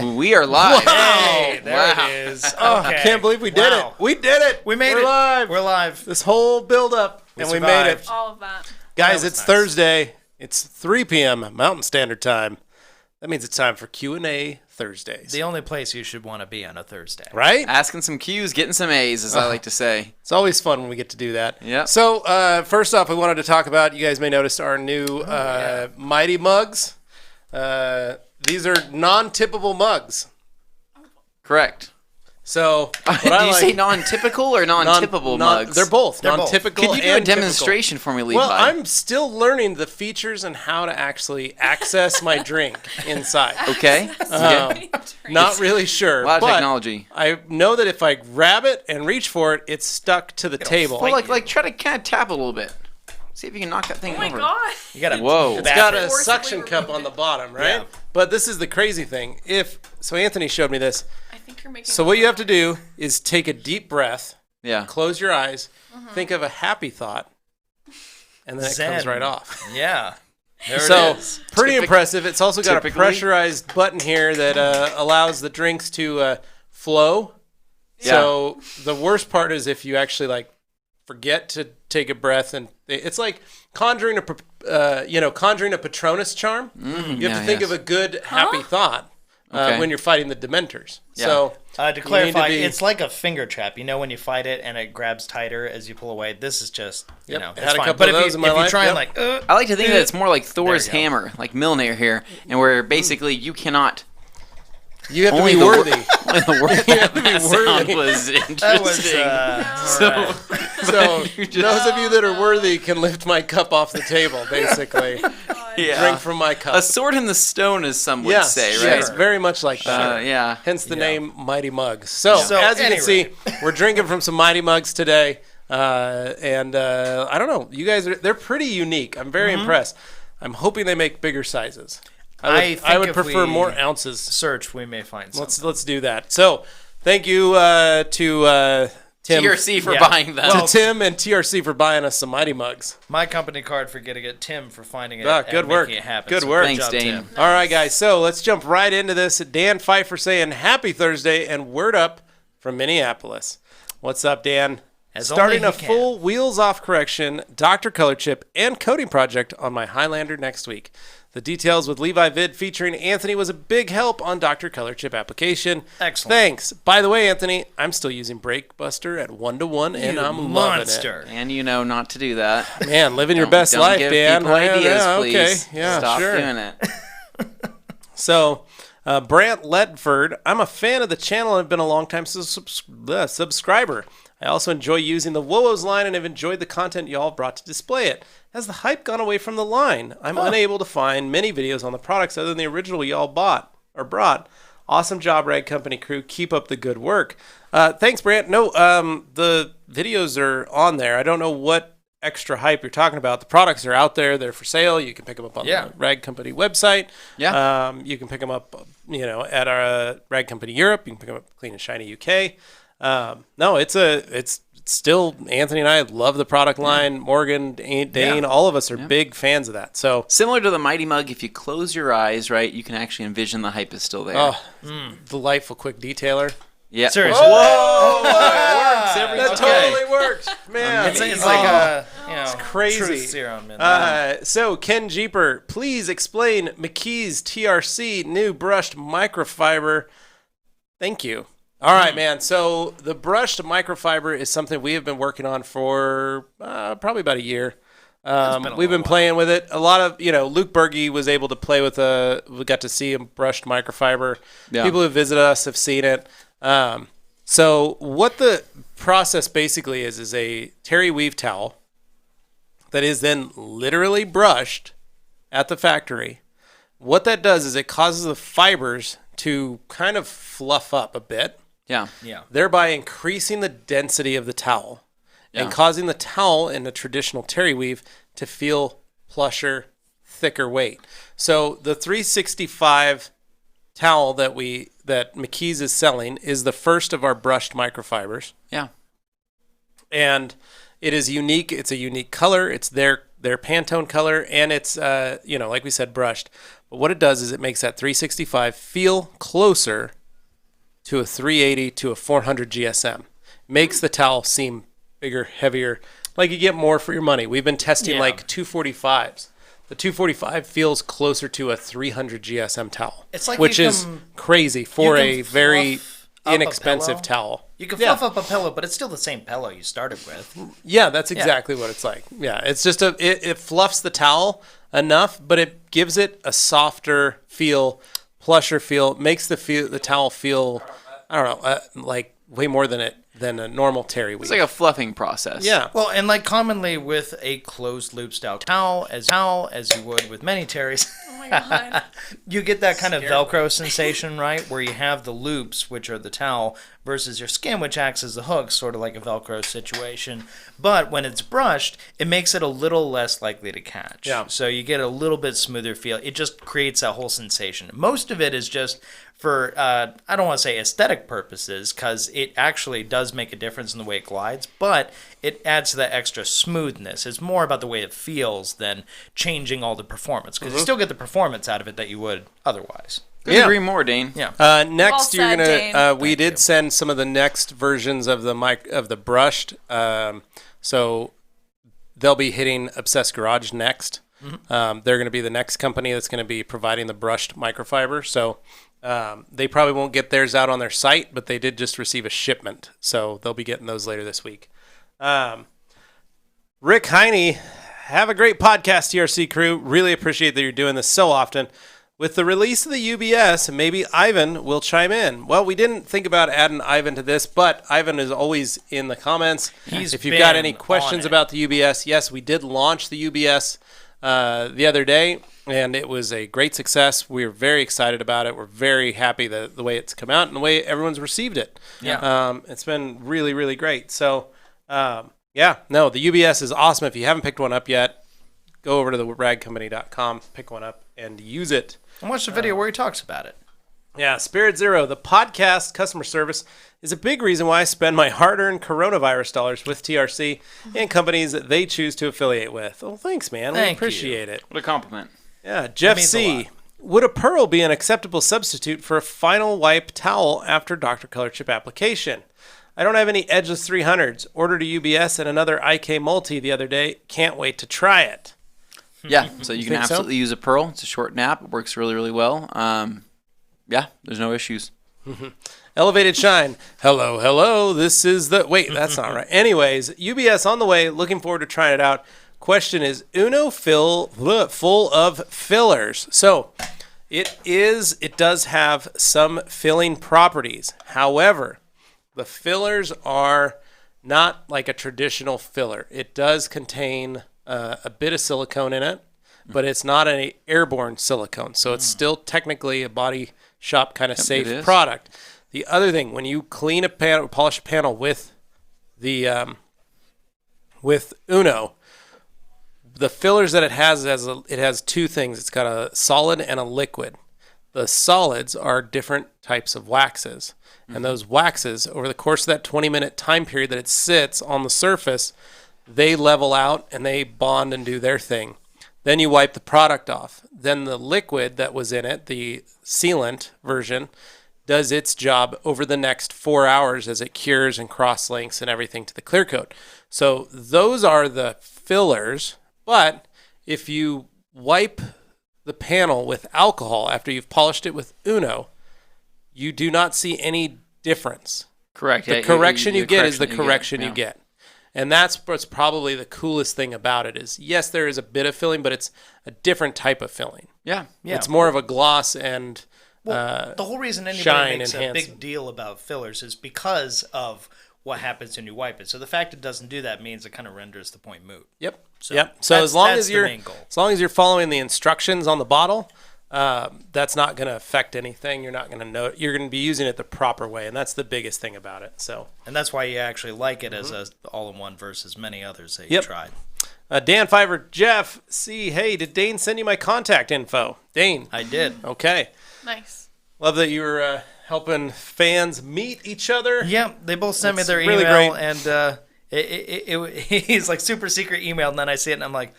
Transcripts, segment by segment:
We are live. Hey, there it is. Okay. I can't believe we did it. We did it. We made We're it. live. We're live. This whole build-up, and we made it. All of that. Guys, it's nice. Thursday. It's 3 p.m. Mountain Standard Time. That means it's time for Q&A Thursdays. The only place you should want to be on a Thursday. Right? Asking some Q's, getting some A's, as I like to say. It's always fun when we get to do that. Yep. So, first off, we wanted to talk about, you guys may notice, our new Mighty Mugs. These are non-tippable mugs. Correct. So, Did you say non-typical or non-tippable mugs? They're both. They're both. Non-typical Could you do a and typical. demonstration for me, Levi? Well, I'm still learning the features and how to actually access my drink inside. Okay. Not really sure. A lot of but technology. I know that if I grab it and reach for it, it's stuck to the table. Well, like try to kind of tap a little bit. See if you can knock that thing Oh my over. god. You got to. Whoa. It's got a Forcibly suction cup removed on the it. bottom, right? Yeah. But this is the crazy thing. So Anthony showed me this. I think you're making. So what you have to do is take a deep breath, Yeah. close your eyes, think of a happy thought, and then it comes Zen. right off. Yeah. There So it is. pretty impressive. It's also got a typically- pressurized button here that allows the drinks to flow. Yeah. So the worst part is if you actually forget to take a breath, and it's like conjuring a Patronus charm. You have to think of a good happy thought Okay. when you're fighting the Dementors. Yeah. So To clarify, be- it's like a finger trap. You know when you fight it and it grabs tighter as you pull away? This is just, Yep. it's Had a fine. couple But of if those you, in my if you life. try Yep. and I like to think that it's more like Thor's There you go. hammer, like Mjolnir here, and where basically you cannot. you have to Only be the wor- worthy. Only the word have to be that sound worthy. was interesting. that was, So- So You just- those of you that are worthy can lift my cup off the table, basically. yeah. Drink from my cup. A sword in the stone, as some would Yes, say, yes, right? Sure. very much like that. Yeah. Hence the Yeah. name Mighty Mugs. So, So, as you can see, anyway. we're drinking from some Mighty Mugs today. And I don't know. You guys, they're pretty unique. I'm very impressed. I'm hoping they make bigger sizes. I think would if prefer we more ounces. search, we may find something. Let's do that. So, thank you to Tim. TRC for Yeah. buying them. To Tim and TRC for buying us some Mighty Mugs. My company card for getting it, Tim for finding it. Ah, good and work. making it happen. Good So work. Thanks, job, Dane. Tim. All right, guys. So let's jump right into this. Dan Pfeiffer saying happy Thursday and word up from Minneapolis. What's up, Dan? As Starting only a he can. full wheels-off correction, Dr. Color Chip, and coating project on my Highlander next week. The details with Levi vid featuring Anthony was a big help on Dr. Color Chip application. Excellent. Thanks. By the way, Anthony, I'm still using Brake Buster at 1-to-1, and You I'm monster. And you know not to do that. loving it. Man, living your Don't- best don't life, give Dan. people ideas, Yeah, please. okay. Yeah, Stop sure. doing it. So, Brant Ledford, I'm a fan of the channel and have been a long-time subscriber. I also enjoy using the Woos line and have enjoyed the content y'all brought to display it. Has the hype gone away from the line? I'm unable to find many videos on the products other than the original y'all brought. Awesome job, Rag Company crew. Keep up the good work. Thanks, Brant. No, the videos are on there. I don't know what extra hype you're talking about. The products are out there. They're for sale. You can pick them up on Yeah. the Rag Company website. Yeah. You can pick them up, at our Rag Company Europe. You can pick them up at Clean and Shiny UK. No, it's still, Anthony and I love the product line. Morgan, Dane, all of us are big fans of that. So, Similar to the Mighty Mug, if you close your eyes, right, you can actually envision the hype is still there. delightful quick detailer. Yeah. Seriously. Whoa! Works every That time. totally works, man. It's like a, crazy. truth serum. In that. So, Ken Jeeper, please explain McKee's TRC new brushed microfiber. Thank you. All right, man. So, the brushed microfiber is something we have been working on for probably about a year. We've been playing with it. A lot of, Luke Berge was able to play with we got to see him brushed microfiber. Yeah. People who visit us have seen it. So what the process basically is a terry weave towel that is then literally brushed at the factory. What that does is it causes the fibers to kind of fluff up a bit, Yeah. Yeah. thereby increasing the density of the towel and causing the towel in a traditional terry weave to feel plusher, thicker weight. So the 365 towel that McKee's is selling is the first of our brushed microfibers. Yeah. And it is unique. It's a unique color. It's their They're Pantone color, and it's, like we said, brushed. But what it does is it makes that 365 feel closer to a 380 to a 400 GSM. Makes the towel seem bigger, heavier, like you get more for your money. We've been testing like 245s. The 245 feels closer to a 300 GSM towel, It's like which is crazy for a very up inexpensive a towel. You can fluff up a pillow, but it's still the same pillow you started with. Yeah, that's exactly what it's like. Yeah, it's just it fluffs the towel enough, but it gives it a softer feel, plusher feel, makes the towel feel, I don't know, like way more than a normal terry weave. It's like a fluffing process. Yeah. Well, and like commonly with a closed loop style towel, as you would with many terries, Oh my god. you get that kind of Velcro sensation, right? Where you have the loops, which are the towel, versus your skin, which acts as the hook, sort of like a Velcro situation. But when it's brushed, it makes it a little less likely to catch. Yeah. So you get a little bit smoother feel. It just creates that whole sensation. Most of it is just for, I don't want to say aesthetic purposes, because it actually does make a difference in the way it glides, but it adds to that extra smoothness. It's more about the way it feels than changing all the performance, because you still get the performance out of it that you would otherwise. Couldn't agree more, Dane. Yeah. Next, Well you're said, gonna. Dane. We did send some of the next versions of the brushed. So they'll be hitting Obsessed Garage next. They're going to be the next company that's going to be providing the brushed microfiber. So they probably won't get theirs out on their site, but they did just receive a shipment, so they'll be getting those later this week. Rick Heine, have a great podcast, TRC crew. Really appreciate that you're doing this so often. With the release of the UBS, maybe Ivan will chime in. Well, we didn't think about adding Ivan to this, but Ivan is always in the comments. If you've got any questions about the UBS, yes, we did launch the UBS the other day, and it was a great success. We were very excited about it. We're very happy the way it's come out and the way everyone's received it. Yeah. It's been really, really great. So, the UBS is awesome. If you haven't picked one up yet, go over to the ragcompany.com, pick one up, and use it. And watch the video where he talks about it. Yeah, Spirit Zero, the podcast customer service is a big reason why I spend my hard-earned coronavirus dollars with TRC and companies that they choose to affiliate with. Oh, thanks, man. We Thank appreciate it. What a compliment. Yeah, Jeff means a C. lot. Would a pearl be an acceptable substitute for a final wipe towel after Dr. Color Chip application? I don't have any Edgeless 300s. Ordered a UBS and another IK Multi the other day. Can't wait to try it. Yeah, so you can think so? absolutely use a pearl. It's a short nap. It works really, really well. Yeah, there's no issues. Elevated Shine. Hello. This is the... Wait, that's not right. Anyways, UBS on the way. Looking forward to trying it out. Question is, Uno full of fillers. So, it does have some filling properties. However, the fillers are not like a traditional filler. It does contain a bit of silicone in it, but it's not an airborne silicone. So it's still technically a body shop kind of it safe is. product. The other thing, when you clean a panel, polish a panel with the with Uno, the fillers that it has two things. It's got a solid and a liquid. The solids are different types of waxes. And those waxes, over the course of that 20-minute time period that it sits on the surface, they level out and they bond and do their thing. Then you wipe the product off. Then the liquid that was in it, the sealant version, does its job over the next 4 hours as it cures and cross-links and everything to the clear coat. So those are the fillers, but if you wipe the panel with alcohol after you've polished it with Uno, you do not see any difference. Correct. The Yeah, correction you get is the correction you correction you yeah. get. And that's what's probably the coolest thing about it is, yes, there is a bit of filling, but it's a different type of filling. Yeah. It's more of a gloss and The whole reason shine anybody makes a enhancement. big deal about fillers is because of what happens when you wipe it. So the fact it doesn't do that means it kind of renders the point moot. Yep. So So that's- as long that's as the you're main goal. following the instructions on the bottle, that's not going to affect anything. You're not going to know. You're going to be using it the proper way, and that's the biggest thing about it. So And that's why you actually like it as a all-in-one versus many others that you Yep. tried. Dan Fiver, Jeff C. Hey, did Dane send you my contact info? Dane. I did. Okay. Nice. Love that you were helping fans meet each other. Yeah, they both sent me That's their really email, great. and he's like super secret email, and then I see it, and I'm like,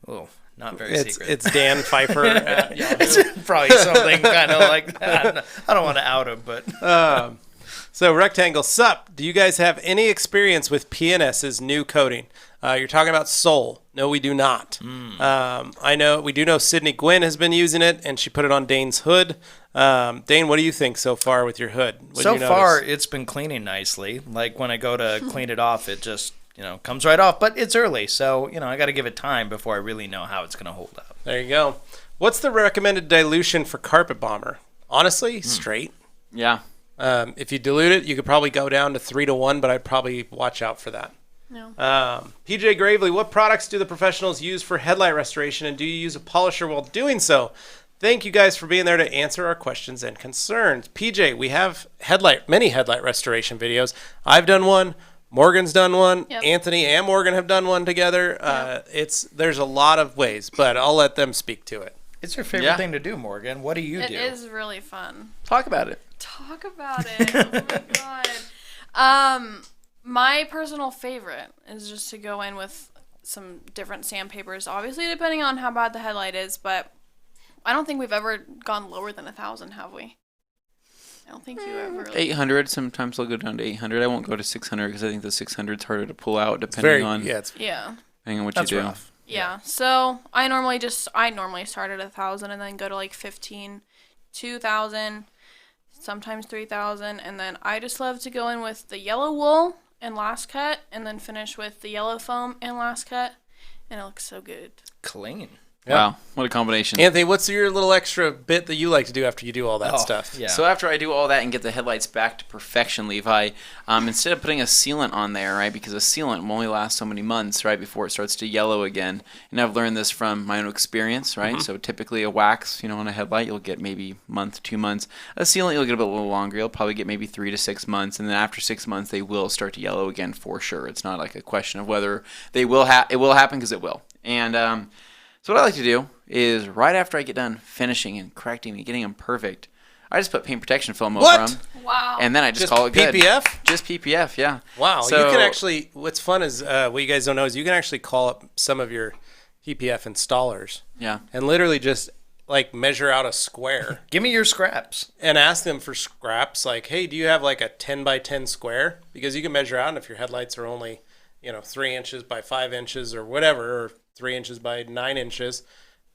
Oh, not very It's secret. it's Dan Pfeiffer. It's probably something kind of like that. I don't want to out him, but So Rectangle, sup? Do you guys have any experience with PNS's new coating? You're talking about Soul. No, we do not. I know we do know Sydney Gwynn has been using it, and she put it on Dane's hood. Dane, what do you think so far with your hood? What so did you far notice? it's been cleaning nicely. Like when I go to clean it off, it just comes right off. But it's early, so I got to give it time before I really know how it's going to hold up. There you go. What's the recommended dilution for Carpet Bomber? Honestly, straight. Yeah. If you dilute it, you could probably go down to 3-1, but I'd probably watch out for that. No. PJ Gravely, what products do the professionals use for headlight restoration, and do you use a polisher while doing so? Thank you guys for being there to answer our questions and concerns. PJ, we have many headlight restoration videos. I've done one. Morgan's done one. Yep. Anthony and Morgan have done one together. There's a lot of ways, but I'll let them speak to it. It's your favorite thing to do, Morgan. What do you do? It is really fun. Talk about it. Talk about it. Oh my god. My personal favorite is just to go in with some different sandpapers. Obviously, depending on how bad the headlight is, but I don't think we've ever gone lower than 1,000, have we? I don't think you ever. 800. Sometimes I'll go down to 800. I won't go to 600 because I think the 600 is harder to pull out depending on Yeah. depending on what That's you do. rough. Yeah. So I normally start at 1,000 and then go to like 15, 2,000, sometimes 3,000, and then I just love to go in with the yellow wool and last cut, and then finish with the yellow foam and last cut, and it looks so good. Clean. Yeah. Wow, what a combination. Anthony, what's your little extra bit that you like to do after you do all that stuff? Yeah. So after I do all that and get the headlights back to perfection, Levi, instead of putting a sealant on there, right, because a sealant will only last so many months, right, before it starts to yellow again. And I've learned this from my own experience, right? So typically a wax, on a headlight, you'll get maybe month, 2 months. A sealant, you'll get a little longer. You'll probably get maybe 3 to 6 months. And then after 6 months, they will start to yellow again for sure. It's not like a question of whether they will it will happen, because it will. And so what I like to do is right after I get done finishing and correcting and getting them perfect, I just put paint protection film over them. Wow. And then I just call it good. PPF? Just PPF, yeah. Wow. So, you can actually, what's fun is, what you guys don't know is you can actually call up some of your PPF installers yeah. and literally just like measure out a square Give me your scraps. and ask them for scraps. Like, hey, do you have like a 10 by 10 square? Because you can measure out, and if your headlights are only, 3 inches by 5 inches or whatever, or 3 inches by 9 inches,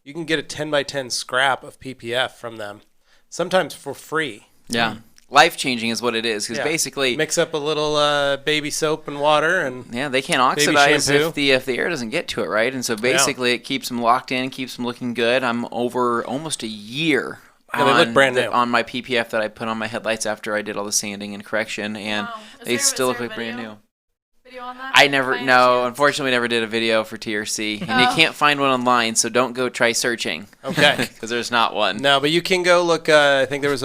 you can get a 10 by 10 scrap of PPF from them, sometimes for free. Yeah. Life-changing is what it is, because Yeah. basically, Mix up a little baby soap and water, and yeah, they can't oxidize shampoo. if the air doesn't get to it, right? And so basically it keeps them locked in, keeps them looking good. I'm over almost a year Yeah, they look brand new. on my PPF that I put on my headlights after I did all the sanding and correction, and Wow. they still look there a like brand video? new. Video on that? I never, By any no, chance? unfortunately, never did a video for TRC, and you Oh. can't find one online, so don't go try searching. Okay. Because there's not one. no, but you can go look. I think there was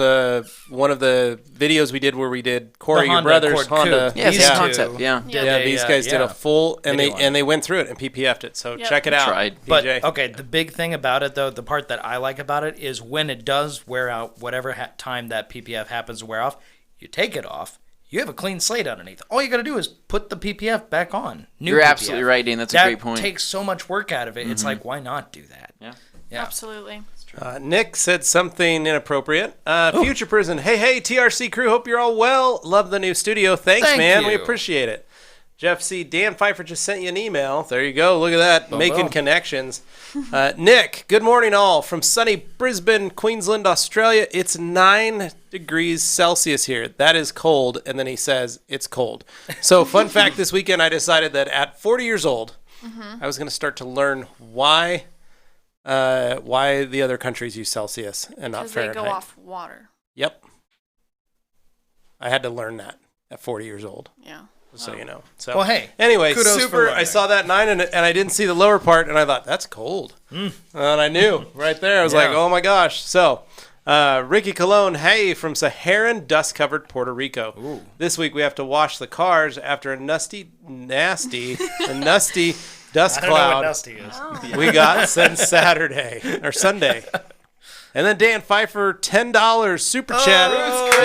one of the videos we did where we did Corey, The your Honda brother's Accord Honda. Coupe. Yeah, These same two concept. Yeah. Yeah. Yeah, these guys did a full, and Video on they went through it and PPF'd it. So Yep. check it out. Tried. But PJ. okay, the big thing about it, though, the part that I like about it is when it does wear out, whatever time that PPF happens to wear off, you take it off. You have a clean slate underneath. All you got to do is put the PPF back on. New You're PPF. absolutely right, Dane. That's a That great point. takes so much work out of it. It's like, why not do that? Yeah. Yeah. Absolutely. Nick said something inappropriate. Future Prison. Hey, TRC crew. Hope you're all well. Love the new studio. Thanks, Thank man. We you. appreciate it. Jeff C. Dan Pfeiffer just sent you an email. There you go. Look at that. Boom, Making boom. connections. Nick, good morning, all. From sunny Brisbane, Queensland, Australia. It's 9 degrees Celsius here. That is cold. And then he says, it's cold. So, fun fact this weekend, I decided that at 40 years old, I was going to start to learn why the other countries use Celsius and not Because they Fahrenheit. go off water. Yep. I had to learn that at 40 years old, Yeah. just so you know. So, Well, hey, anyway, kudos for super. I learning. saw that 9 and I didn't see the lower part, and I thought, that's cold. And I knew right there. I was like, Yeah. oh my gosh. So, Ricky Colon, hey, from Saharan dust-covered Puerto Rico. This week we have to wash the cars after a nasty dust I don't know what cloud Dusty is. Oh. we got since Saturday or Sunday. And then Dan Pfeiffer, $10 super chat.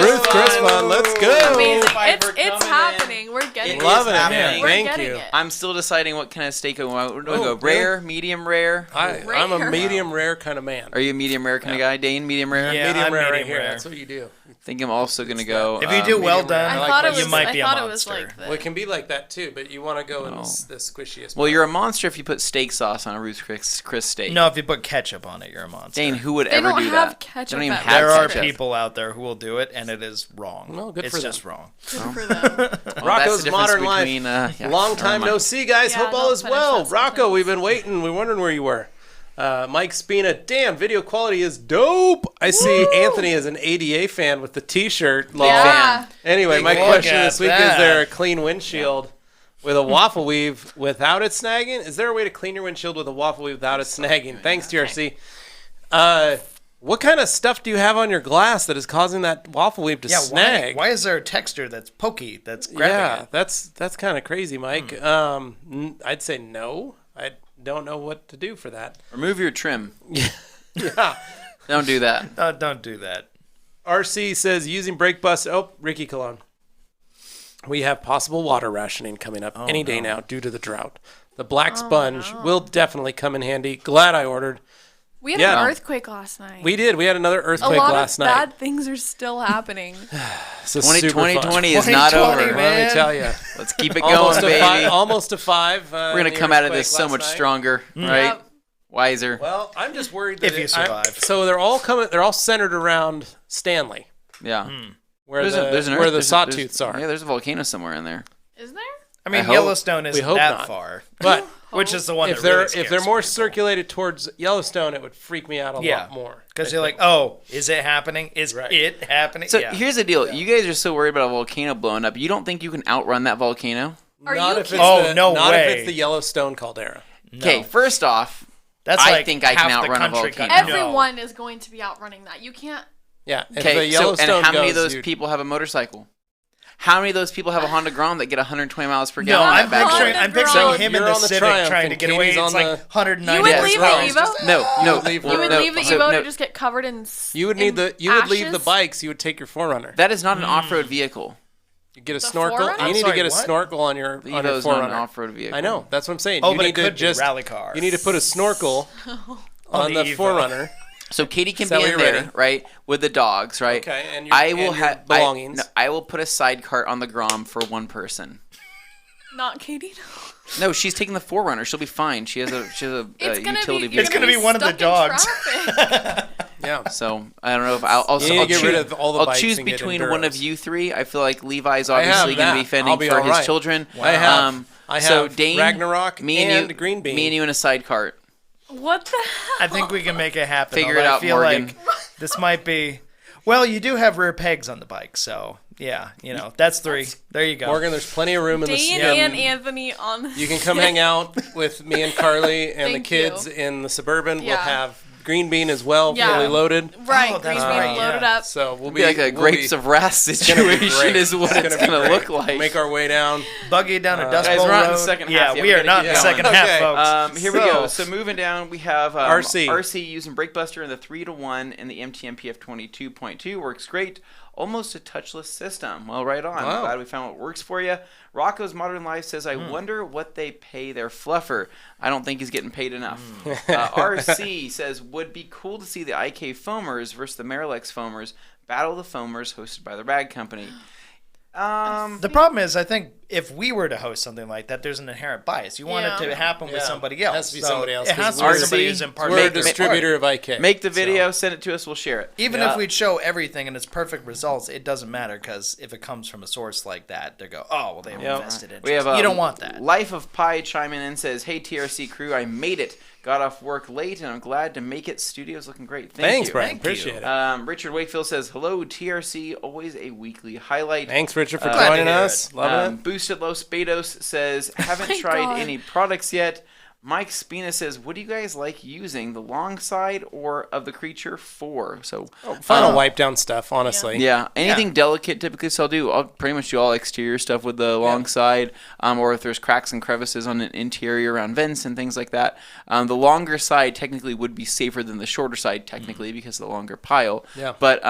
Ruth Chrisman, let's go. Amazing. Fiber It's coming happening. We're getting It it. Loving it, happening. man. We're Thank getting you. it. I'm still deciding what kind of steak I want. Where do I Oh, go? Rare, medium rare? I'm a Rare. medium rare kind of man. Are you a medium rare kind of guy? Dane, medium rare? Yeah. Medium I'm rare right medium here. rare. That's what you do. I think I'm also going to go. If you do well medium rare. done, I thought it you was. might be I a thought it was monster. like Well, it can be like that too, but you want to go in the squishiest. Well, you're a monster if you put steak sauce on a Ruth Chris steak. No, if you put ketchup on it, you're a monster. Dane, who would They ever don't do have that? ketchup They don't even at have there are ketchup. people out there who will do it, and it is wrong. Well, good it's for them. just wrong. good for them. Well, that's Rocco's the difference Modern Life. between, yeah, Long never time mind. no see, guys. Yeah, Hope all don't is finish well. that Rocco, sentence. we've been waiting. We're wondering where you were. Mike Spina, damn, video quality is dope. I see Anthony is an ADA fan with the T-shirt. Lol. Yeah. Anyway, my Look question at this week is: that. there a clean windshield with a waffle weave without it snagging? Is there a way to clean your windshield with a waffle weave without it snagging? Thanks, TRC. What kind of stuff do you have on your glass that is causing that waffle weave to Yeah, snag? why is there a texture that's pokey that's grabbing it? that's kind of crazy, Mike. I'd say no. I don't know what to do for that. Remove your trim. Yeah. Don't do that. Don't do that. RC says using brake bus. Oh, Ricky Cologne. We have possible water rationing coming up any day now due to the drought. The black sponge will definitely come in handy. Glad I ordered. We had Yeah. an earthquake last night. We did. We had another a earthquake lot last of night. bad things are still happening. So super fun. 2020 is not 2020, over. man. Let me tell you. Let's keep it Almost going, a baby. five. Almost a five. We're going to come out of this so much stronger, right? Yep. Wiser. Well, I'm just worried that If you survive. so they're all coming. They're all centered around Stanley, Yeah. where There's the an where earth- the there's- sawtooths there's- are. Yeah, there's a volcano somewhere in there. Is there? I mean, hope- Yellowstone isn't hope that not. far, But which is the one if that they're really if scares they're more people. circulated towards Yellowstone, it would freak me out a lot more. Because you're like, oh, is it happening? Is Right. it happening? So yeah. here's the deal. You guys are so worried about a volcano blowing up. You don't think you can outrun that volcano? Are Not you if kidding? it's Oh, the, no not way. if it's the Yellowstone caldera. Okay, first off, That's I like think I can half the outrun a country volcano. got- no. Everyone is going to be outrunning that. You can't. Yeah. If the okay, so Yellowstone and how many of goes, those you'd- people have a motorcycle? How many of those people have a Honda Grom that get 120 miles per No, gallon? I'm back picturing, there? I'm picturing him in You're the on the Civic Triumph trying to and get away. Katie's It's on like the- 190. You would Yeah, leave the right. Evo. No, leave You would no, leave the so, Evo no. to just get covered in. You would need in you would leave the ashes? bikes. You would take your Forerunner. That is not an off-road vehicle. You get a The snorkel. Forerunner? You need Sorry, to get a what? snorkel on your The on your Evo's not an Forerunner. off-road vehicle. I know. That's what I'm saying. Oh, you but need it to could just be rally car. you need to put a snorkel on the the Evo. Forerunner. So Katie can Is that be what in you're there, ready? right, with the dogs, right? Okay, and your- I will and your have belongings. I will put a side cart on the Grom for one person. Not Katie. No, she's taking the Forerunner. She'll be fine. She has a It's gonna utility be. You're It's vehicle. gonna be one of the stuck in dogs. traffic. Yeah. So I don't know if I'll You need to get choose, rid of all the I'll bikes choose and get between one of Enduros. you three. I feel like Levi's I have obviously going to be that. fending I'll be for all his right. children. I have I so have Dane, Ragnarok me and and you, Green Bean. Me and you in a side cart. What the hell? I think we can make it happen. Figure although it out, I feel Morgan. like this might be. Well, you do have rear pegs on the bike, so yeah, that's three. There you go. Morgan, there's plenty of room in the Dane yeah. and Anthony on the. You can come hang out with me and Carly and the Thank kids you. in the Suburban. We'll Yeah. have Green Bean as well, Yeah. fully loaded. Right, Oh, green that's bean right, loaded yeah. up. So we'll Be like a grapes of wrath gonna be situation great. is what it's be going to great. look like. Make our way down. Buggy down a Dust Guys, Bowl we're not in road. the second yeah, half yet. we We are gotta not keep in the going. second Okay. half, folks. Here we go. So moving down, we have RC. RC using Brakebuster in the 3-to-1 and the MTMPF 22.2 works great. Almost a touchless system. Well, right on. Wow. I'm glad we found what works for you. Rocco's Modern Life says, I wonder what they pay their fluffer. I don't think he's getting paid enough. RC says, would be cool to see the IK foamers versus the Marilex foamers battle the foamers hosted by the Rag Company. The problem is, I think if we were to host something like that, there's an inherent bias. You want it to happen with Yeah. somebody else. It has to be So somebody else, It has 'cause to be we're- somebody RC, who's in part We're a of the distributor of IK. Make the video, send it to us, we'll share it. Even if we'd show everything and it's perfect results, it doesn't matter because if it comes from a source like that, they go, oh, well, they've invested in it. We have You don't want that. Life of Pi chiming in and says, hey, TRC crew, I made it. Got off work late, and I'm glad to make it. Studio's looking great. Thanks, you. Brian. Thank you. Appreciate it. Richard Wakefield says, hello, TRC, always a weekly highlight. Thanks, Richard, for Glad to joining hear us. Loving it. Boosted Low Spados says, haven't my tried God. any products yet. Mike Spina says, what do you guys like using, the long side or of the creature for? So Final wipe down stuff, honestly. Yeah, anything delicate typically, so I'll pretty much do all exterior stuff with the long side, or if there's cracks and crevices on an interior around vents and things like that. The longer side technically would be safer than the shorter side technically because of the longer pile. Yeah. But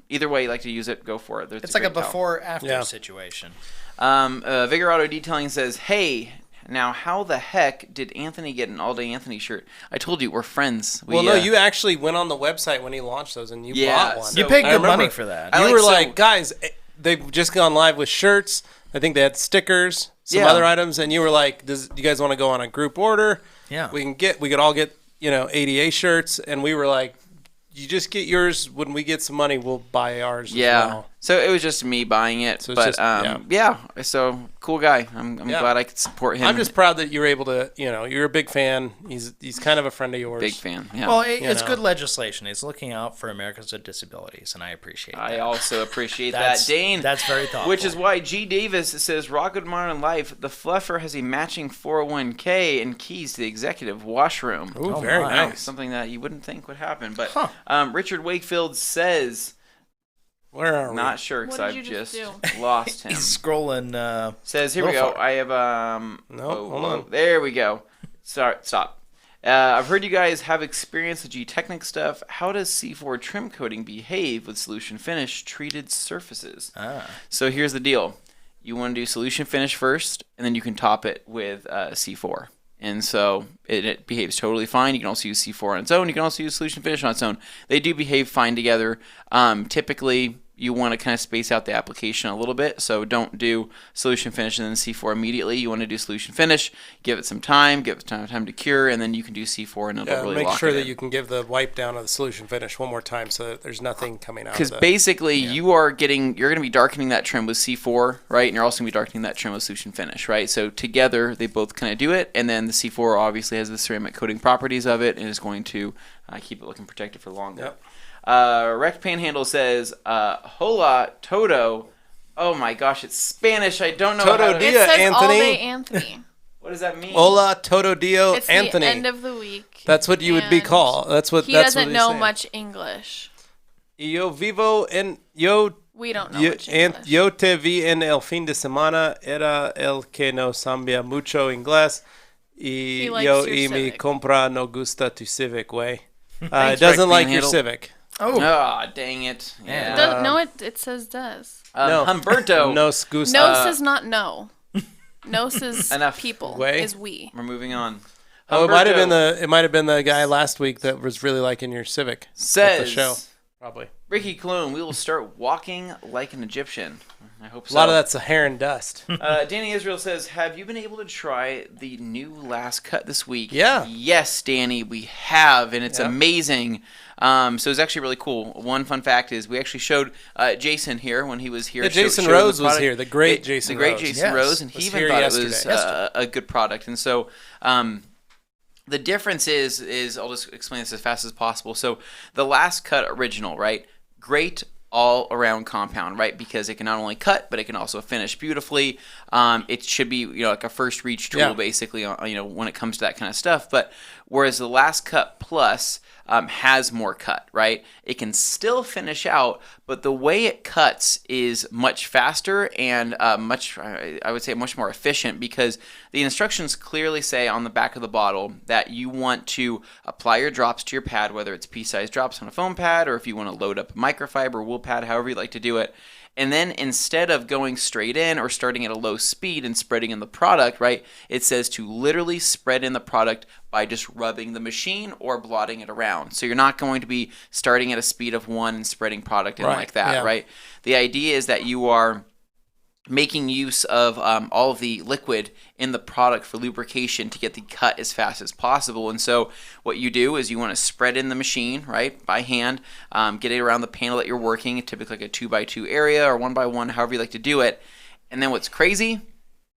either way you like to use it, go for it. It's like a before-after situation. Vigor Auto Detailing says, hey, now how the heck did Anthony get an All Day Anthony shirt? I told you, we're friends. No, you actually went on the website when he launched those and you bought one. You paid good money for that. You were like, guys, they've just gone live with shirts. I think they had stickers, some other items, and you were like, do you guys want to go on a group order? Yeah. We could all get, ADA shirts, and we were like, you just get yours. When we get some money, we'll buy ours as well. So it was just me buying it. So but so cool guy. I'm glad I could support him. I'm just proud that you're able to, you're a big fan. He's kind of a friend of yours. Big fan. Yeah. Well, it's good legislation. He's looking out for Americans with disabilities, and I appreciate that. I also appreciate that. Dane. That's very thoughtful. Which is why G. Davis says, Rocket Modern Life, the fluffer has a matching 401k and keys to the executive washroom. Ooh, very nice. Something that you wouldn't think would happen. But Richard Wakefield says... Where are we? Not sure because I've just do? lost him. He's scrolling. Says, here we go. I have, hold on. There we go. Stop. I've heard you guys have experience with G-Technic stuff. How does C4 trim coating behave with solution finish treated surfaces? So here's the deal. You want to do solution finish first, and then you can top it with C4. And so it behaves totally fine. You can also use C4 on its own. You can also use solution finish on its own. They do behave fine together. Typically, you want to kind of space out the application a little bit. So don't do solution finish and then C4 immediately. You want to do solution finish, give it some time, give it time to cure, and then you can do C4 and it'll really make lock sure it that in. you can give the wipe down of the solution finish one more time so that there's nothing coming out. Because basically you're going to be darkening that trim with C4, right? And you're also going to be darkening that trim with solution finish, right? So together they both kind of do it, and then the C4 obviously has the ceramic coating properties of it and is going to keep it looking protected for longer. Yep. Wrecked Panhandle says, hola, Toto. Oh my gosh, it's Spanish. I don't know Todo how to... dia, It says Anthony. All Day Anthony. What does that mean? Hola, todo dio, It's Anthony. the end of the week. That's what you would be and called. That's what. He That's doesn't what know saying. much English. Yo vivo en yo. We don't know much English. Yo te vi en el fin de semana. Era el que no sabía mucho inglés. He Y likes yo your y mi Civic. compra no gusta tu Civic way. Thanks, It doesn't Rick like your Panhandle. Civic. Oh, dang it. Yeah. No, it says does. No. Humberto. Nos gusta. No says not no. No says Enough. people Way? is we. We're moving on. Oh, it might have Humberto been the guy last week that was really liking your Civic at the says, show. Probably. Ricky Cologne, we will start walking like an Egyptian. I hope so. A lot of that's the hair and dust. Danny Israel says, have you been able to try the new last cut this week? Yeah. Yes, Danny, we have, and it's amazing. So it's actually really cool. One fun fact is we actually showed Jason here when he was here. Yeah, Jason showed Rose the was product. here, the great Jason The great Rose. Jason Yes. Rose, and Was he even here thought yesterday. it was a good product. And so the difference is I'll just explain this as fast as possible. So the last cut original, right? Great all-around compound, right? Because it can not only cut, but it can also finish beautifully. It should be, like a first reach tool, basically, when it comes to that kind of stuff. But whereas the last cut plus has more cut, right? It can still finish out, but the way it cuts is much faster and I would say much more efficient, because the instructions clearly say on the back of the bottle that you want to apply your drops to your pad, whether it's pea-sized drops on a foam pad or if you want to load up a microfiber, wool pad, however you like to do it. And then instead of going straight in or starting at a low speed and spreading in the product, right, it says to literally spread in the product by just rubbing the machine or blotting it around. So you're not going to be starting at a speed of 1 and spreading product in like that, right? The idea is that you are making use of all of the liquid in the product for lubrication to get the cut as fast as possible. And so what you do is you want to spread in the machine, right, by hand, get it around the panel that you're working, typically like a 2x2 area or 1x1, however you like to do it. And then what's crazy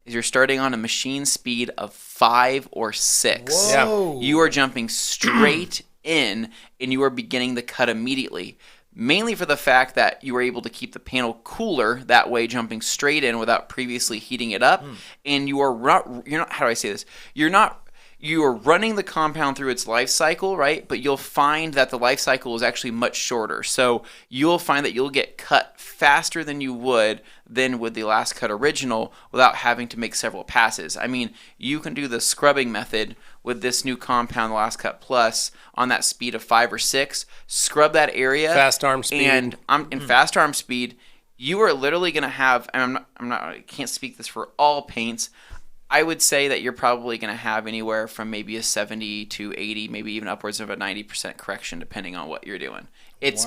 is you're starting on a machine speed of 5 or 6. Whoa. You are jumping straight in and you are beginning the cut immediately. Mainly for the fact that you were able to keep the panel cooler that way, jumping straight in without previously heating it up. And you're not, how do I say this? You're not you are running the compound through its life cycle, right? But you'll find that the life cycle is actually much shorter. So you'll find that you'll get cut faster than you would than with the last cut original without having to make several passes. I mean, you can do the scrubbing method with this new compound, the last cut plus, on that speed of 5 or 6. Scrub that area. Fast arm speed. And in fast arm speed, you are literally going to have, and I can't speak this for all paints, I would say that you're probably going to have anywhere from maybe a 70 to 80, maybe even upwards of a 90% correction, depending on what you're doing. It's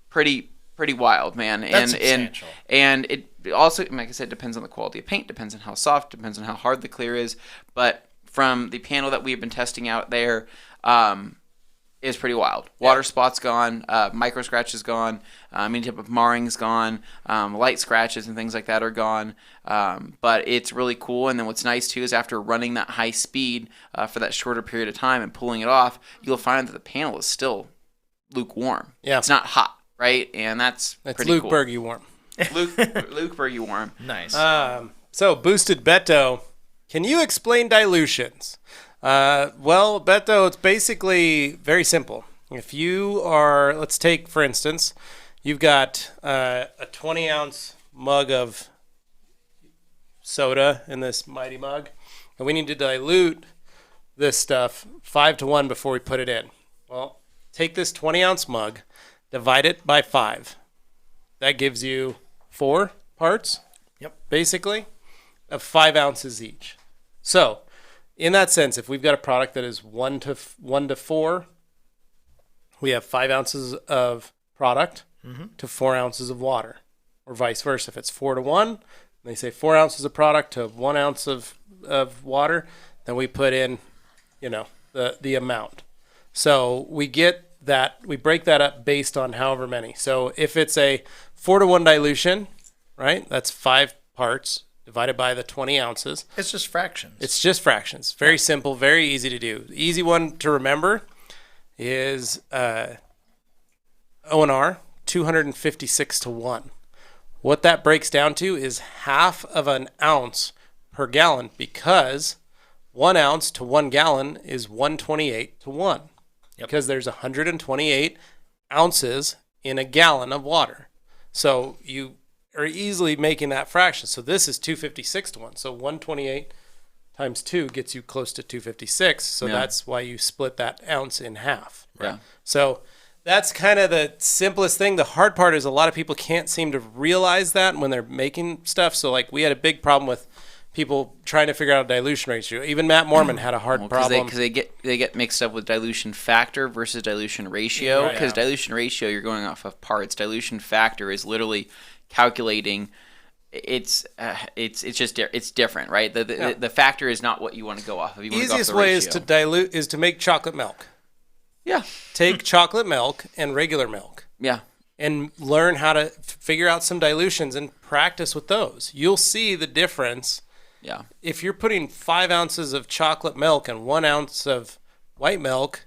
pretty wild, man. That's substantial. And it also, like I said, depends on the quality of paint, depends on how soft, depends on how hard the clear is. But from the panel that we've been testing out there, is pretty wild. Water spots gone, micro scratches gone, any type of marring's gone, light scratches and things like that are gone. But it's really cool. And then what's nice too is after running that high speed for that shorter period of time and pulling it off, you'll find that the panel is still lukewarm. Yeah, it's not hot, right? And that's pretty Luke cool. Berge warm. Luke Berge warm. Nice. So Boosted Beto, can you explain dilutions? Well, Beto, it's basically very simple. If you are, let's take, for instance, you've got a 20-ounce mug of soda in this mighty mug, and we need to dilute this stuff 5-to-1 before we put it in. Well, take this 20-ounce mug, divide it by 5. That gives you 4 parts, basically, of 5 ounces each. So, in that sense, if we've got a product that is 1 to 4, we have 5 ounces of product to 4 ounces of water, or vice versa. If it's 4-to-1, they say 4 ounces of product to 1 ounce of water, then we put in, the amount. So we get that, we break that up based on however many. So if it's a 4-to-1 dilution, right, that's 5 parts divided by the 20 ounces. It's just fractions. It's just fractions. Very simple, very easy to do. The easy one to remember is O&R, 256-to-1. What that breaks down to is half of an ounce per gallon, because 1 ounce to 1 gallon is 128-to-1. Because there's 128 ounces in a gallon of water. So you are easily making that fraction. So this is 256-to-1. So 128 times 2 gets you close to 256. So that's why you split that ounce in half. Right? Yeah. So that's kind of the simplest thing. The hard part is a lot of people can't seem to realize that when they're making stuff. So like we had a big problem with people trying to figure out a dilution ratio. Even Matt Mormon had a hard problem. Because they get mixed up with dilution factor versus dilution ratio. Because dilution ratio, you're going off of parts. Dilution factor is literally calculating. It's different, right? The factor is not what you want to go off of. You want to go off the way ratio. is to dilute is to make chocolate milk. Yeah. Take chocolate milk and regular milk. Yeah. And learn how to figure out some dilutions and practice with those. You'll see the difference. Yeah. If you're putting 5 ounces of chocolate milk and 1 ounce of white milk,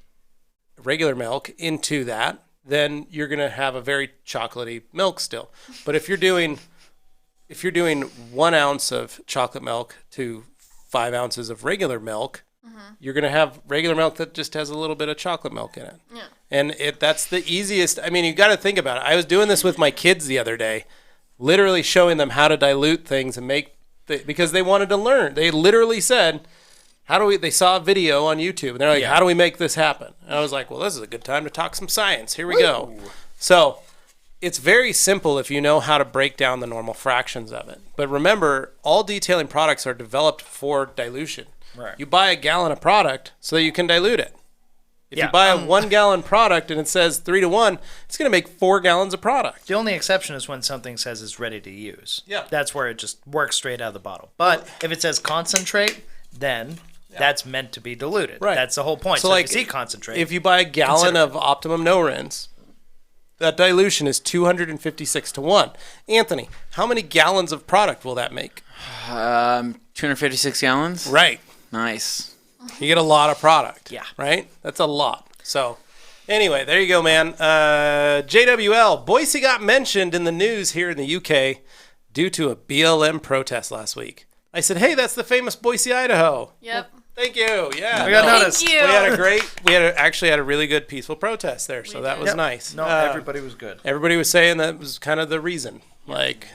regular milk, into that, then you're going to have a very chocolatey milk still. But if you're doing 1 ounce of chocolate milk to 5 ounces of regular milk, you're going to have regular milk that just has a little bit of chocolate milk in it. Yeah. And that's the easiest. I mean, you got to think about it. I was doing this with my kids the other day, literally showing them how to dilute things and because they wanted to learn. They literally said, they saw a video on YouTube and they're like, how do we make this happen? And I was like, well, this is a good time to talk some science. Here we go. So it's very simple if you know how to break down the normal fractions of it. But remember, all detailing products are developed for dilution. Right. You buy a gallon of product so that you can dilute it. If you buy a 1 gallon product and it says 3-to-1, it's going to make 4 gallons of product. The only exception is when something says it's ready to use. Yeah. That's where it just works straight out of the bottle. But if it says concentrate, then that's meant to be diluted. Right. That's the whole point. So like, if you see concentrate, if you buy a gallon of Optimum No Rinse, that dilution is 256-to-1. Anthony, how many gallons of product will that make? 256 gallons? Right. Nice. You get a lot of product. Yeah. Right? That's a lot. So, anyway, there you go, man. JWL, Boise got mentioned in the news here in the UK due to a BLM protest last week. I said, hey, that's the famous Boise, Idaho. Yep. Thank you. Yeah. I got no, noticed. Thank you. actually had a really good peaceful protest there, so that was nice. No, everybody was good. Everybody was saying that was kind of the reason, like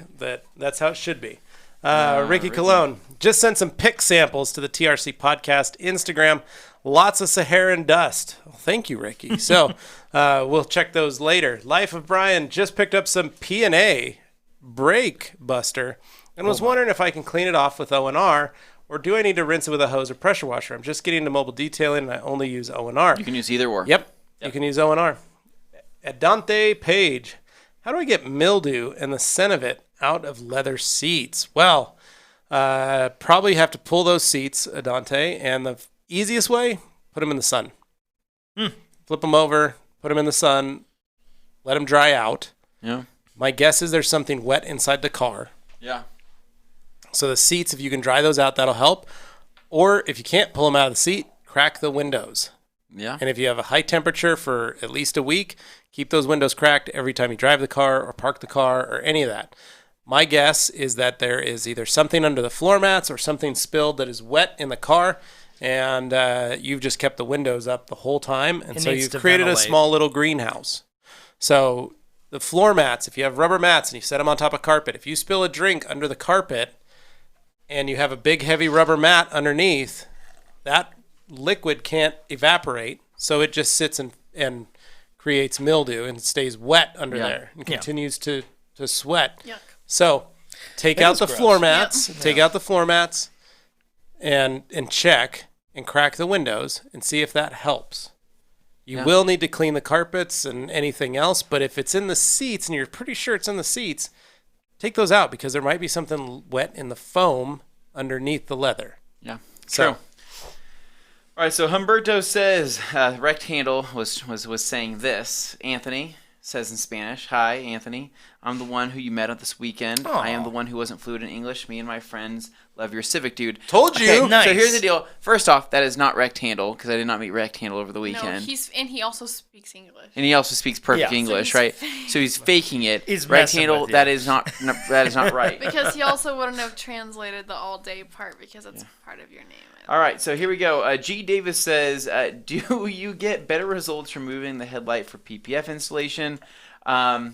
that's how it should be. Ricky Cologne just sent some pic samples to the TRC podcast Instagram. Lots of Saharan dust. Well, thank you, Ricky. So we'll check those later. Life of Brian just picked up some P&A brake buster and was wondering if I can clean it off with O&R, or do I need to rinse it with a hose or pressure washer? I'm just getting into mobile detailing and I only use O&R. You can use either or. Yep. You can use O&R. Adante Page. How do I get mildew and the scent of it out of leather seats? Well, probably have to pull those seats, Adante, and the easiest way, put them in the sun. Flip them over, put them in the sun, let them dry out. Yeah. My guess is there's something wet inside the car. Yeah. So the seats, if you can dry those out, that'll help. Or if you can't pull them out of the seat, crack the windows. Yeah. And if you have a high temperature for at least a week, keep those windows cracked every time you drive the car or park the car or any of that. My guess is that there is either something under the floor mats or something spilled that is wet in the car, and you've just kept the windows up the whole time, and so you've created a small little greenhouse. So the floor mats, if you have rubber mats and you set them on top of carpet, if you spill a drink under the carpet and you have a big heavy rubber mat underneath, that liquid can't evaporate, so it just sits and creates mildew and stays wet under there and continues to sweat. Yuck. So take out the floor mats, and check and crack the windows and see if that helps. You will need to clean the carpets and anything else, but if it's in the seats and you're pretty sure it's in the seats, take those out because there might be something wet in the foam underneath the leather. Yeah. So, True. All right, so Humberto says, Recthandle was saying this. Anthony says in Spanish, "Hi, Anthony. I'm the one who you met at this weekend. I am the one who wasn't fluent in English. Me and my friends love your Civic, dude." Told you. Okay, Nice. So here's the deal. First off, that is not Recthandle because I did not meet Recthandle over the No, weekend. he also speaks English. And he also speaks perfect Yeah. English, So right? he's So he's faking it. He's messing Recthandle, with you. that is not right. Because he also wouldn't have translated the all day part because it's part of your name. All right, so here we go. G. Davis says, do you get better results from moving the headlight for PPF installation? I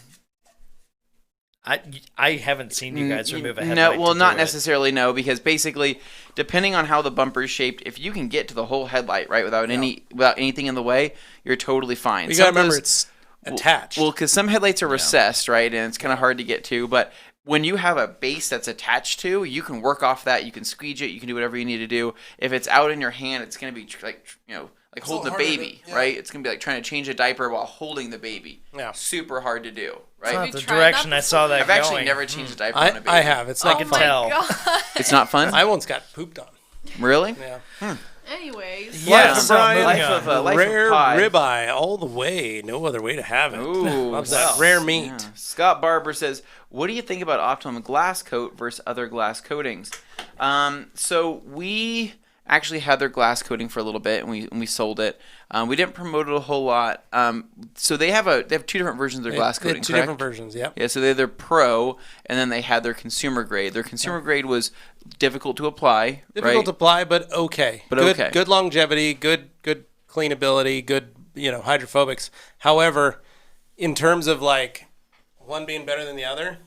haven't seen you guys remove a headlight. No, well, to not do it. necessarily, no, because basically, depending on how the bumper is shaped, if you can get to the whole headlight, right, without anything in the way, you're totally fine. you Some got of to remember those- it's attached. Well, because some headlights are recessed, right, and it's kind of hard to get to, but when you have a base that's attached to, you can work off that, you can squeege it, you can do whatever you need to do. If it's out in your hand, it's going to be like holding a baby, right? It's going to be like trying to change a diaper while holding the baby. Yeah. Super hard to do, right? It's not you the tried direction that I saw that I've going. actually never changed a diaper on a baby. I have. It's not I can fun. tell. God. It's not fun? I once got pooped on. Really? Yeah. Anyways. Yeah, Life of so Brian. moving Life on. of Life Rare of Pie. ribeye all the way. No other way to have it. Ooh, Loves that rare meat. Yeah. Scott Barber says, "What do you think about Optimum glass coat versus other glass coatings?" So we actually had their glass coating for a little bit, and we sold it. We didn't promote it a whole lot. So they have two different versions of their glass They had coating. two correct? different versions. Yep. Yeah, so they had their Pro, and then they had their consumer grade. Their consumer grade was difficult to apply, Difficult right? to apply, but okay. But good, okay. Good longevity. Good cleanability. Good hydrophobics. However, in terms of like one being better than the other,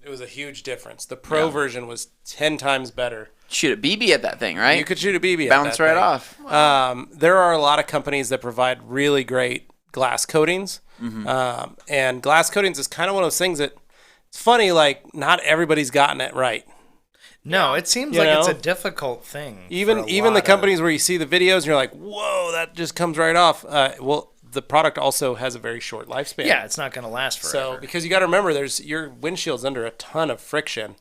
it was a huge difference. The Pro version was 10 times better. Shoot a BB at that thing, right? You could shoot a BB. bounce at that right thing. off. There are a lot of companies that provide really great glass coatings. And glass coatings is kind of one of those things that it's funny, like not everybody's gotten it right. No, it seems You like it's know? a difficult thing. Even for a the lot companies where you see the videos and you're like, whoa, that just comes right off. Well, the product also has a very short lifespan. Yeah, it's not going to last forever. So because you got to remember, your windshield's under a ton of friction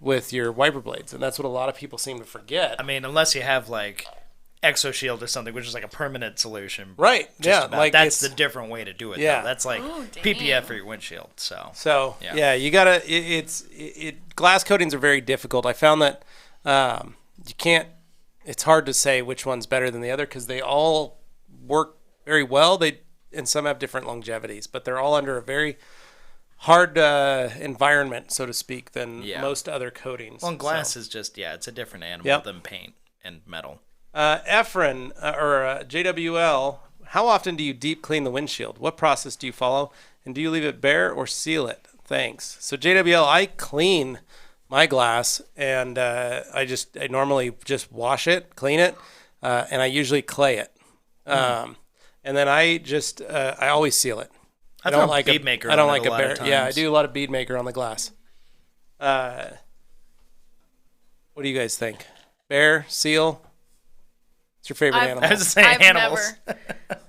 with your wiper blades, and that's what a lot of people seem to forget. I mean, unless you have like ExoShield or something, which is like a permanent solution. Right? just Yeah. about. Like that's it's- the different way to do it. Yeah. Though. That's like Ooh, damn. PPF for your windshield. So So Yeah. yeah, you gotta. Glass coatings are very difficult. I found that you can't. It's hard to say which one's better than the other because they all work very well. And some have different longevities, but they're all under a very hard environment, so to speak, than Yeah. most other coatings. well, and glass So, is just it's a different animal Yep. than paint and metal. Efren or JWL, how often do you deep clean the windshield? What process do you follow? And do you leave it bare or seal it? Thanks. So JWL, I clean my glass, and I normally just wash it, clean it, and I usually clay it. And then I always seal it. I don't like bead maker. I don't like a bare. Yeah, I do a lot of bead maker on the glass. What do you guys think? Bear, seal? What's your favorite animal? I was saying animals.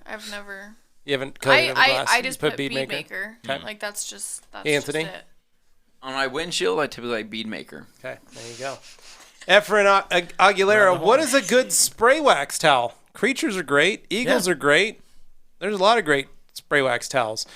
I've never. You haven't coated glass? I just put bead maker. Okay. Like that's Anthony? Just it. On my windshield, I typically like bead maker. Okay, there you go. Efren Aguilera, what is a good spray wax towel? Creatures are great. Eagles are great. There's a lot of great spray wax towels.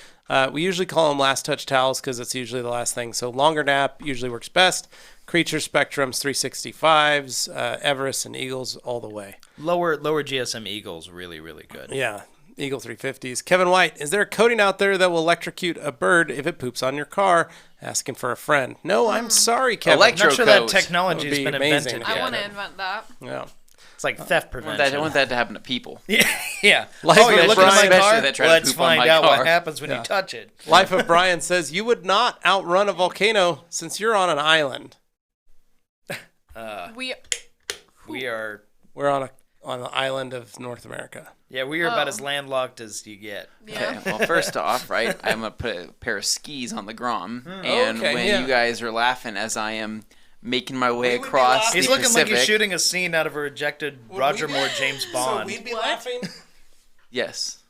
We usually call them last touch towels because it's usually the last thing. So longer nap usually works best. Creature Spectrums 365s, Everest and Eagles all the way. Lower GSM Eagles really, really good. Yeah, Eagle 350s. Kevin White, is there a coating out there that will electrocute a bird if it poops on your car? Asking for a friend. No, I'm sorry, Kevin. I'm not sure that technology has been invented yet. I want to invent that. Yeah. It's like theft prevention. I want that to happen to people. Yeah. You're looking at my car? Let's find out what happens when you touch it. Life of Brian says, you would not outrun a volcano since you're on an island. We're on the island of North America. Yeah, we are about as landlocked as you get. Yeah. Okay, well, first off, right, I'm going to put a pair of skis on the Grom. And when you guys are laughing as I am making my way across the He's looking Pacific, like he's shooting a scene out of a rejected Roger Moore James Bond. So we'd be laughing? Yes.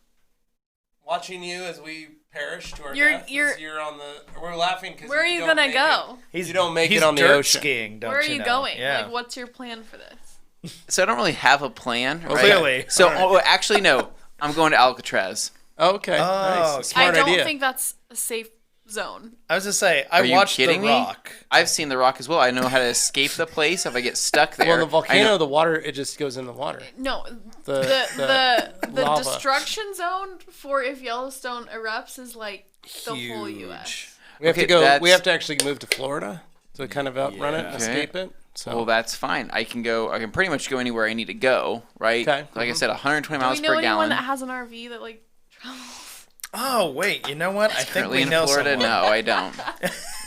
Watching you as we perish to our death. We're laughing because where are you going to go? You don't make it on the ocean. Skiing, don't where are you you know? going? Yeah. Like, what's your plan for this? So I don't really have a plan. Right? Clearly. So actually, no. I'm going to Alcatraz. Okay. Nice. Smart I don't idea. think that's a safe zone. I was going to say, I watched The Rock. I've seen The Rock as well. I know how to escape the place if I get stuck there. Well, the volcano, the water, it just goes in the water. No, The the destruction zone for if Yellowstone erupts is like the whole U.S. We have to go. We have to actually move to Florida to kind of outrun it, and escape it. So. Well, that's fine. I can pretty much go anywhere I need to go, right? Okay. Like I said, 120 miles per Do we know anyone gallon. that has an RV that like travels? Oh, wait. You know what? I think we know Florida? someone. No, I don't.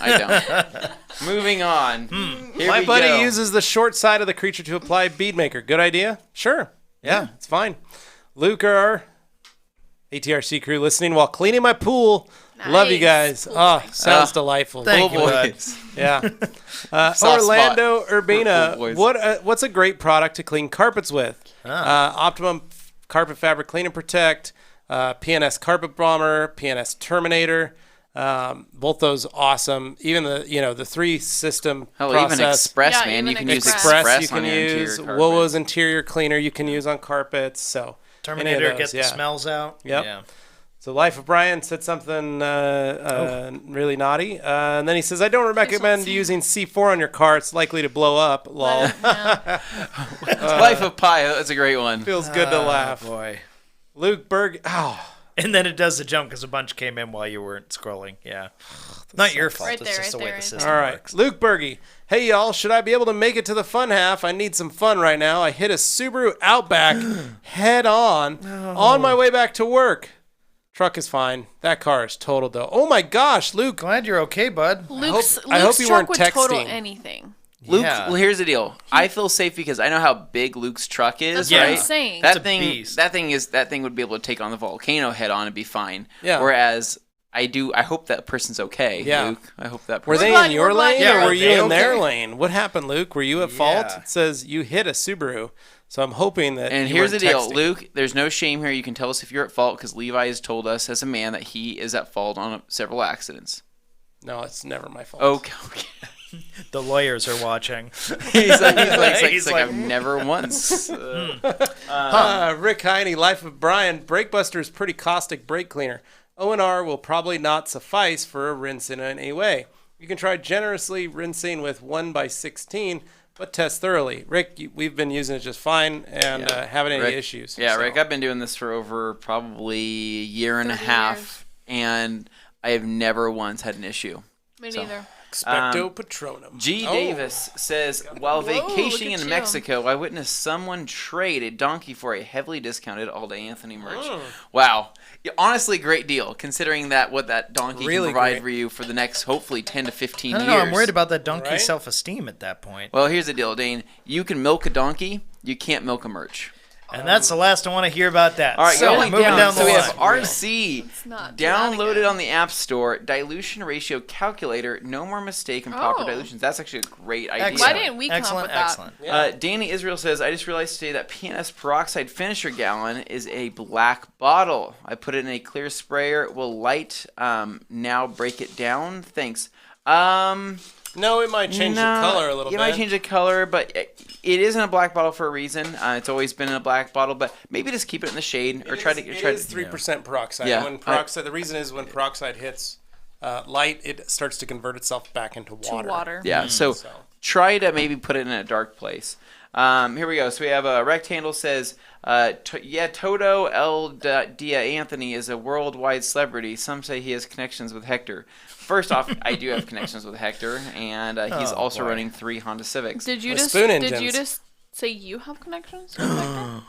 I don't. Moving on. My buddy uses the short side of the creature to apply bead maker. Good idea? Sure. Yeah, it's fine. Luke, our ATRC crew listening while cleaning my pool. Nice. Love you guys. Cool. Sounds delightful. Thank you, bud. Yeah. Orlando Urbina, what's a great product to clean carpets with? Optimum Carpet Fabric Clean and Protect, PNS Carpet Bomber, PNS Terminator. Both those awesome. Even the 3-system process. Even Express, Yeah, man. even You can use Express Express you can on your use. interior carpet. Wowo's interior cleaner you can use on carpets. So Terminator, get the smells out. Yep. Yeah. So Life of Brian said something really naughty. And then he says, I don't recommend using C4 on your car. It's likely to blow up. Lol. Life of Pi. That's a great one. Feels good to laugh. Boy. Luke Berg. Oh. And then it does the jump because a bunch came in while you weren't scrolling. Yeah. Not your fault. Right it's there, just the right way there, the right system All right. works. Luke Berge. Hey, y'all. Should I be able to make it to the fun half? I need some fun right now. I hit a Subaru Outback head on my way back to work. Truck is fine. That car is totaled, though. Oh, my gosh, Luke. Glad you're okay, bud. Luke's I hope you truck weren't would total texting. anything. Luke, Yeah. well, here's the deal. I feel safe because I know how big Luke's truck is, That's what I'm right? saying. That It's a beast. that thing would be able to take on the volcano head on and be fine. Yeah. Whereas I hope that person's okay, Yeah. Luke. I hope that Were person. they glad- in your we're glad lane you're or were okay. you in their Okay. lane? What happened, Luke? Were you at fault? Yeah. It says you hit a Subaru. So I'm hoping that And you here's the weren't deal, texting. Luke. There's no shame here. You can tell us if you're at fault because Levi has told us as a man that he is at fault on several accidents. No, it's never my fault. Okay. The lawyers are watching. he's like, He's like, I've never once. Rick Heine, Life of Brian. Brakebuster is pretty caustic brake cleaner. O&R will probably not suffice for a rinse in any way. You can try generously rinsing with 1/16, but test thoroughly. Rick, we've been using it just fine and haven't any issues. Yeah, so. Rick, I've been doing this for over probably a year and a 30 half, years. and I have never once had an issue. Me So. neither. Expecto Patronum. G. Oh. Davis says, while vacationing look in at Mexico, I witnessed someone trade a donkey for a heavily discounted all-day Anthony merch. Wow. Yeah, honestly, great deal, considering that what that donkey Really can provide great. for you for the next, hopefully, 10 to 15 I don't years. know. I'm worried about that donkey's Right? self-esteem at that point. Well, here's the deal, Dane. You can milk a donkey. You can't milk a merch. And that's the last I want to hear about that. All right, so, going moving down the so we line. have RC not do that downloaded again. on the App Store. Dilution ratio calculator. No more mistake in proper Oh. dilutions. That's actually a great idea. Excellent. Why didn't we come up excellent, with that? excellent. Danny Israel says, I just realized today that PNS peroxide finisher gallon is a black bottle. I put it in a clear sprayer. Will light now break it down? Thanks. No, it might change the color a little bit. It might change the color, but it is in a black bottle for a reason. It's always been in a black bottle, but maybe just keep it in the shade or try to. It is 3% peroxide. Yeah. When peroxide, the reason is when peroxide hits light, it starts to convert itself back into water. To water. Yeah, so So. try to maybe put it in a dark place. Here we go. So we have a rectangle says, Toto El Dia Anthony is a worldwide celebrity. Some say he has connections with Hector. First off, I do have connections with Hector, and he's also boy. running 3 Honda Civics. Did you With just spoon did engines. you just say you have connections with Hector?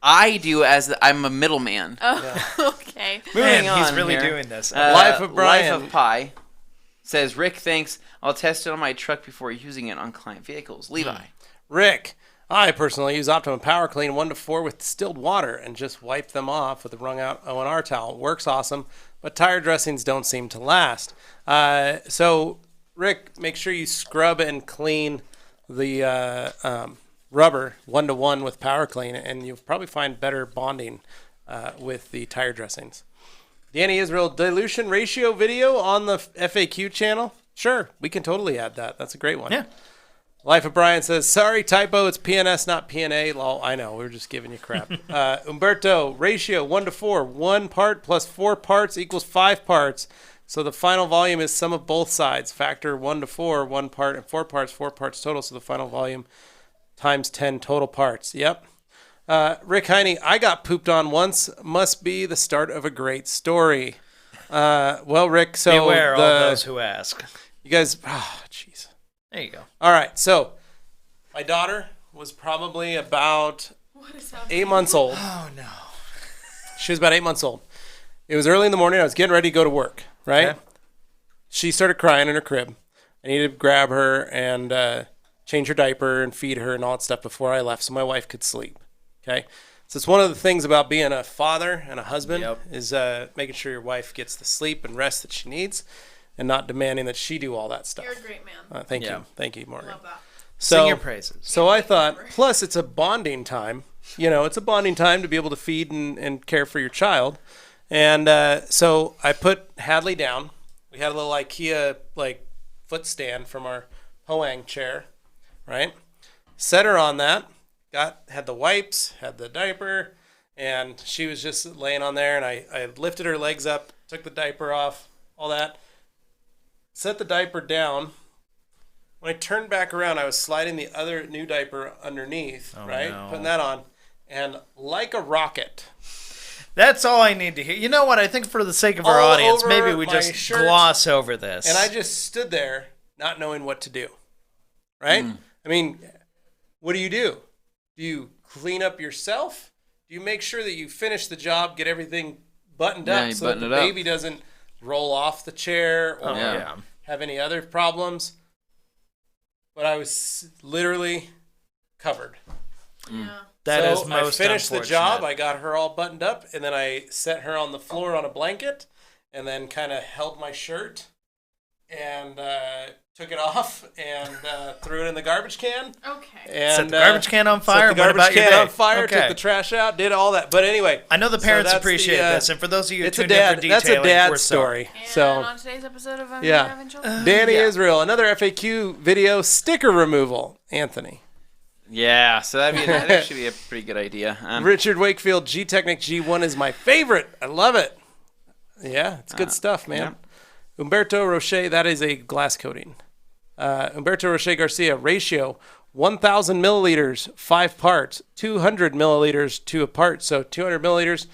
I do I'm a middleman. Oh, okay. Moving Man, on he's really here. doing this. Life of Brian. Life of Pi says, Rick, thanks. I'll test it on my truck before using it on client vehicles. Levi. Rick, I personally use Optimum Power Clean 1 to 4 with distilled water and just wipe them off with a wrung out O&R towel. Works awesome, but tire dressings don't seem to last. So, Rick, make sure you scrub and clean the rubber 1 to 1 with Power Clean, and you'll probably find better bonding with the tire dressings. Danny Israel dilution ratio video on the FAQ channel. Sure, we can totally add that. That's a great one. Yeah. Life of Brian says, sorry, typo, it's PNS, not PNA. Lol, I know, we're just giving you crap. Umberto, ratio 1 to 4. 1 part plus 4 parts equals 5 parts. So the final volume is sum of both sides. Factor 1 to 4, 1 part and 4 parts total. So the final volume times 10 total parts. Yep. Rick Heine, I got pooped on once. Must be the start of a great story. Well, Rick, so Beware all those who ask. you guys, jeez. There you go. All right, so my daughter was probably about What is happening? 8 months old. Oh, no. She was about 8 months old. It was early in the morning. I was getting ready to go to work, right? Okay. She started crying in her crib. I needed to grab her and change her diaper and feed her and all that stuff before I left so my wife could sleep, okay? So it's one of the things about being a father and a husband is making sure your wife gets the sleep and rest that she needs and not demanding that she do all that stuff. You're a great man. Thank Yeah. you. Thank you, Morgan. Love that. Sing your praises. So I thought, plus it's a bonding time. You know, it's a bonding time to be able to feed and care for your child. And so I put Hadley down. We had a little IKEA like foot stand from our Hoang chair, right? Set her on that. Had the wipes, had the diaper, and she was just laying on there. And I lifted her legs up, took the diaper off, all that. Set the diaper down. When I turned back around, I was sliding the other new diaper underneath, right? no. Putting that on. And like a rocket, That's all I need to hear. You know what? I think for the sake of our All audience, over maybe we my just shirt. gloss over this. and I just stood there not knowing what to do, right? I mean, what do? Do you clean up yourself? Do you make sure that you finish the job, get everything buttoned Yeah, up you so that button the it up. baby doesn't roll off the chair or Yeah. have any other problems? But I was literally covered. Yeah. That is So most I finished the job. unfortunate. I got her all buttoned up, and then I set her on the floor on a blanket, and then kind of held my shirt and took it off and threw it in the garbage can. Okay. And Set the garbage can on fire. Set the and what garbage about your can on day? fire. Okay. Took the trash out. Did all that. But anyway, I know the so parents that's appreciate the, this, and for those of you who it's a tuned in for dad. detailing, That's a dad we're sorry. story. And So on today's episode of Yeah. Having Children. Danny Yeah. Israel, another FAQ video sticker removal. Anthony. Yeah, so that'd actually be a pretty good idea. Richard Wakefield, G Technic G1 is my favorite. I love it. Yeah, it's good stuff, man. Umberto Roche, that is a glass coating. Umberto Roche Garcia, ratio 1,000 milliliters, 5 parts, 200 milliliters to a part. So 200 milliliters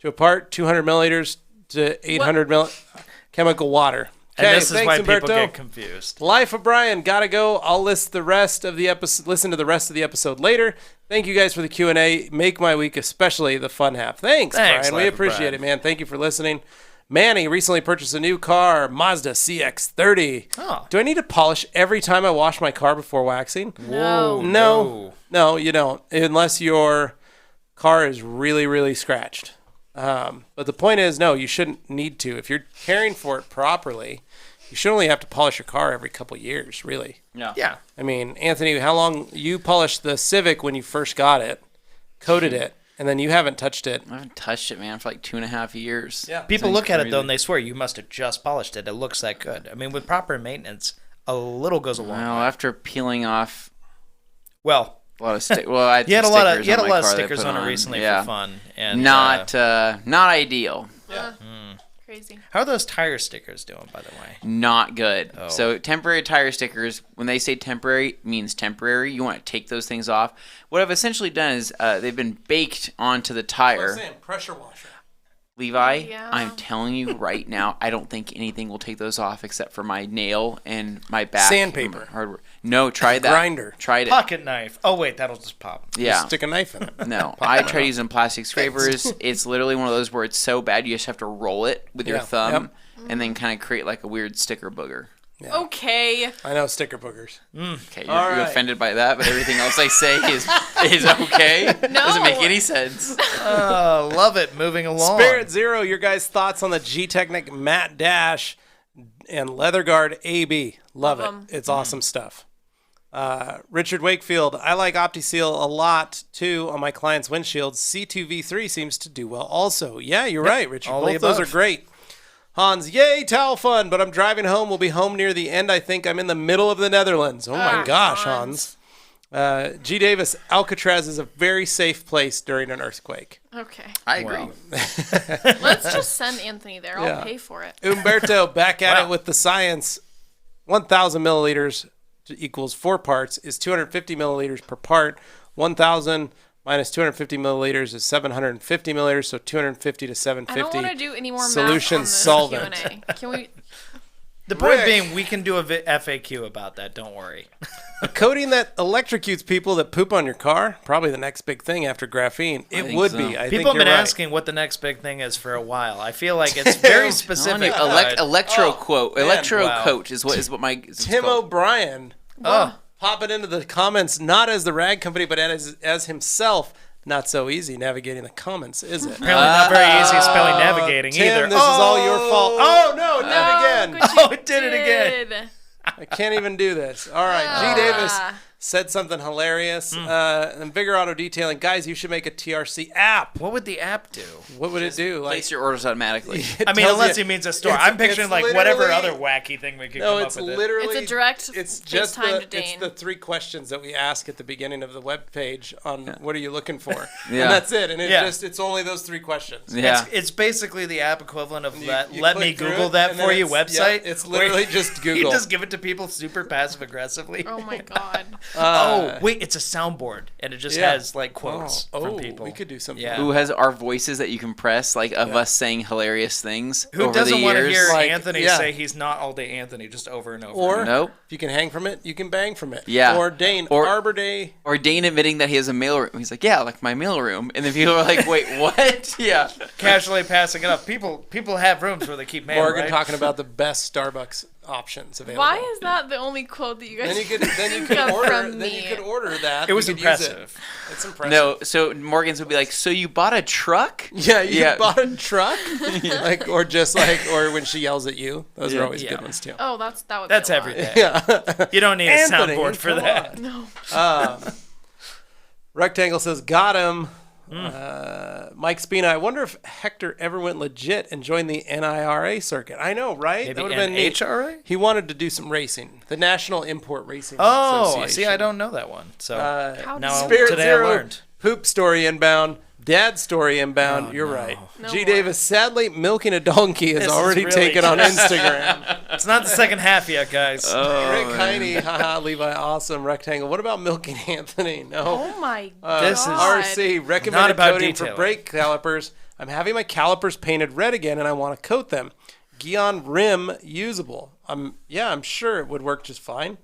to a part, 200 milliliters to 800 chemical water. And this is thanks, why people Umberto. get confused. Life of Brian, gotta go. I'll list the rest of the episode. Listen to the rest of the episode later. Thank you guys for the Q&A. Make my week, especially the fun half. Thanks Brian. Life We of appreciate Brian. it, man. Thank you for listening. Manny recently purchased a new car, Mazda CX-30. Oh. Do I need to polish every time I wash my car before waxing? No. No, you don't, unless your car is really, really scratched. But the point is, no, you shouldn't need to. If you're caring for it properly, you should only have to polish your car every couple years, really. Yeah. I mean, Anthony, how long you polished the Civic when you first got it, coated it, and then you haven't touched it? I haven't touched it, man, for like 2.5 years. Yeah. People It's look at it, though, crazy. and they swear you must have just polished it. It looks that good. I mean, with proper maintenance, a little goes a long Well, way. after peeling off Well, a lot of I had you had a some lot of stickers you had a on my lot of car that I stickers put on it recently Yeah. for fun, and Not ideal. Crazy. how are those tire stickers doing, by the way? Not good. Oh. So temporary tire stickers, when they say temporary, it means temporary. You want to take those things off. What I've essentially done is they've been baked onto the tire. Pressure washer. Levi, Yeah. I'm telling you right now, I don't think anything will take those off except for my nail and my back. Sandpaper. Hardware. No, try that. Grinder. Tried it. Pocket knife. Oh wait, that'll just pop. Yeah. Stick a knife in it. No, I tried using plastic scrapers. It's literally one of those where it's so bad you just have to roll it with your Yeah. thumb and then kind of create like a weird sticker booger. Okay. I know, sticker boogers. Okay, All you're right. offended by that, but everything else I say is okay. Doesn't make any sense. Oh, love it. Moving along. Spirit Zero, your guys' thoughts on the G-Technic Matte Dash and Leather Guard AB. Love it. 'em. It's awesome stuff. Richard Wakefield, I like OptiSeal a lot too on my client's windshields. C2V3 seems to do well also. Yeah, you're right, Richard. all the Both those are above. great. Hans, yay, towel fun, but I'm driving home. We'll be home near the end. I think I'm in the middle of the Netherlands. Oh my gosh, Hans. G. Davis, Alcatraz is a very safe place during an earthquake. Okay. I agree. Let's just send Anthony there. I'll Yeah. pay for it. Umberto, back at Wow. it with the science. 1,000 milliliters equals 4 parts is 250 milliliters per part. 1,000 minus 250 milliliters is 750 milliliters, so 250 to I 750. don't want to do any more Solution math on this solvent. Q&A. Can we? The point Rick. being, we can do a FAQ about that. Don't worry. A coating that electrocutes people that poop on your car, probably the next big thing after graphene. It think would so. be. I think People have been you're right. asking what the next big thing is for a while. I feel like it's very specific. Electro quote. Electro wow. coat is what my it's Tim called. O'Brien, Oh, pop it into the comments, not as the rag company, but as himself. Not so easy navigating the comments, is it? apparently not very easy spelling navigating Tim, either. this is all your fault. Oh, no, it did Oh, again. good you Oh, it did it again. did. I can't even do this. All right, G. Davis said something hilarious. And Vigor Auto Detailing, guys, you should make a TRC app. What would the app do? What would it do? Place your orders automatically. it I mean, tells unless you- he means a store. it's- I'm picturing it's like whatever literally- other wacky thing we could No, come it's up with. literally. It's a direct It's just FaceTime the, to Dane. it's the 3 questions that we ask at the beginning of the web page on what are you looking for, Yeah. and that's it. And Yeah. it's only those 3 questions. Yeah. It's basically the app equivalent of You- let you me click through Google it, that and then for you it's- website. yeah, it's where literally just You Google. just give it to people super passive aggressively. Oh my god. Oh, wait, it's a soundboard and it just yeah. has like quotes from people. we could do something. Yeah. Who has our voices that you can press, like of us saying hilarious things Who over doesn't the want to years? hear Like, Anthony yeah. say he's not all day Anthony just over and over? Or Nope. if you can hang from it, you can bang from it. Yeah. Or Dane, Or- Arbor Day. Or Dane admitting that he has a mail room. He's like, yeah, like my mail room. And then people are like, wait, what? Yeah. Casually passing it up. People have rooms where they keep mail, Morgan right? talking about the best Starbucks options available. Why is that the only quote that you guys? Then you could come order. from Then me? you could order that. It was You could use impressive. It's impressive. No, so Morgan's would be like, so you bought a truck? Yeah, you Yeah. bought a truck, like, or just like, or when she yells at you. Those are always Yeah. good ones too. Oh, that would. That's be a lot. every day. Yeah. You don't need Anthony, a soundboard for come that. on. No. Rectangle says, got him. Hmm. Mike Spina, I wonder if Hector ever went legit and joined the NIRA circuit. I know, right? Maybe that would have been neat. NHRA? He wanted to do some racing, the National Import Racing Oh, Association. see, I don't know that one. So How now Spirit today Zero, I learned. poop story inbound, dad story inbound. Oh, You're no. right. No G. more. Davis, sadly, milking a donkey is This is already really taken on just- Instagram. It's not the second half yet, guys. Rick Heine, haha, Levi, awesome. Rectangle. What about milking Anthony? No. Oh my This is- god. RC, Not recommended about coating for detailing. brake calipers. I'm having my calipers painted red again and I want to coat them. Guion rim usable. I'm sure it would work just fine.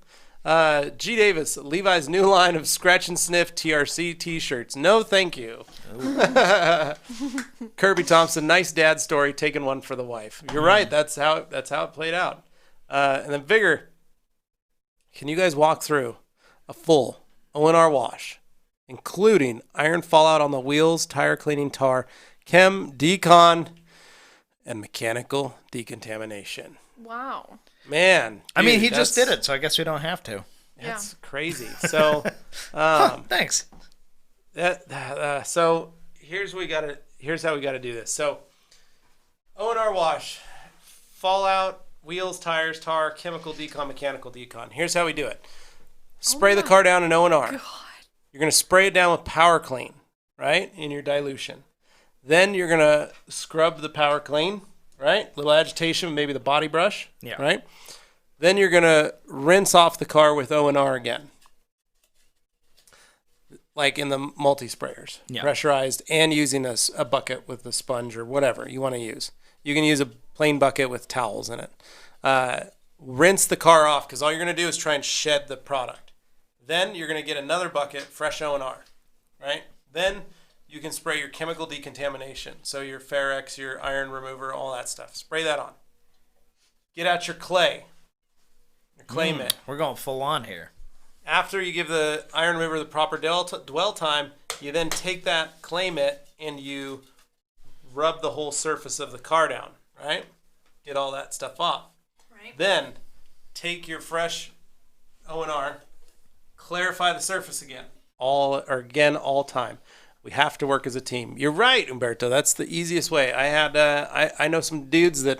G. Davis, Levi's new line of scratch and sniff TRC t-shirts. No, thank you. Kirby Thompson, nice dad story. Taking one for the wife. You're right. That's how it played out. And then Vigor, can you guys walk through a full O&R wash, including iron fallout on the wheels, tire cleaning, tar, chem, decon, and mechanical decontamination? Wow. Man, I mean, dude, he just did it, so I guess we don't have to. That's crazy. So, Thanks. so here's how we got to do this. So, O&R wash, fallout, wheels, tires, tar, chemical decon, mechanical decon. Here's how we do it. Spray the car down in O&R. You're going to spray it down with power clean, right, in your dilution. Then you're going to scrub the power clean, right? Little agitation, maybe the body brush, right? Then you're going to rinse off the car with O&R again, like in the multi-sprayers, pressurized, and using a bucket with the sponge or whatever you want to use. You can use a plain bucket with towels in it. Rinse the car off because all you're going to do is try and shed the product. Then you're going to get another bucket, fresh O&R, right? Then you can spray your chemical decontamination. So your Ferrex, your iron remover, all that stuff. Spray that on. Get out your clay. Your clay mitt. We're going full on here. After you give the iron remover the proper dwell time, you then take that clay mitt and you rub the whole surface of the car down, right? Get all that stuff off. Right. Then take your fresh O&R, clarify the surface again. All time. We have to work as a team. You're right, Umberto. That's the easiest way. I know some dudes that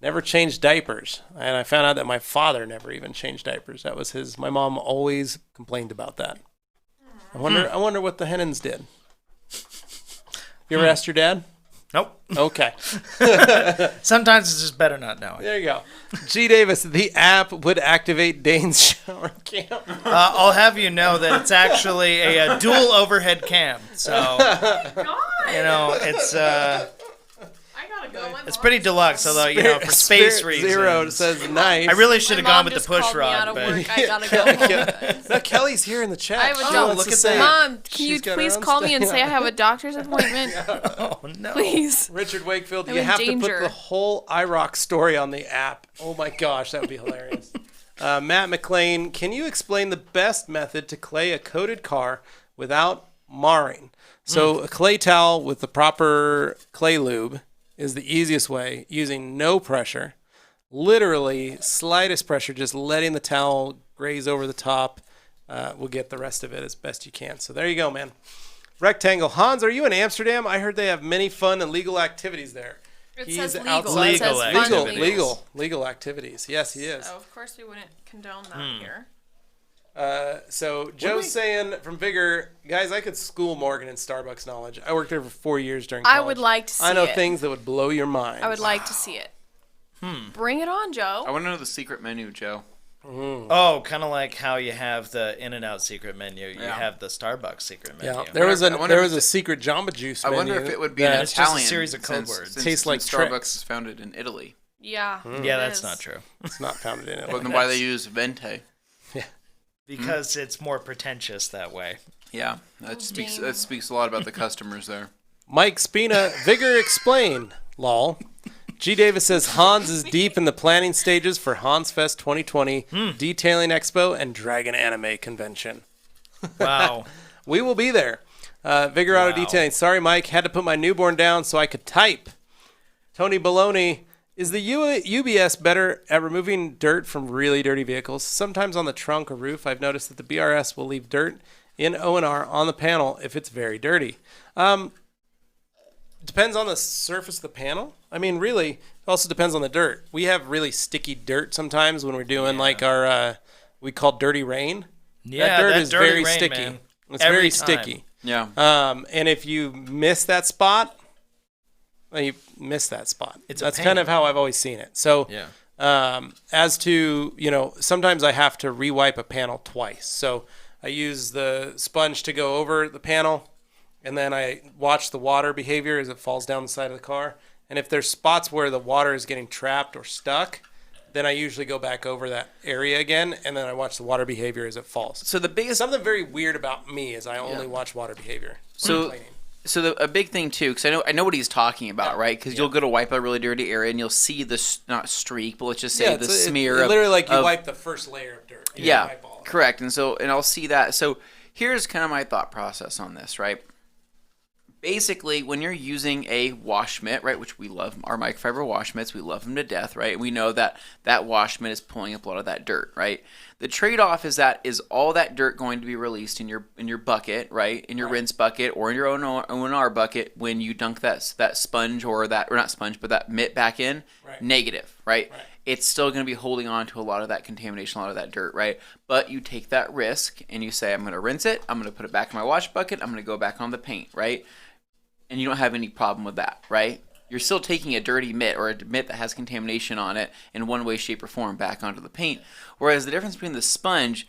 never changed diapers, and I found out that my father never even changed diapers. That was his. My mom always complained about that. I wonder what the Hennens did. You ever asked your dad? Nope. Okay. Sometimes it's just better not knowing. There you go. G. Davis, the app would activate Dane's shower cam. I'll have you know that it's actually a dual overhead cam. So, it's I gotta go. it's pretty deluxe. Although for space reasons, Zero says nice. I really should have My gone mom with the just push called me rod. out of But work. I gotta go. No, Kelly's here in the chat. I have a She job. wants Look to at say- that. Mom, can She's you got her please own call me and stuff. say I have a doctor's appointment? oh no, Please. Richard Wakefield, I'm you in have to danger. put the whole IROC story on the app. Oh my gosh, that would be hilarious. Matt McLean, can you explain the best method to clay a coated car without marring? So a clay towel with the proper clay lube is the easiest way, using no pressure. Literally, slightest pressure, just letting the towel graze over the top. Will get the rest of it as best you can. So there you go, man. Rectangle. Hans, are you in Amsterdam? I heard they have many fun and legal activities there. It He's says legal. outside- It says Legal fun activities. legal activities. Yes, he is. So of course we wouldn't condone that here. So Joe's saying from Vigor, guys, I could school Morgan in Starbucks knowledge. I worked there for 4 years during college. I would like to see I know it. things that would blow your mind. I would like to see it. Bring it on, Joe. I want to know the secret menu, Joe. Oh, kind of like how you have the In-N-Out secret menu. You Yeah. have the Starbucks secret menu. Yeah, there was I wonder there if was a it's- secret Jamba Juice I menu. wonder if it would be an it's just a Italian series of code since- words. since- Tastes like since Trix. Starbucks is founded in Italy. Yeah. Yeah, it that's is. not true. It's not founded in it. Well, then why they use Vente? Because it's more pretentious that way. Yeah, that speaks Dane. that speaks a lot about the customers there. Mike Spina, Vigor explain. Lol. G. Davis says Hans is deep in the planning stages for Hans Fest 2020, Detailing Expo, and Dragon Anime Convention. Wow. We will be there. Vigor Auto Wow. Detailing. Sorry, Mike. Had to put my newborn down so I could type. Tony Baloney. Is the UBS better at removing dirt from really dirty vehicles? Sometimes on the trunk or roof, I've noticed that the BRS will leave dirt in O&R on the panel if it's very dirty. Depends on the surface of the panel. I mean, really, it also depends on the dirt. We have really sticky dirt sometimes when we're doing like our, we call dirty rain. Yeah, that dirt that is dirty very rain, sticky. man. It's Every very time. sticky. Yeah. And if you miss that spot, well, you miss that spot. It's a That's pain. kind of how I've always seen it. So, Yeah. as to, sometimes I have to rewipe a panel twice. So I use the sponge to go over the panel, and then I watch the water behavior as it falls down the side of the car, And if there's spots where the water is getting trapped or stuck, then I usually go back over that area again, and then I watch the water behavior as it falls. So the biggest Something very weird about me is I only watch water behavior. So a big thing too, because I know what he's talking about, right? Because you'll go to wipe a really dirty area and you'll see this not streak, but let's just say the smear. It's literally like you wipe the first layer of dirt. Yeah, wipe all of it. correct. And I'll see that. So here's kind of my thought process on this, right? Basically, when you're using a wash mitt, right, which we love, our microfiber wash mitts, we love them to death, right? We know that wash mitt is pulling up a lot of that dirt, right? The trade-off is all that dirt going to be released in your bucket, right? In your rinse bucket or in your own O&R bucket when you dunk that sponge or not sponge, but that mitt back in? Right. Negative, right? It's still going to be holding on to a lot of that contamination, a lot of that dirt, right? But you take that risk and you say, I'm going to rinse it, I'm going to put it back in my wash bucket, I'm going to go back on the paint, right? And you don't have any problem with that, right? You're still taking a dirty mitt or a mitt that has contamination on it in one way, shape, or form back onto the paint. Whereas the difference between the sponge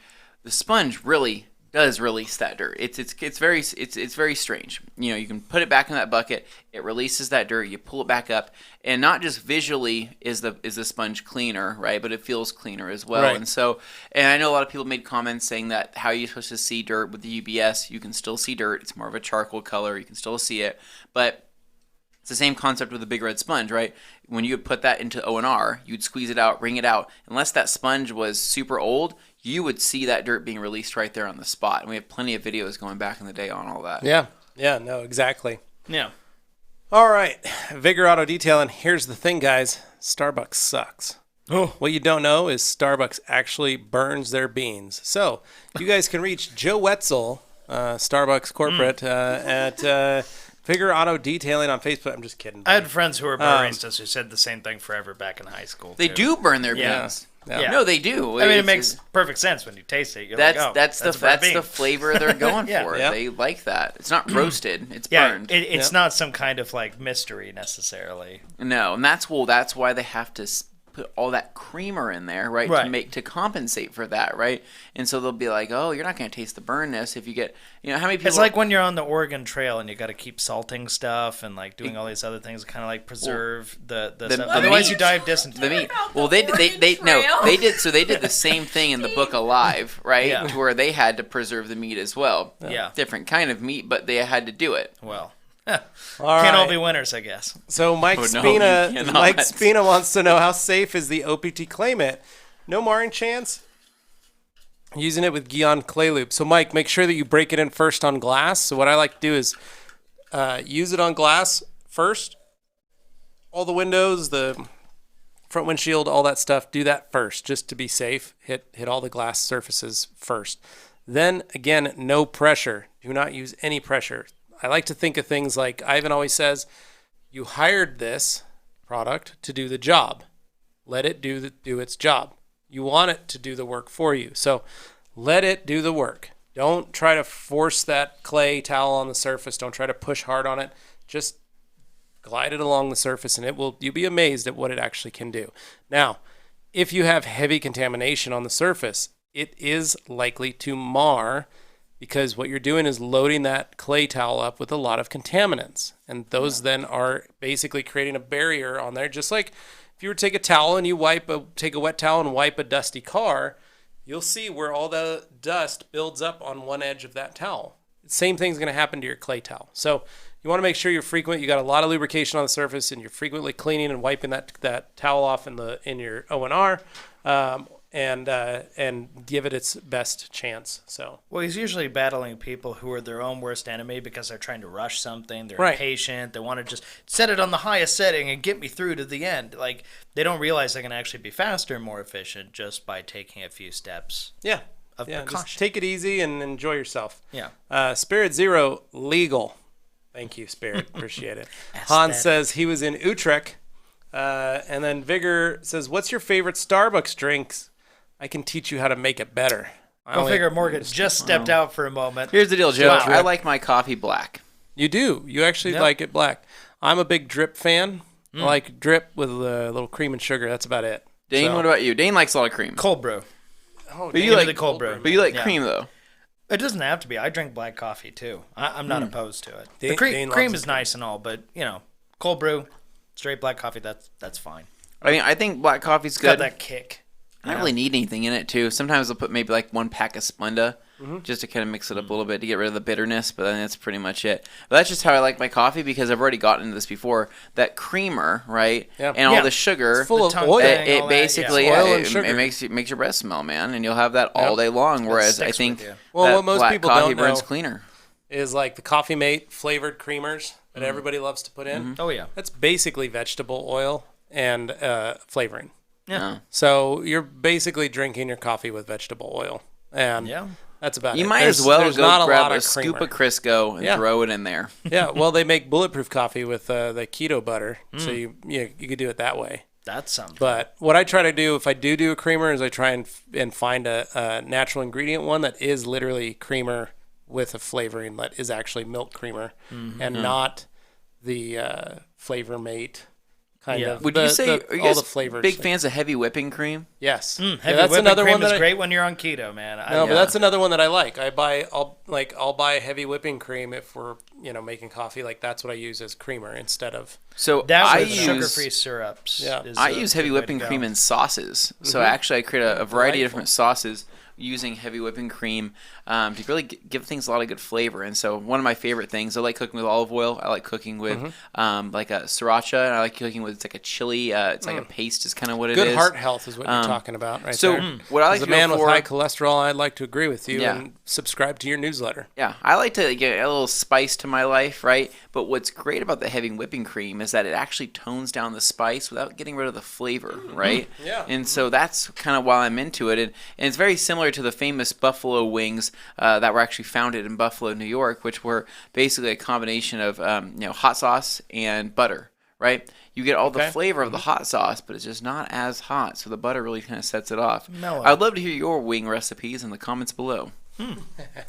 really does release that dirt. It's very strange. You know, you can put it back in that bucket, it releases that dirt, you pull it back up, and not just visually is the sponge cleaner, right? But it feels cleaner as well. Right. And I know a lot of people made comments saying that how are you supposed to see dirt with the UBS? You can still see dirt. It's more of a charcoal color. You can still see it, but it's the same concept with the big red sponge, right? When you would put that into O&R, you'd squeeze it out, wring it out. Unless that sponge was super old, you would see that dirt being released right there on the spot. And we have plenty of videos going back in the day on all that. Yeah, no, exactly. Yeah. All right, Vigor Auto Detailing. Here's the thing, guys. Starbucks sucks. Oh. What you don't know is Starbucks actually burns their beans. So you guys can reach Joe Wetzel, Starbucks corporate, at Vigor Auto Detailing on Facebook. I'm just kidding. I had friends who were baristas who said the same thing forever back in high school. They do burn their Yeah. beans. Yeah. No, they do. I mean, it makes perfect sense when you taste it. You're That's like, the flavor they're going Yeah. for. Yep. They like that. It's not roasted. It's yeah, burned. it's not some kind of like mystery necessarily. No, and that's why they have to put all that creamer in there, right? Right. To compensate for that, right? And so they'll be like, "Oh, you're not going to taste the burnness if you get, how many people?" It's like when you're on the Oregon Trail and you got to keep salting stuff and like doing all these other things to kind of like preserve the stuff. Otherwise, meat. you die of dysentery. the meat. About Well, the they Oregon no, Trail. they did. So they did the same thing in the book Alive, right? Yeah. To where they had to preserve the meat as well. Yeah. Different kind of meat, but they had to do it. Well, All can't all right. be winners, I guess. So Mike Oh, no, Spina, you cannot. Mike Spina wants to know how safe is the OPT clay mitt? No marring chance. Using it with Guion clay loop. So Mike, make sure that you break it in first on glass. So what I like to do is use it on glass first. All the windows, the front windshield, all that stuff. Do that first, just to be safe. Hit all the glass surfaces first. Then again, no pressure. Do not use any pressure. I like to think of things like Ivan always says, you hired this product to do the job. Let it do its job. You want it to do the work for you. So let it do the work. Don't try to force that clay towel on the surface. Don't try to push hard on it. Just glide it along the surface and you'll be amazed at what it actually can do. Now, if you have heavy contamination on the surface, it is likely to mar, because what you're doing is loading that clay towel up with a lot of contaminants. And those then are basically creating a barrier on there. Just like if you were to take a towel and you take a wet towel and wipe a dusty car, you'll see where all the dust builds up on one edge of that towel. Same thing's going to happen to your clay towel. So you want to make sure you got a lot of lubrication on the surface and you're frequently cleaning and wiping that towel off in your O&R. And give it its best chance. So Well, he's usually battling people who are their own worst enemy because they're trying to rush something. They're Right. impatient. They want to just set it on the highest setting and get me through to the end. Like, they don't realize they can actually be faster and more efficient just by taking a few steps. yeah, Of just precaution. take it easy and enjoy yourself. Yeah. Spirit Zero legal. Thank you, Spirit. Appreciate it. Hans says he was in Utrecht. And then Vigor says, "What's your favorite Starbucks drinks? I can teach you how to make it better." Go figure. Morgan just stepped out for a moment. Here's the deal, Joe. Wow. I like my coffee black. You do. You actually Yep. like it black. I'm a big drip fan. I like drip with a little cream and sugar. That's about it. Dane, So- what about you? Dane likes a lot of cream. Cold brew. Oh, But you Into like the cold brew. But you like Yeah. cream though. It doesn't have to be. I drink black coffee too. I'm not opposed to it. The Dane cream loves is nice and all, but cold brew, Straight black coffee, that's fine. I think black coffee's It's got good. that kick. I don't really need anything in it too. Sometimes I'll put maybe like 1 pack of Splenda just to kind of mix it up a little bit to get rid of the bitterness, but then that's pretty much it. But that's just how I like my coffee because I've already gotten into this before. That creamer, right? Yeah. And all Yeah. the sugar. It's full of tongue oil. thing. It all that, basically yeah. Oil and it sugar. makes your breath smell, man, and you'll have that all day long. Whereas I sticks think with you. Well, that what most black people coffee don't burns know cleaner. is like the Coffee Mate flavored creamers that everybody loves to put in. Oh, yeah. That's basically vegetable oil and flavoring. Yeah. So you're basically drinking your coffee with vegetable oil, and Yeah. that's about it. You might as well there's go not grab lot a of scoop creamer. of Crisco and Yeah. throw it in there. Yeah, well, they make bulletproof coffee with the keto butter, so you could do it that way. That's something. But what I try to do if I do a creamer is I try and find a natural ingredient one that is literally creamer with a flavoring that is actually milk creamer and not the Flavor Mate kind Yeah. of. Would you say are you all guys the flavors? big fans of heavy whipping cream? Yes, Heavy that's whipping another cream one that is great when you're on keto, man. No, but that's another one that I like. I'll buy heavy whipping cream if we're making coffee. Like that's what I use as creamer instead of. So That's I with use sugar-free syrups. Yeah. is I a use good heavy way to whipping go. cream in sauces. So actually, I create a variety of different sauces using heavy whipping cream to really give things a lot of good flavor. And so one of my favorite things, I like cooking with olive oil. I like cooking with like a sriracha. And I like cooking with it's like a chili. It's like a paste is kind of what it is. Good heart health is what you're talking about, right So there. what I like As a to man go with for, high cholesterol, I'd like to agree with you Yeah. and subscribe to your newsletter. yeah, I like to get a little spice to my life, right? But what's great about the heavy whipping cream is that it actually tones down the spice without getting rid of the flavor, right? Yeah. And so that's kind of why I'm into it. And it's very similar to the famous buffalo wings that were actually founded in Buffalo, New York, which were basically a combination of hot sauce and butter, right? You get all the Okay. flavor of the hot sauce, but it's just not as hot. So the butter really kind of sets it off. Mellow. I'd love to hear your wing recipes in the comments below.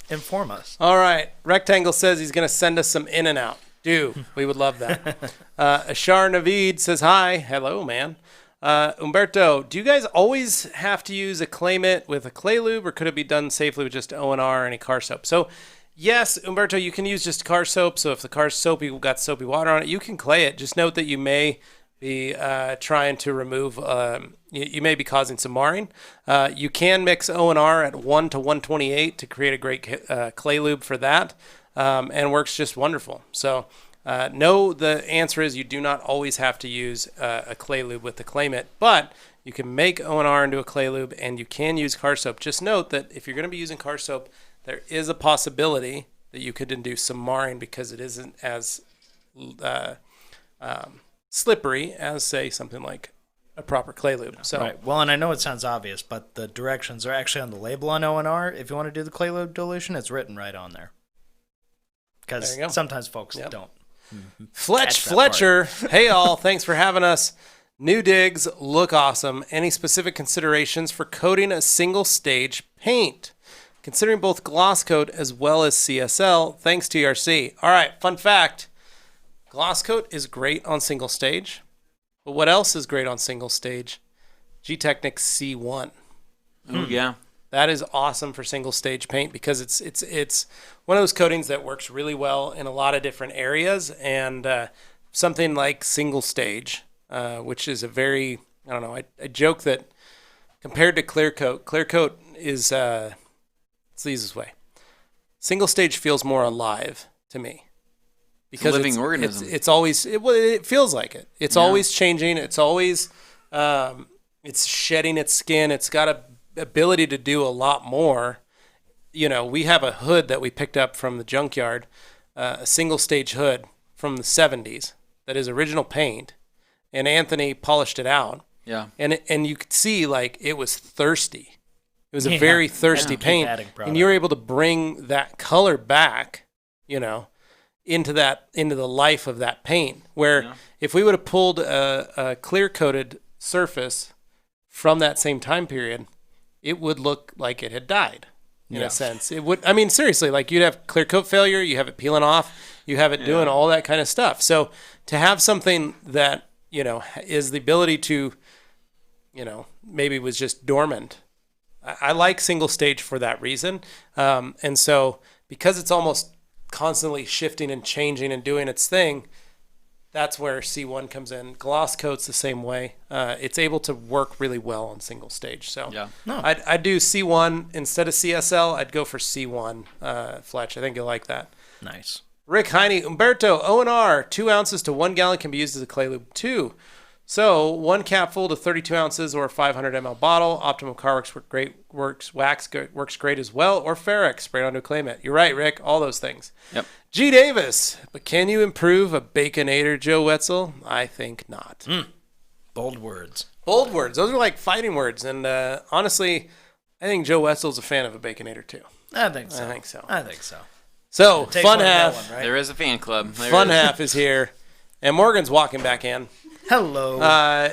Inform us. All right. Rectangle says he's going to send us some In-N-Out. We would love that. Ashar Navid says, hi. Hello, man. Umberto, do you guys always have to use a clay mitt with a clay lube, or could it be done safely with just O&R or any car soap? So, yes, Umberto, you can use just car soap. So if the car's soapy, got soapy water on it, you can clay it. Just note that you may be trying to remove, you may be causing some marring. You can mix O&R at 1 to 128 to create a great clay lube for that, and works just wonderful. So no, the answer is you do not always have to use a clay lube with the clay mitt, but you can make O&R into a clay lube, and you can use car soap. Just note that if you're going to be using car soap, there is a possibility that you could induce some marring because it isn't as slippery as, say, something like a proper clay lube. So Right. Well, and I know it sounds obvious, but the directions are actually on the label on O&R. If you want to do the clay lube dilution, it's written right on there. Because There you go. sometimes folks Yep. don't. Fletch Catch that Fletcher, hey all, thanks for having us. New digs look awesome. Any specific considerations for coating a single stage paint? Considering both gloss coat as well as CSL, thanks TRC. All right, fun fact. Gloss coat is great on single stage, but what else is great on single stage? G-Technic C1. Oh, yeah. That is awesome for single stage paint because it's one of those coatings that works really well in a lot of different areas, and something like single stage, which is a very, I don't know, I joke that compared to clear coat is, it's the easiest way. Single stage feels more alive to me. Because living organism. It's always, it feels like it. It's always changing. It's always, it's shedding its skin. It's got a ability to do a lot more. We have a hood that we picked up from the junkyard, a single stage hood from the 70s that is original paint, and Anthony polished it out. Yeah. And you could see like it was thirsty. It was a Yeah. very thirsty Keep paint, adding product. and you're able to bring that color back, into the life of that paint. Where if we would have pulled a clear coated surface from that same time period, it would look like it had died in a sense. It would, I mean, seriously, like you'd have clear coat failure, you have it peeling off, you have it doing all that kind of stuff. So to have something that, is the ability to, maybe was just dormant. I like single stage for that reason. And so because it's almost constantly shifting and changing and doing its thing, That's where C1 comes in. Gloss coat's the same way. It's able to work really well on single stage. So Yeah. No. I'd do C1 instead of CSL. I'd go for C1, Fletch. I think you'll like that. Nice. Rick Heine, Umberto, O&R, 2 ounces to 1 gallon can be used as a clay lube too. So 1 cap full to 32 ounces or a 500 ml bottle. Optimum car wax works great as well. Or Ferrex sprayed onto a clay mat. You're right, Rick. All those things. Yep. G. Davis, but can you improve a Baconator, Joe Wetzel? I think not. Bold words. Bold words. Those are like fighting words. And honestly, I think Joe Wetzel's a fan of a Baconator too. I think so. I think so. So So, Take fun one to know half. one, right? There is a fan club. There Fun is. half is here. And Morgan's walking back in. Hello.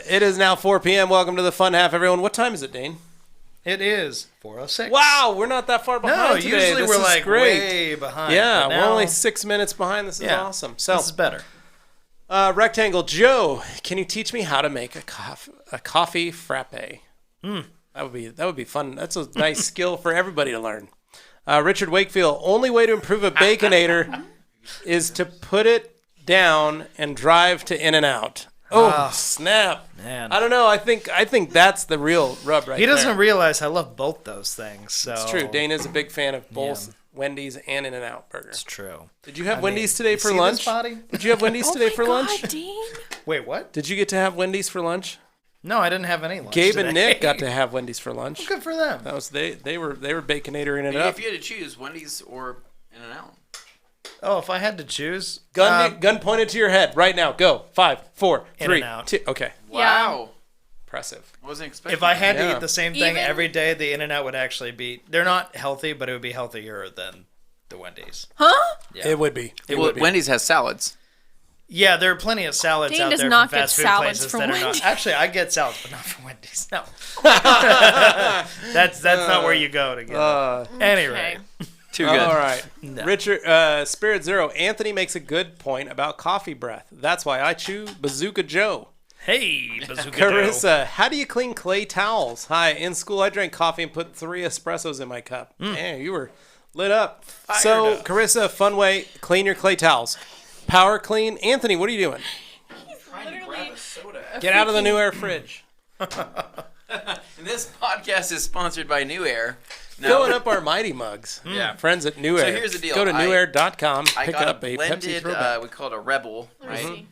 It is now 4 p.m. Welcome to the fun half, everyone. What time is it, Dane? It is 4:06. Wow, we're not that far behind No, today. usually This we're is like great. way behind. Yeah, but we're now, only 6 minutes behind. This is awesome. So, this is better. Rectangle Joe, can you teach me how to make a coffee frappe? That would be fun. That's a nice skill for everybody to learn. Richard Wakefield, only way to improve a Baconator is to put it down and drive to in and out. Oh, snap. Man. I don't know. I think that's the real rub right He doesn't there. realize I love both those things. So It's true. Dane is a big fan of both Wendy's and In-N-Out Burger. It's true. Did you have Wendy's today you for see this lunch? body? Did you have Wendy's today for lunch? Dean. Wait, what? Did you get to have Wendy's for lunch? No, I didn't have any lunch Gabe today. and Nick got to have Wendy's for lunch. Good for them. That was they were Baconatoring it up. If you had to choose Wendy's or In-N-Out. Oh, if I had to choose, Gun pointed to your head right now. Go. 5, 4, 3, In-N-Out. 2. Okay. Wow. Impressive. I wasn't expecting if I had to Yeah. eat the same thing Even- every day, the In-N-Out would actually be. They're not healthy, but it would be healthier than the Wendy's. Huh? Yeah. It would be. It Well, would be. Wendy's has salads. Yeah, there are plenty of salads Dane out does there not from get fast food salads places from that are Wendy's. not. Actually, I get salads, but not from Wendy's. No, that's not where you go to get it. Anyway, Too good. All right. Richard Spirit Zero. Anthony makes a good point about coffee breath. That's why I chew Bazooka Joe. hey, Bazooka Joe. Carissa, how do you clean clay towels? Hi, in school I drank coffee and put 3 espressos in my cup. Man, you were lit up. So, up. Carissa, fun way, clean your clay towels. Power clean. Anthony, what are you doing? Literally. Get out of the New Air fridge. And this podcast is sponsored by New Air. Now, Filling up our Mighty Mugs. Yeah. Friends at New Air. So here's the deal. Go to newair.com, I pick got up a Pepsi blended, throwback. we call it a Rebel, Let me right? see.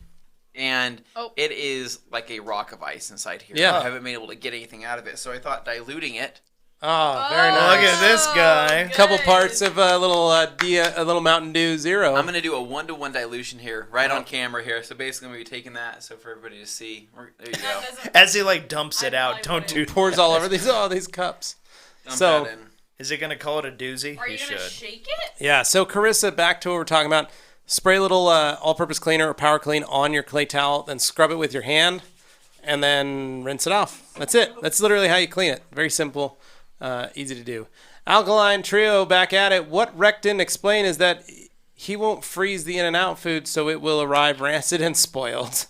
And Oh. it is like a rock of ice inside here. Yeah. I haven't been able to get anything out of it, so I thought diluting it. Oh, very Oh, nice. Look at this guy. good. Couple parts of a little Mountain Dew Zero. I'm gonna do a 1-to-1 dilution here, right on camera here. So basically, I'm gonna be taking that, so for everybody to see. There you go. That doesn't- As he like dumps it I out, probably don't do. Pours all over these cups. Dump So- that in. Is it gonna call it a doozy? Are you He gonna should. shake it? Yeah, so Carissa, back to what we're talking about. Spray a little all-purpose cleaner or power clean on your clay towel, then scrub it with your hand, and then rinse it off. That's it. That's literally how you clean it. Very simple, easy to do. Alkaline Trio back at it. What Rec didn't explain is that he won't freeze the In-N-Out food, so it will arrive rancid and spoiled.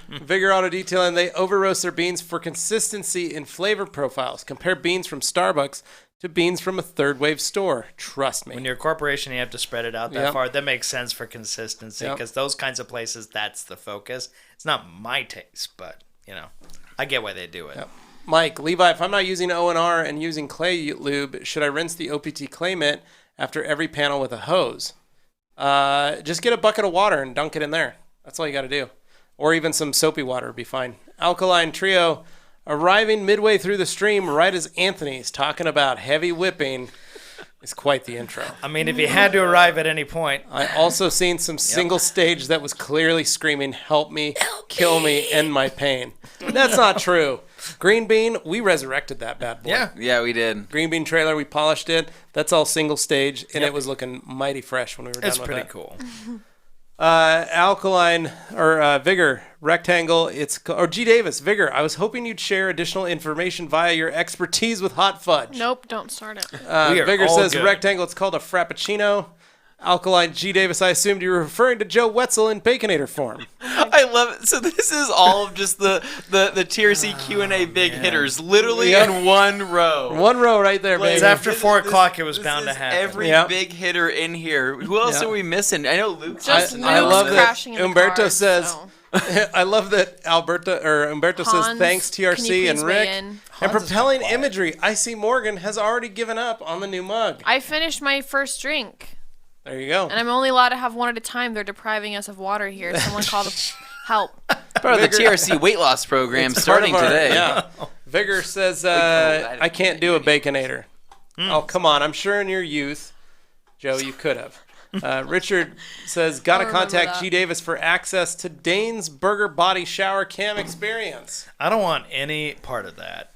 Vigor Auto Detailing, they over-roast their beans for consistency in flavor profiles. Compare beans from Starbucks to beans from a third-wave store. Trust me. When you're a corporation, you have to spread it out that Yep. far. That makes sense for consistency Yep. because those kinds of places, that's the focus. It's not my taste, but I get why they do it. Yep. Mike, Levi, if I'm not using O&R and using clay lube, should I rinse the OPT clay mitt after every panel with a hose? Just get a bucket of water and dunk it in there. That's all you got to do. Or even some soapy water would be fine. Alkaline Trio, arriving midway through the stream right as Anthony's talking about heavy whipping is quite the intro. I mean, if you had to arrive at any point, I also seen some single stage that was clearly screaming, help me, kill me, end my pain. That's not true. Green Bean, we resurrected that bad boy. yeah. Yeah, we did. Green Bean trailer, we polished it. That's all single stage, and it was looking mighty fresh when we were done It's with pretty that. cool. Alkaline or Vigor Rectangle. Or G Davis Vigor. I was hoping you'd share additional information via your expertise with hot fudge. Nope, don't start it. We are Vigor all says good. Rectangle. It's called a Frappuccino. Alkaline G. Davis, I assumed you were referring to Joe Wetzel in Baconator form. I love it. So this is all of just the TRC Q&A big hitters, literally in one row. One row right there, baby. It's after 4 o'clock. It was bound to happen. Every big hitter in here. Who else are we missing? I know Luke. Just I love that crashing in the Umberto cars, says. so. I love that Umberto says Hans, thanks can you TRC please and weigh Rick. in? And propelling imagery. I see Morgan has already given up on the new mug. I finished my first drink, There you go. and I'm only allowed to have one at a time. They're depriving us of water here. Someone call the help. Part of the TRC weight loss program It's part starting of our- today. Yeah. Vigor says, I can't do a Baconator. Oh, come on. I'm sure in your youth, Joe, you could have. Richard says, gotta remember contact that. G. Davis for access to Dane's Burger Body Shower Cam experience. I don't want any part of that.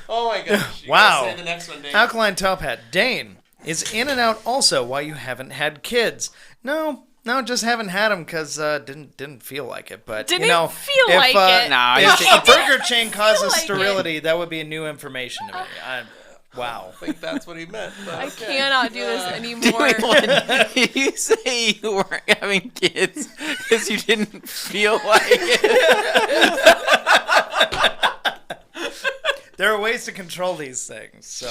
Oh my gosh. You Wow. gotta say the next one, Dane. Alkaline Top Hat. Dane, is In and Out also why you haven't had kids? No, just haven't had them because didn't feel like it. But Didn't you know, feel if, like it. Nah, if I a burger chain causes like it. sterility, that would be new information to me. Wow. I think that's what he meant. but I okay. cannot do this anymore. You say you weren't having kids because you didn't feel like it. There are ways to control these things, so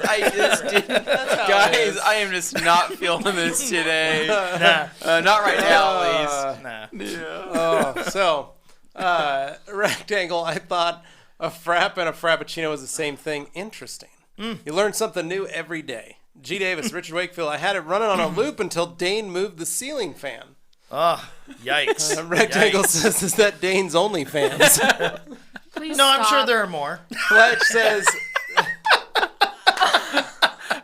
I just didn't. Guys, I am just not feeling this today. nah. Not right now, at least. Nah. So, Rectangle, I thought a frap and a frappuccino was the same thing. Interesting. You learn something new every day. G. Davis, Richard Wakefield, I had it running on a loop until Dane moved the ceiling fan. Oh, yikes. Rectangle Yikes. says, is that Dane's OnlyFans? Please No, I'm sure stop. there are more. Fletch says,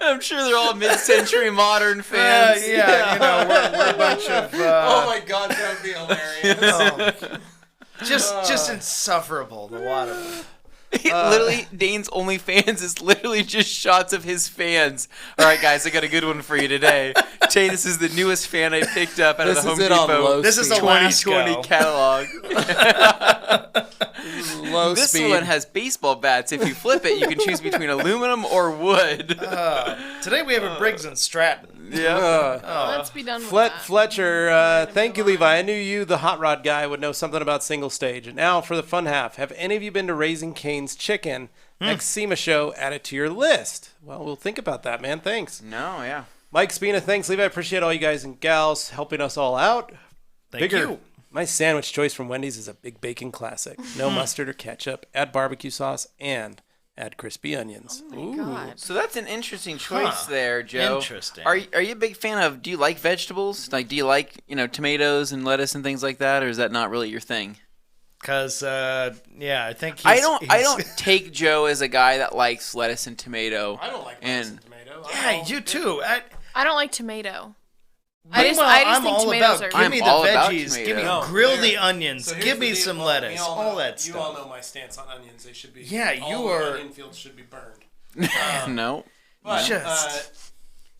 I'm sure they're all mid-century modern fans. Yeah, you know, we're a bunch of oh my God, that would be hilarious. just insufferable, the lot of them. Literally, Dane's OnlyFans is literally just shots of his fans. All right, guys, I got a good one for you today. Tay, this is the newest fan I picked up out of This the is Home it on Depot low This is speed. Alaska. 2020 catalog. Low This speed. one has baseball bats. If you flip it, you can choose between aluminum or wood. Today we have a Briggs and Stratton. Let's be done with that. Fletcher, thank you, Levi. I knew you, the hot rod guy, would know something about single stage. And now for the fun half. Have any of you been to Raising Cane's Chicken? Next SEMA show, add it to your list. Well, we'll think about that, man. Thanks. No, yeah. Mike Spina, thanks, Levi. I appreciate all you guys and gals helping us all out. Thank you. My sandwich choice from Wendy's is a big bacon classic. No mustard or ketchup. Add barbecue sauce and add crispy onions. God. So that's an interesting choice there, Joe. Interesting. Are you a big fan of? Do you like vegetables? Like, do you like tomatoes and lettuce and things like that, or is that not really your thing? Because, I think I don't take Joe as a guy that likes lettuce and tomato. I don't like lettuce and tomato. Yeah, you too. I don't like tomato. Meanwhile, I just I'm think all tomatoes about are give me the I'm all about veggies, give me tomato. grill No, the onions, give me some lettuce, all that You stuff. all know my stance on onions. They should be. Yeah, you all are- the onion fields should be burned. No. But Just-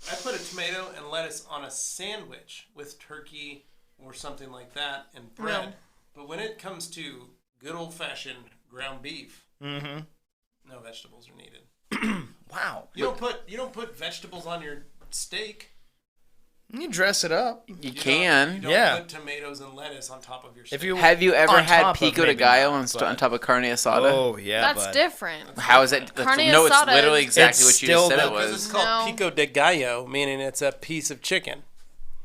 I put a tomato and lettuce on a sandwich with turkey or something like that and bread. No. But when it comes to good old fashioned ground beef, no vegetables are needed. Wow. You don't put vegetables on your steak. You dress it up. You can. You don't Yeah. put tomatoes and lettuce on top of your steak. If you Have you ever on had top of pico de maybe gallo not, on but- top of carne asada? Oh yeah, That's but different. How is it? Carne No, it's asada literally is- exactly It's what you just still said the- it Because was. it's called No. pico de gallo, meaning it's a piece of chicken.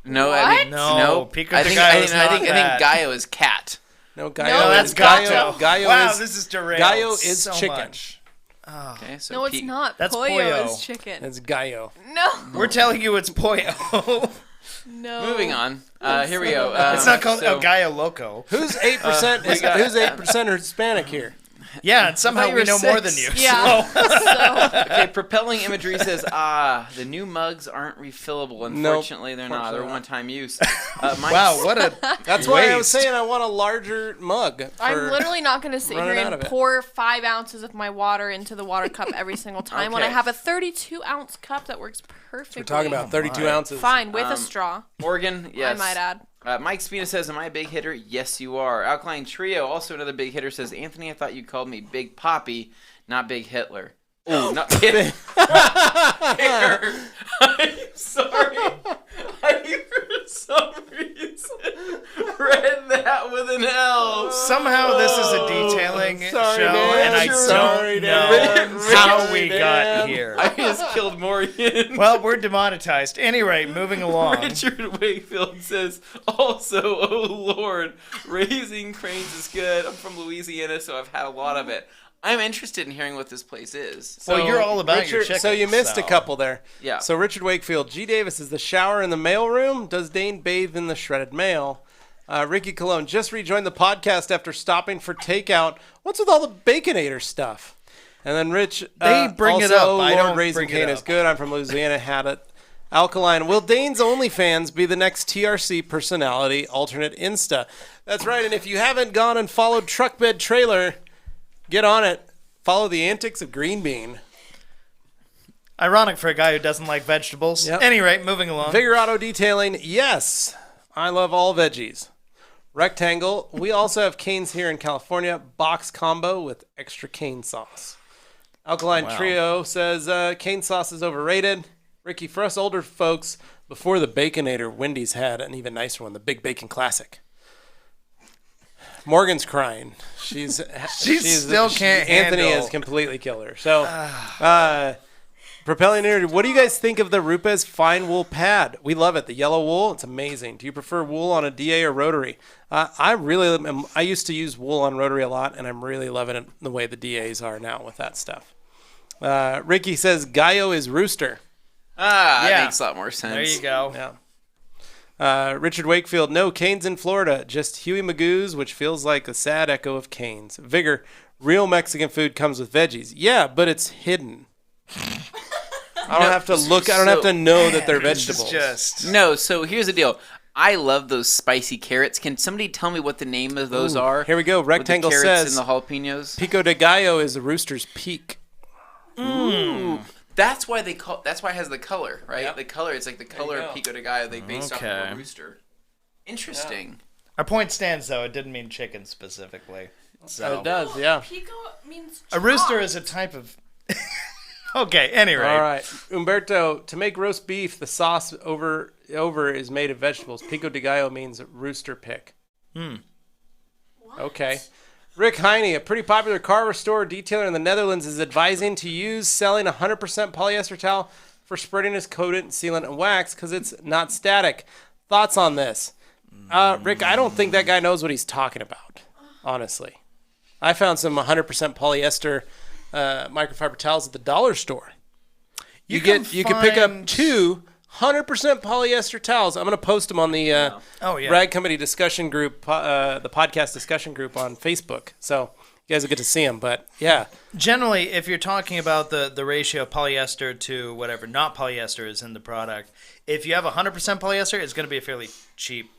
No, I think What? No, pico de I think gallo I is think, I think, not I think that. gallo is cat. No, gallo. No, that's gato. Gallo Wow, is, this is derailed. gallo is so chicken. much. Okay, so No, it's not. That's Pollo pollo. is chicken. It's gallo. No. We're telling you it's pollo. No. Moving on. Here we go. It's not called so- El Gallo Loco. Who's 8%? Who's 8% are Hispanic here? Yeah, and somehow you we were know more than 6. you. Yeah. So, Okay, propelling imagery says, the new mugs aren't refillable. Unfortunately, they're not. They're one-time use. Wow, what a That's why I was waste. saying I want a larger mug. I'm literally not going to sit here running out and of it. pour 5 ounces of my water into the water cup every single time when I Okay. have a 32-ounce cup that works perfectly. We're talking about 32 my. ounces. Fine, with a straw, Morgan, yes. I might add. Mike Spina says, am I a big hitter? Yes, you are. Alkaline Trio, also another big hitter, says, Anthony, I thought you called me Big Poppy, not Big Hitler. Oh, not Hitler. I'm sorry. I, for some reason, read that with an L. Somehow this is a detailing Sorry, show, Dan. and I Sorry, don't Dan. know how Sorry, we Dan. got here. I just killed Morgan. Well, we're demonetized. Anyway, moving along. Richard Wakefield says, also, oh Lord, raising cranes is good. I'm from Louisiana, so I've had a lot of it. I'm interested in hearing what this place is. Well, you're all about your chickens. So you missed a couple there. Yeah. So Richard Wakefield, G. Davis is the shower in the mailroom. Does Dane bathe in the shredded mail? Ricky Cologne just rejoined the podcast after stopping for takeout. What's with all the Baconator stuff? And then Rich, They bring also, it up. Lord I don't Raising bring it Cane is up. good. I'm from Louisiana. Had it. Alkaline. Will Dane's OnlyFans be the next TRC personality alternate Insta? That's right. And if you haven't gone and followed Truckbed Trailer, get on it. Follow the antics of Green Bean. Ironic for a guy who doesn't like vegetables. Yep. Anyway, moving along. Vigor Auto Detailing. Yes, I love all veggies. Rectangle. We also have canes here in California. Box combo with extra cane sauce. Alkaline Wow. Trio says cane sauce is overrated. Ricky, for us older folks, before the Baconator, Wendy's had an even nicer one, the Big Bacon Classic. Morgan's crying. She's still can't Anthony handle. has completely killed her. So, Propelling Nerd, what do you guys think of the Rupes Fine Wool Pad? We love it. The yellow wool, it's amazing. Do you prefer wool on a DA or rotary? I used to use wool on rotary a lot, and I'm really loving it the way the DAs are now with that stuff. Ricky says Gallo is rooster. That Yeah. makes a lot more sense. There you go. Yeah. Richard Wakefield, no canes in Florida, just Huey Magoo's, which feels like a sad echo of canes. Vigor, real Mexican food comes with veggies. Yeah, but it's hidden. I don't have to look. I don't have to know that they're This is vegetables. just No, so here's the deal. I love those spicy carrots. Can somebody tell me what the name of those are? Here we go. With Rectangle the carrots says and the jalapenos. Pico de Gallo is a rooster's peak. Ooh. That's why they call. That's why it has the color, right? Yep. The color. It's like the color go. of Pico de Gallo. They based off of Okay. a rooster. Interesting. our point stands though. It didn't mean chicken specifically. So It does, yeah. Pico means a rooster chop. is a type of. Okay. Anyway. All right, Umberto. To make roast beef, the sauce over is made of vegetables. Pico de Gallo means rooster pick. Okay. Rick Heine, a pretty popular car restorer detailer in the Netherlands, is advising to use selling 100% polyester towel for spreading as coatant, sealant, and wax because it's not static. Thoughts on this? Rick, I don't think that guy knows what he's talking about, honestly. I found some 100% polyester microfiber towels at the dollar store. You can pick up find- 2 100% polyester towels. I'm going to post them on the Oh yeah. Rag Company discussion group, the podcast discussion group on Facebook. So you guys will get to see them. But yeah, Generally, if you're talking about the ratio of polyester to whatever not polyester is in the product, if you have 100% polyester, it's going to be a fairly cheap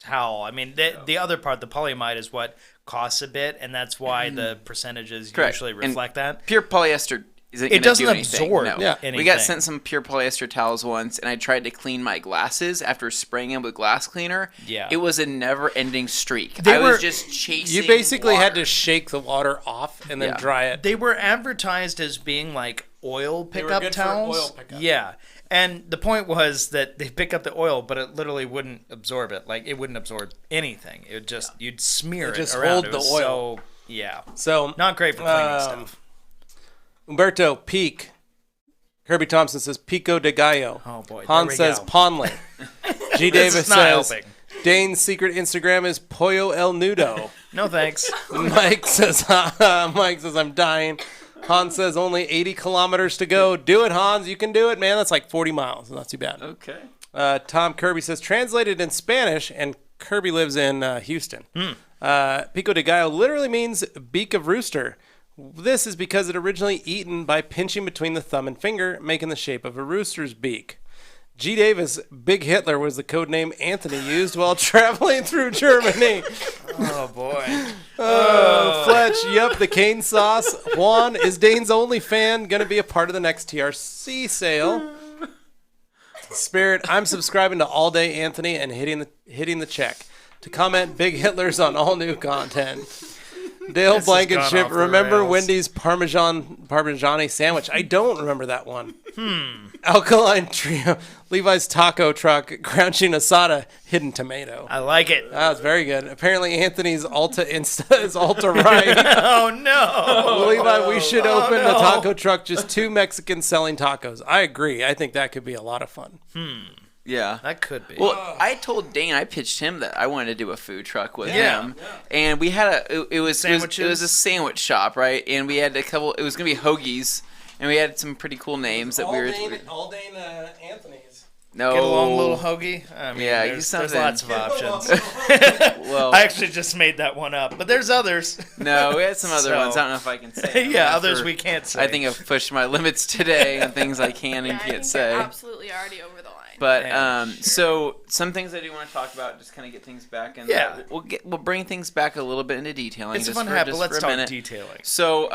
towel. I mean, the other part, the polyamide, is what costs a bit, and that's why the percentages Correct. usually And reflect that. Pure polyester isn't It gonna doesn't do anything. absorb No. Yeah. anything. We got sent some pure polyester towels once, and I tried to clean my glasses after spraying them with glass cleaner. Yeah. It was a never-ending streak. They I were- was just chasing. you basically had water. to shake the water off and then Yeah. dry it. They were advertised as being like oil were pickup good for towels. oil pickup. Yeah. And the point was that they pick up the oil, but it literally wouldn't absorb it. Like, it wouldn't absorb anything. It would just, you'd smear it just around. hold It the was oil. So, yeah. So Not great for cleaning Um, stuff. Umberto, peak. Kirby Thompson says Pico de Gallo. Oh, boy. There Hans we says go. Pondley. G. This Davis is not says helping. Dane's secret Instagram is Pollo El Nudo. No thanks. Mike says I'm dying. Hans says only 80 kilometers to go. Do it, Hans. You can do it, man. That's like 40 miles. Not too bad. Okay. Tom Kirby says translated in Spanish, and Kirby lives in Houston. Pico de Gallo literally means beak of rooster. This is because it originally eaten by pinching between the thumb and finger, making the shape of a rooster's beak. G. Davis, Big Hitler was the code name Anthony used while traveling through Germany. Oh, boy. Fletch, yep, the cane sauce. Juan, is Dane's only fan going to be a part of the next TRC sale? Spirit, I'm subscribing to All Day Anthony and hitting the check. To comment, Big Hitler's on all new content. Dale This has Blankenship, gone off the remember rails. Wendy's Parmesan Parmigiani sandwich? I don't remember that one. Alkaline Trio, Levi's Taco Truck, Crouching Asada, Hidden Tomato. I like it. That was very good. Apparently, Anthony's Alta Insta is Alta Right. Oh, no. Levi, we should open the taco truck, just 2 Mexicans selling tacos. I agree. I think that could be a lot of fun. Yeah. That could be. Well, I told Dane, I pitched him that I wanted to do a food truck with him, and we had it was a sandwich shop, right? And we had a couple. It was gonna be hoagies, and we had some pretty cool names that we were. All Dane Anthony's. No. Get a long little hoagie. I mean, Yeah, there's something. lots of options. Well, I actually just made that one up, but there's others. no, we had some other So- ones. I don't know if I can say. them Yeah, after- others we can't say. I think I've pushed my limits today on things I can and Yeah, I can't think say. you're absolutely already over the line. But Yeah, so some things I do want to talk about, just kind of get things back, and Yeah. we'll bring things back a little bit into detailing. It's a just fun for, habit. just Let's for a talk minute. detailing. So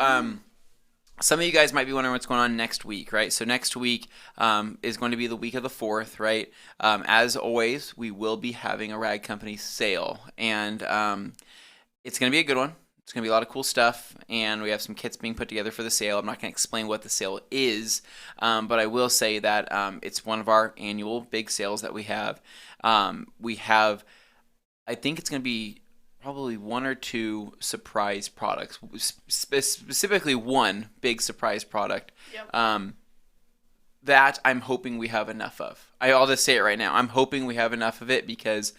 some of you guys might be wondering what's going on next week, right? So next week is going to be the week of the 4th, right? As always, we will be having a Rag Company sale, and it's going to be a good one. It's going to be a lot of cool stuff, and we have some kits being put together for the sale. I'm not going to explain what the sale is, but I will say that it's one of our annual big sales that we have. I think it's going to be probably 1 or 2 surprise products, specifically one big surprise product that I'm hoping we have enough of. I'll just say it right now. I'm hoping we have enough of it because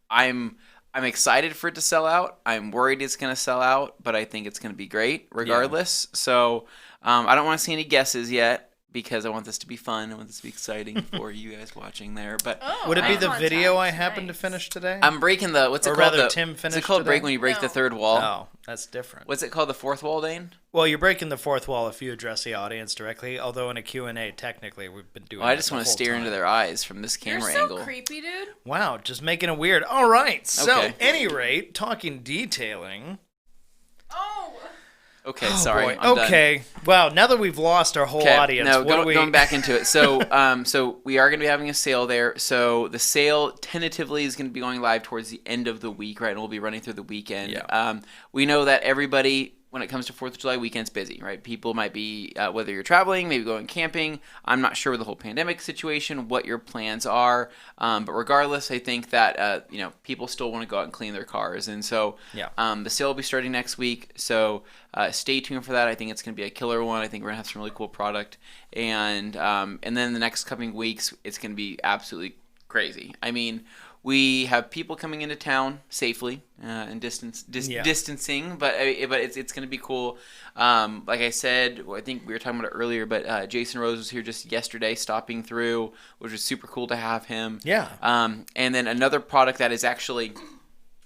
I'm excited for it to sell out. I'm worried it's going to sell out, but I think it's going to be great regardless. So I don't want to see any guesses yet because I want this to be fun. I want this to be exciting for you guys watching there. But Would it be the contact. video I happened Nice. to finish today? I'm breaking the what's it Or called? rather, Tim what's finished it called? today? Break when you break the No. third wall. Oh, that's different. What's it called? The fourth wall, Dane? Well, you're breaking the fourth wall if you address the audience directly, although in a Q&A, technically, we've been doing Well, I that just the want to whole stare time. into their eyes from this You're camera so angle. creepy, dude. Wow, just making it weird. All right, so Okay. any rate, talking detailing. Oh. Okay, sorry. Boy. I'm done. Okay, wow, now that we've lost our whole audience, No, what do we... going back into it. So, so we are going to be having a sale there. So the sale tentatively is going to be going live towards the end of the week, right? And we'll be running through the weekend. Yeah. We know that everybody, when it comes to 4th of July weekend's busy, right? People might be, whether you're traveling, maybe going camping. I'm not sure with the whole pandemic situation what your plans are. But regardless, I think that, people still want to go out and clean their cars. And so the sale will be starting next week. So stay tuned for that. I think it's going to be a killer one. I think we're going to have some really cool product. And then the next coming weeks, it's going to be absolutely crazy. I mean, we have people coming into town safely and distancing, but it's going to be cool. Like I said, I think we were talking about it earlier, but Jason Rose was here just yesterday, stopping through, which was super cool to have him. Yeah. And then another product that is actually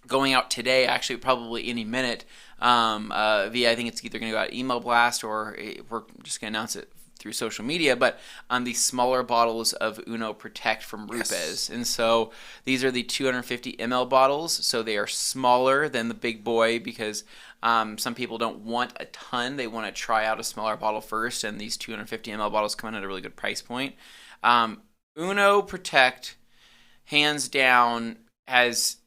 going out today, actually probably any minute, via I think it's either going to go out email blast or we're just going to announce it through social media, but these smaller bottles of Uno Protect from Rupes. And so these are the 250 ml bottles, so they are smaller than the big boy because some people don't want a ton. They want to try out a smaller bottle first, and these 250 ml bottles come in at a really good price point. Uno Protect, hands down, has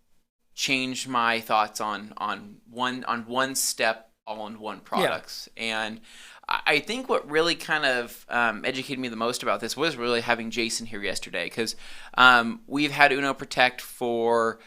changed my thoughts on one step all-in-one products. And I think what really kind of educated me the most about this was really having Jason here yesterday, because we've had Uno Protect for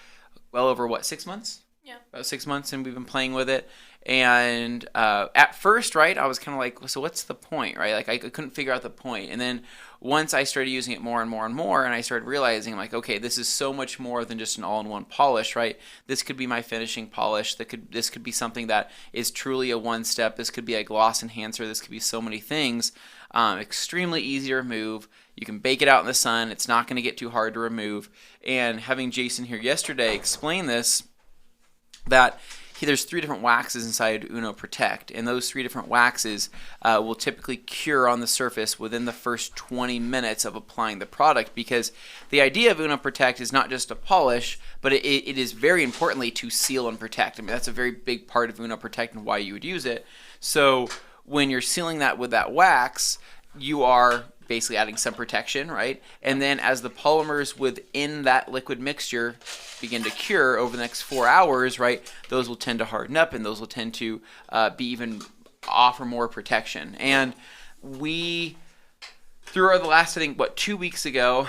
well over 6 months? Yeah. About 6 months, and we've been playing with it. And at first, right, I was kind of like, so what's the point, right? Like I couldn't figure out the point. And then once I started using it more and more and more, and I started realizing, like, okay, this is so much more than just an all-in-one polish, right? This could be my finishing polish. This could be something that is truly a one-step. This could be a gloss enhancer. This could be so many things. Extremely easy to remove. You can bake it out in the sun. It's not going to get too hard to remove. And having Jason here yesterday explain this, that there's 3 different waxes inside Uno Protect, and those 3 different waxes will typically cure on the surface within the first 20 minutes of applying the product, because the idea of Uno Protect is not just to polish, but it is very importantly to seal and protect. I mean, that's a very big part of Uno Protect and why you would use it. So when you're sealing that with that wax, you are basically adding some protection, right? And then as the polymers within that liquid mixture begin to cure over the next 4 hours, right, those will tend to harden up, and those will tend to be even offer more protection. And we through the last, I think, 2 weeks ago,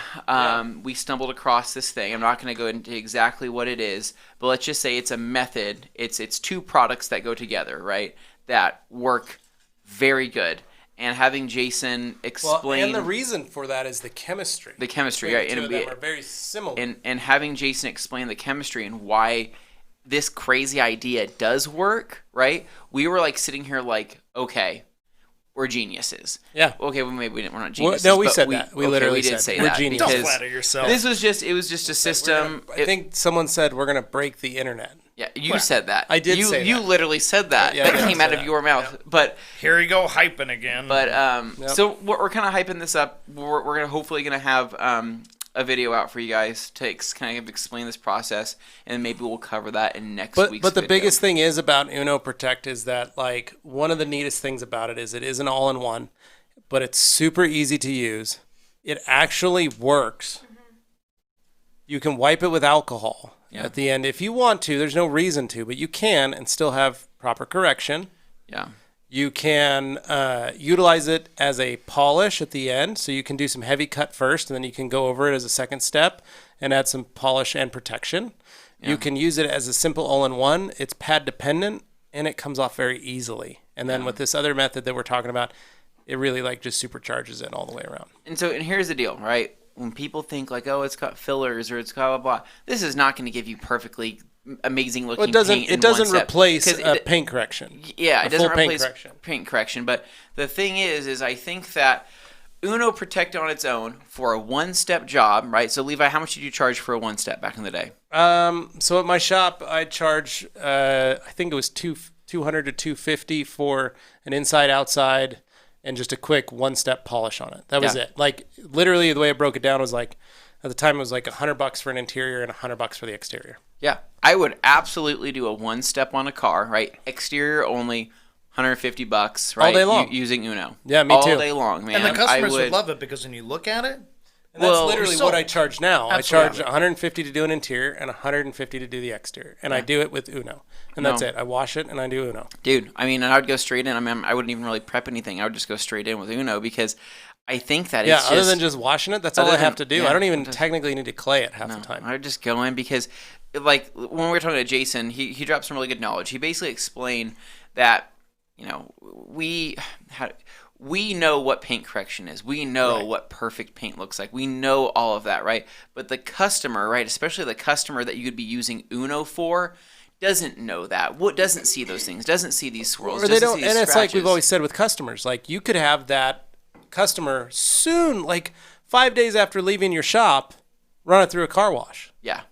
we stumbled across this thing. I'm not going to go into exactly what it is, but let's just say it's a method. It's two products that go together, right, that work very good. And having Jason explain... and the reason for that is the chemistry. The chemistry, right. The two of them are very similar. And having Jason explain the chemistry and why this crazy idea does work, right? We were like sitting here like, okay, we're geniuses. Yeah. Okay, well, maybe we're not geniuses. No, we but said that. We literally did said say we're that. geniuses. Don't because flatter yourself. it was just a system. I think someone said we're going to break the internet. Yeah, you said that. I did say that. You literally said that. Yeah, that I came out said of that. your mouth. Yep. But Here you go, hyping again. so we're kind of hyping this up. We're gonna hopefully gonna have a video out for you guys to kind of explain this process, and maybe we'll cover that in next week's But the video. biggest thing is about Uno Protect is that, like, one of the neatest things about it is an all-in-one, but it's super easy to use. It actually works. You can wipe it with alcohol at the end if you want to. There's no reason to, but you can and still have proper correction. Yeah. You can utilize it as a polish at the end, so you can do some heavy cut first, and then you can go over it as a second step and add some polish and protection. You can use it as a simple all-in-one. It's pad dependent, and it comes off very easily. And then with this other method that we're talking about, it really like just supercharges it all the way around. And here's the deal, right? When people think like, oh, it's got fillers or it's got blah blah, this is not going to give you perfectly amazing looking paint in It doesn't one step. replace 'Cause paint correction. Yeah, it full doesn't paint replace paint correction. But the thing is I think that Uno Protect on its own for a one-step job, right? So Levi, how much did you charge for a one-step back in the day? So at my shop, I charge I think it was $200 to $250 for an inside-outside and just a quick one-step polish on it. That was it. Like literally, the way I broke it down was like, at the time it was like $100 for an interior and $100 for the exterior. Yeah, I would absolutely do a one-step on a car, right? Exterior only, $150, right? All day long. Using Uno. Yeah, me too. All day long, man. and the customers would love it because when you look at it, And that's Well, literally so- what I charge now. Absolutely. I charge $150 to do an interior and $150 to do the exterior. And I do it with Uno. And that's it. I wash it and I do Uno. Dude, I mean, and I would go straight in. I mean, I wouldn't even really prep anything. I would just go straight in with Uno because I think that it's other than just washing it, that's all other I have than- to do. yeah, I don't even just- technically need to clay it half the time. I would just go in because, like, when we were talking to Jason, he dropped some really good knowledge. He basically explained that, you know, we know what paint correction is. We know what perfect paint looks like. We know all of that, right? But the customer, right, especially the customer that you'd be using Uno for, doesn't know that. What doesn't see those things? Doesn't see these swirls? Or they doesn't don't, see these and it's like we've scratches. always said with customers, like you could have that customer soon, like 5 days after leaving your shop, run it through a car wash. Yeah.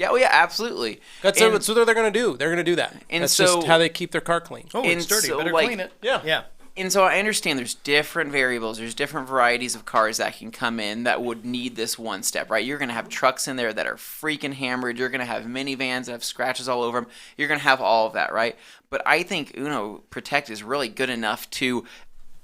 Oh yeah, absolutely. That's And- what they're going to do. They're going to do that. And that's so- just how they keep their car clean. oh, And it's dirty. so, Better like- clean it. Yeah. Yeah. And so I understand there's different variables, there's different varieties of cars that can come in that would need this one step, right? You're going to have trucks in there that are freaking hammered. You're going to have minivans that have scratches all over them. You're going to have all of that, right? But I think Uno Protect is really good enough to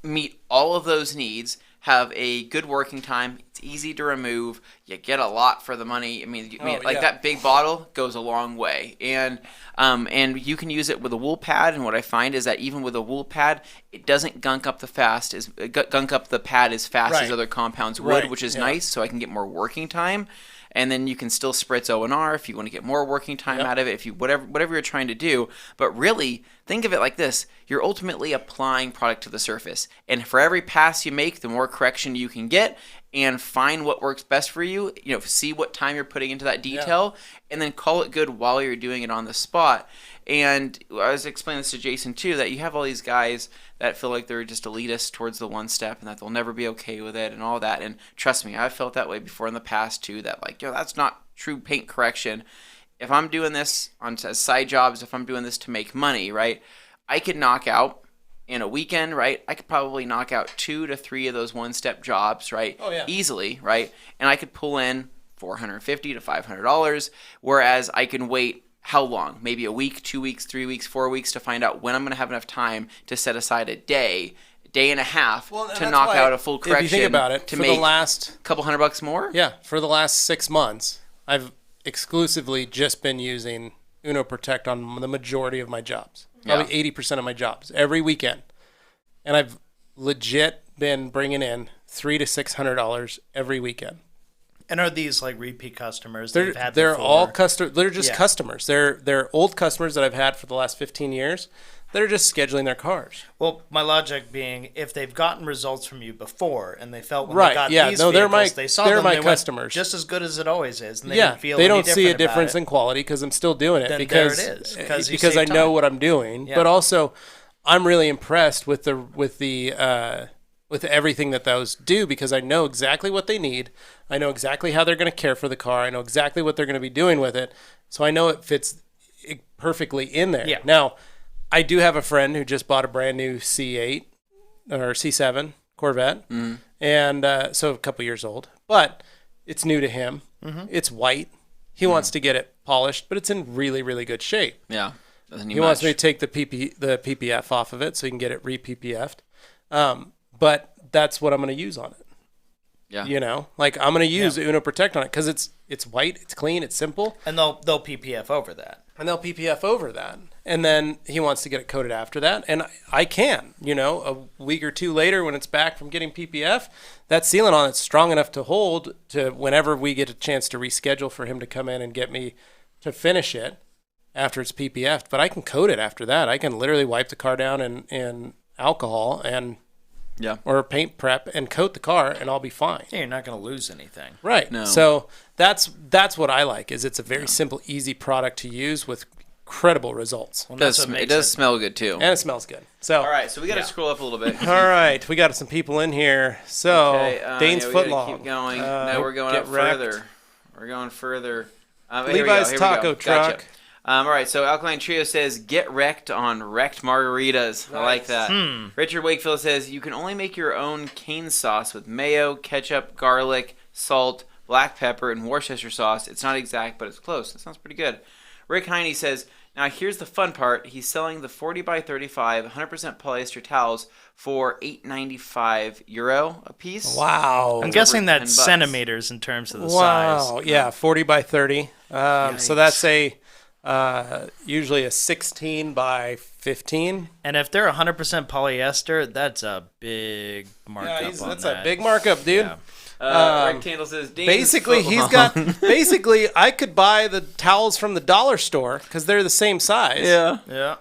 meet all of those needs, have a good working time. It's easy to remove. You get a lot for the money. I mean, that big bottle goes a long way. And you can use it with a wool pad. And what I find is that even with a wool pad, it doesn't gunk up the pad as fast as Right. other compounds would, Right, which is yeah. nice. So I can get more working time. And then you can still spritz O&R if you want to get more working time out of it, if you whatever you're trying to do. But really, think of it like this. You're ultimately applying product to the surface. And for every pass you make, the more correction you can get and find what works best for you. You know, see what time you're putting into that detail and then call it good while you're doing it on the spot. And I was explaining this to Jason too, that you have all these guys that feel like they're just elitist towards the one step and that they'll never be okay with it and all that. And trust me, I've felt that way before in the past too, that like, that's not true paint correction. If I'm doing this on as side jobs, if I'm doing this to make money, right, I could knock out in a weekend, right? I could probably knock out 2 to 3 of those one-step jobs, right? Oh, yeah. Easily, right? And I could pull in $450 to $500, whereas I can wait how long? Maybe a week, 2 weeks, 3 weeks, 4 weeks to find out when I'm going to have enough time to set aside a day and a half And to that's knock why, out a full correction. If you think about it, to for make the last a couple $100 more. for the last 6 months, I've exclusively just been using Uno Protect on the majority of my jobs. Probably 80% of my jobs every weekend. And I've legit been bringing in $300 to $600 every weekend. And are these like repeat customers? They're all customers. They're just Yeah. customers. They're old customers that I've had for the last 15 years. They're just scheduling their cars. Well, my logic being, if they've gotten results from you before and they felt when Right, they got yeah, these no, they're vehicles, my- they saw they're them, my they went customers. just as good as it always is, and they Yeah, didn't feel they any don't see a different about difference it. in quality because I'm still doing it Then because there it is, 'cause you because I save know time. what I'm doing. Yeah. But also, I'm really impressed with everything that those do because I know exactly what they need. I know exactly how they're going to care for the car. I know exactly what they're going to be doing with it. So I know it fits perfectly in there. Yeah. Now, I do have a friend who just bought a brand new C8 or C7 Corvette, and so a couple years old, but it's new to him. It's white. He wants to get it polished, but it's in really, really good shape. Yeah. Doesn't need He wants much. me to take the PPF off of it so he can get it re-PPF'd. But that's what I'm going to use on it. Yeah. You know, like I'm going to use Uno Protect on it because it's white, it's clean, it's simple, And they'll PPF over that. and they'll PPF over that. And then he wants to get it coated after that, and I can. You know, a week or two later when it's back from getting PPF, that sealant on it's strong enough to hold to whenever we get a chance to reschedule for him to come in and get me to finish it after it's PPF'd. But I can coat it after that. I can literally wipe the car down in alcohol and or paint prep and coat the car, and I'll be fine. Yeah, you're not going to lose anything. Right. No. So that's what I like. Is it's a very simple, easy product to use with incredible results, Well, It that's does, what makes it does smell good too. and it smells good. So All right, so we got to scroll up a little bit. all right, we got some people in here. So Okay, Dane's yeah, we gotta footlong. Keep going. No, we're going get up wrecked. further. We're going further. Here we go, Levi's here we taco go. Gotcha. truck. All right, so Alkaline Trio says, get wrecked on wrecked margaritas. I like that. Richard Wakefield says, you can only make your own cane sauce with mayo, ketchup, garlic, salt, black pepper, and Worcester sauce. It's not exact, but it's close. That sounds pretty good. Rick Heine says, now here's the fun part. He's selling the 40x35 100% polyester towels for €8.95 a piece. Wow. I'm guessing over that's $10. centimeters in terms of the Wow. size. Yeah, 40 by 30. So Yikes. that's usually a 16 by 15. And if they're 100% polyester, that's a big markup on That's that. a big markup, dude. Yeah. Rick Tandle says, Dane's Basically, he's got. Basically, I could buy the towels from the dollar store because they're the same size. Yeah. Yeah.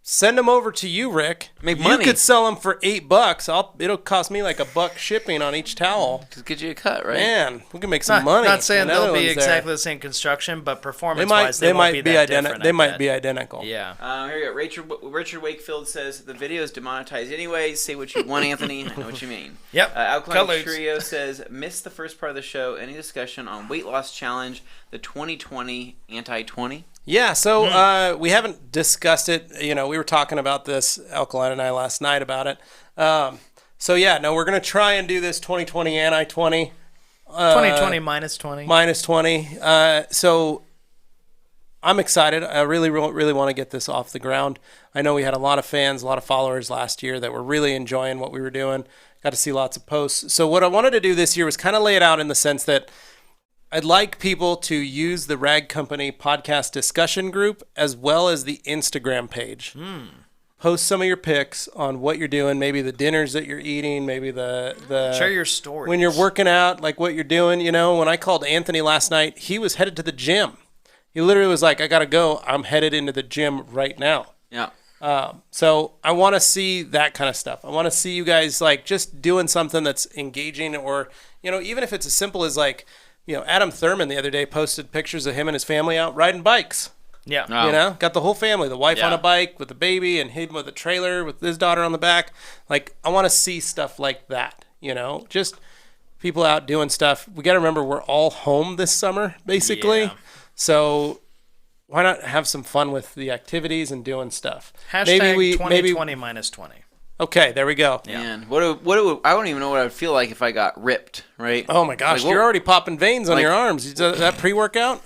Send them over to you, Rick. Make you money. could sell them for $8. It'll cost me like $1 shipping on each towel. Just get you a cut, right? Man, we can make some money. Not saying The they'll be Netherlands there. exactly the same construction, but They performance-wise, they might won't be that identical. different. They I might bet. be identical. Yeah. Here we go. Richard Wakefield says the video is demonetized anyway. Say what you want, Anthony. I know what you mean. Yep. Alkaline Colors. Trio says missed the first part of the show. Any discussion on weight loss challenge, the 2020 anti-20? Yeah, so we haven't discussed it. You know, we were talking about this, Alkaline and I, last night about it. So yeah, no, we're gonna try and do this 2020 anti-20. 2020 minus 20. Minus 20. So I'm excited. I really want to get this off the ground. I know we had a lot of fans, a lot of followers last year that were really enjoying what we were doing. Got to see lots of posts. So what I wanted to do this year was kind of lay it out in the sense that I'd like people to use the Rag Company podcast discussion group as well as the Instagram page. Post some of your pics on what you're doing, maybe the dinners that you're eating, maybe the Share your stories. when you're working out, like what you're doing. You know, when I called Anthony last night, he was headed to the gym. He literally was like, I got to go. I'm headed into the gym right now. Yeah. So I want to see that kind of stuff. I want to see you guys like just doing something that's engaging, or, you know, even if it's as simple as like, you know, Adam Thurman the other day posted pictures of him and his family out riding bikes. Yeah. Oh. You know, got the whole family, the wife on Yeah. a bike with the baby and him with a trailer with his daughter on the back. Like, I want to see stuff like that, you know, just people out doing stuff. We got to remember we're all home this summer, basically. Yeah. So why not have some fun with the activities and doing stuff? Hashtag 2020 minus 20. Okay, there we go. Man, I don't even know what I would feel like if I got ripped, right? Oh my gosh, Like, you're already popping veins on like- your arms. Is that pre-workout?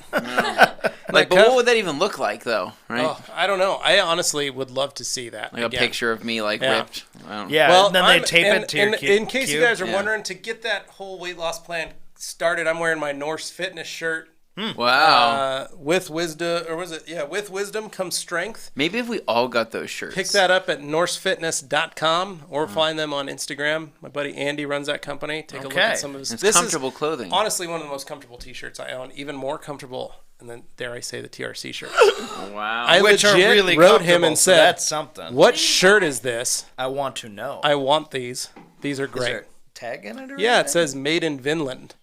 Like, but what would that even look like, though, right? Oh, I don't know. I honestly would love to see that. Like again. a picture of me, like, Yeah. ripped. I don't know. Yeah. Well, and then they tape it to your in case you guys are Yeah. wondering, to get that whole weight loss plan started, I'm wearing my Norse Fitness shirt Wow. With wisdom, or was it? Yeah, with wisdom comes strength. Maybe if we all got those shirts. Pick that up at norsefitness.com or find them on Instagram. My buddy Andy runs that company. Take a look at some of his. It's comfortable clothing. Honestly, one of the most comfortable T-shirts I own. Even more comfortable, and then dare I say, the TRC shirts. Wow. I Which are legit really wrote him comfortable, and so said, that's something. "What shirt is this? I want to know. I want these. These are Is great." there a tag in it or Yeah, it anything? says "Made in Vinland."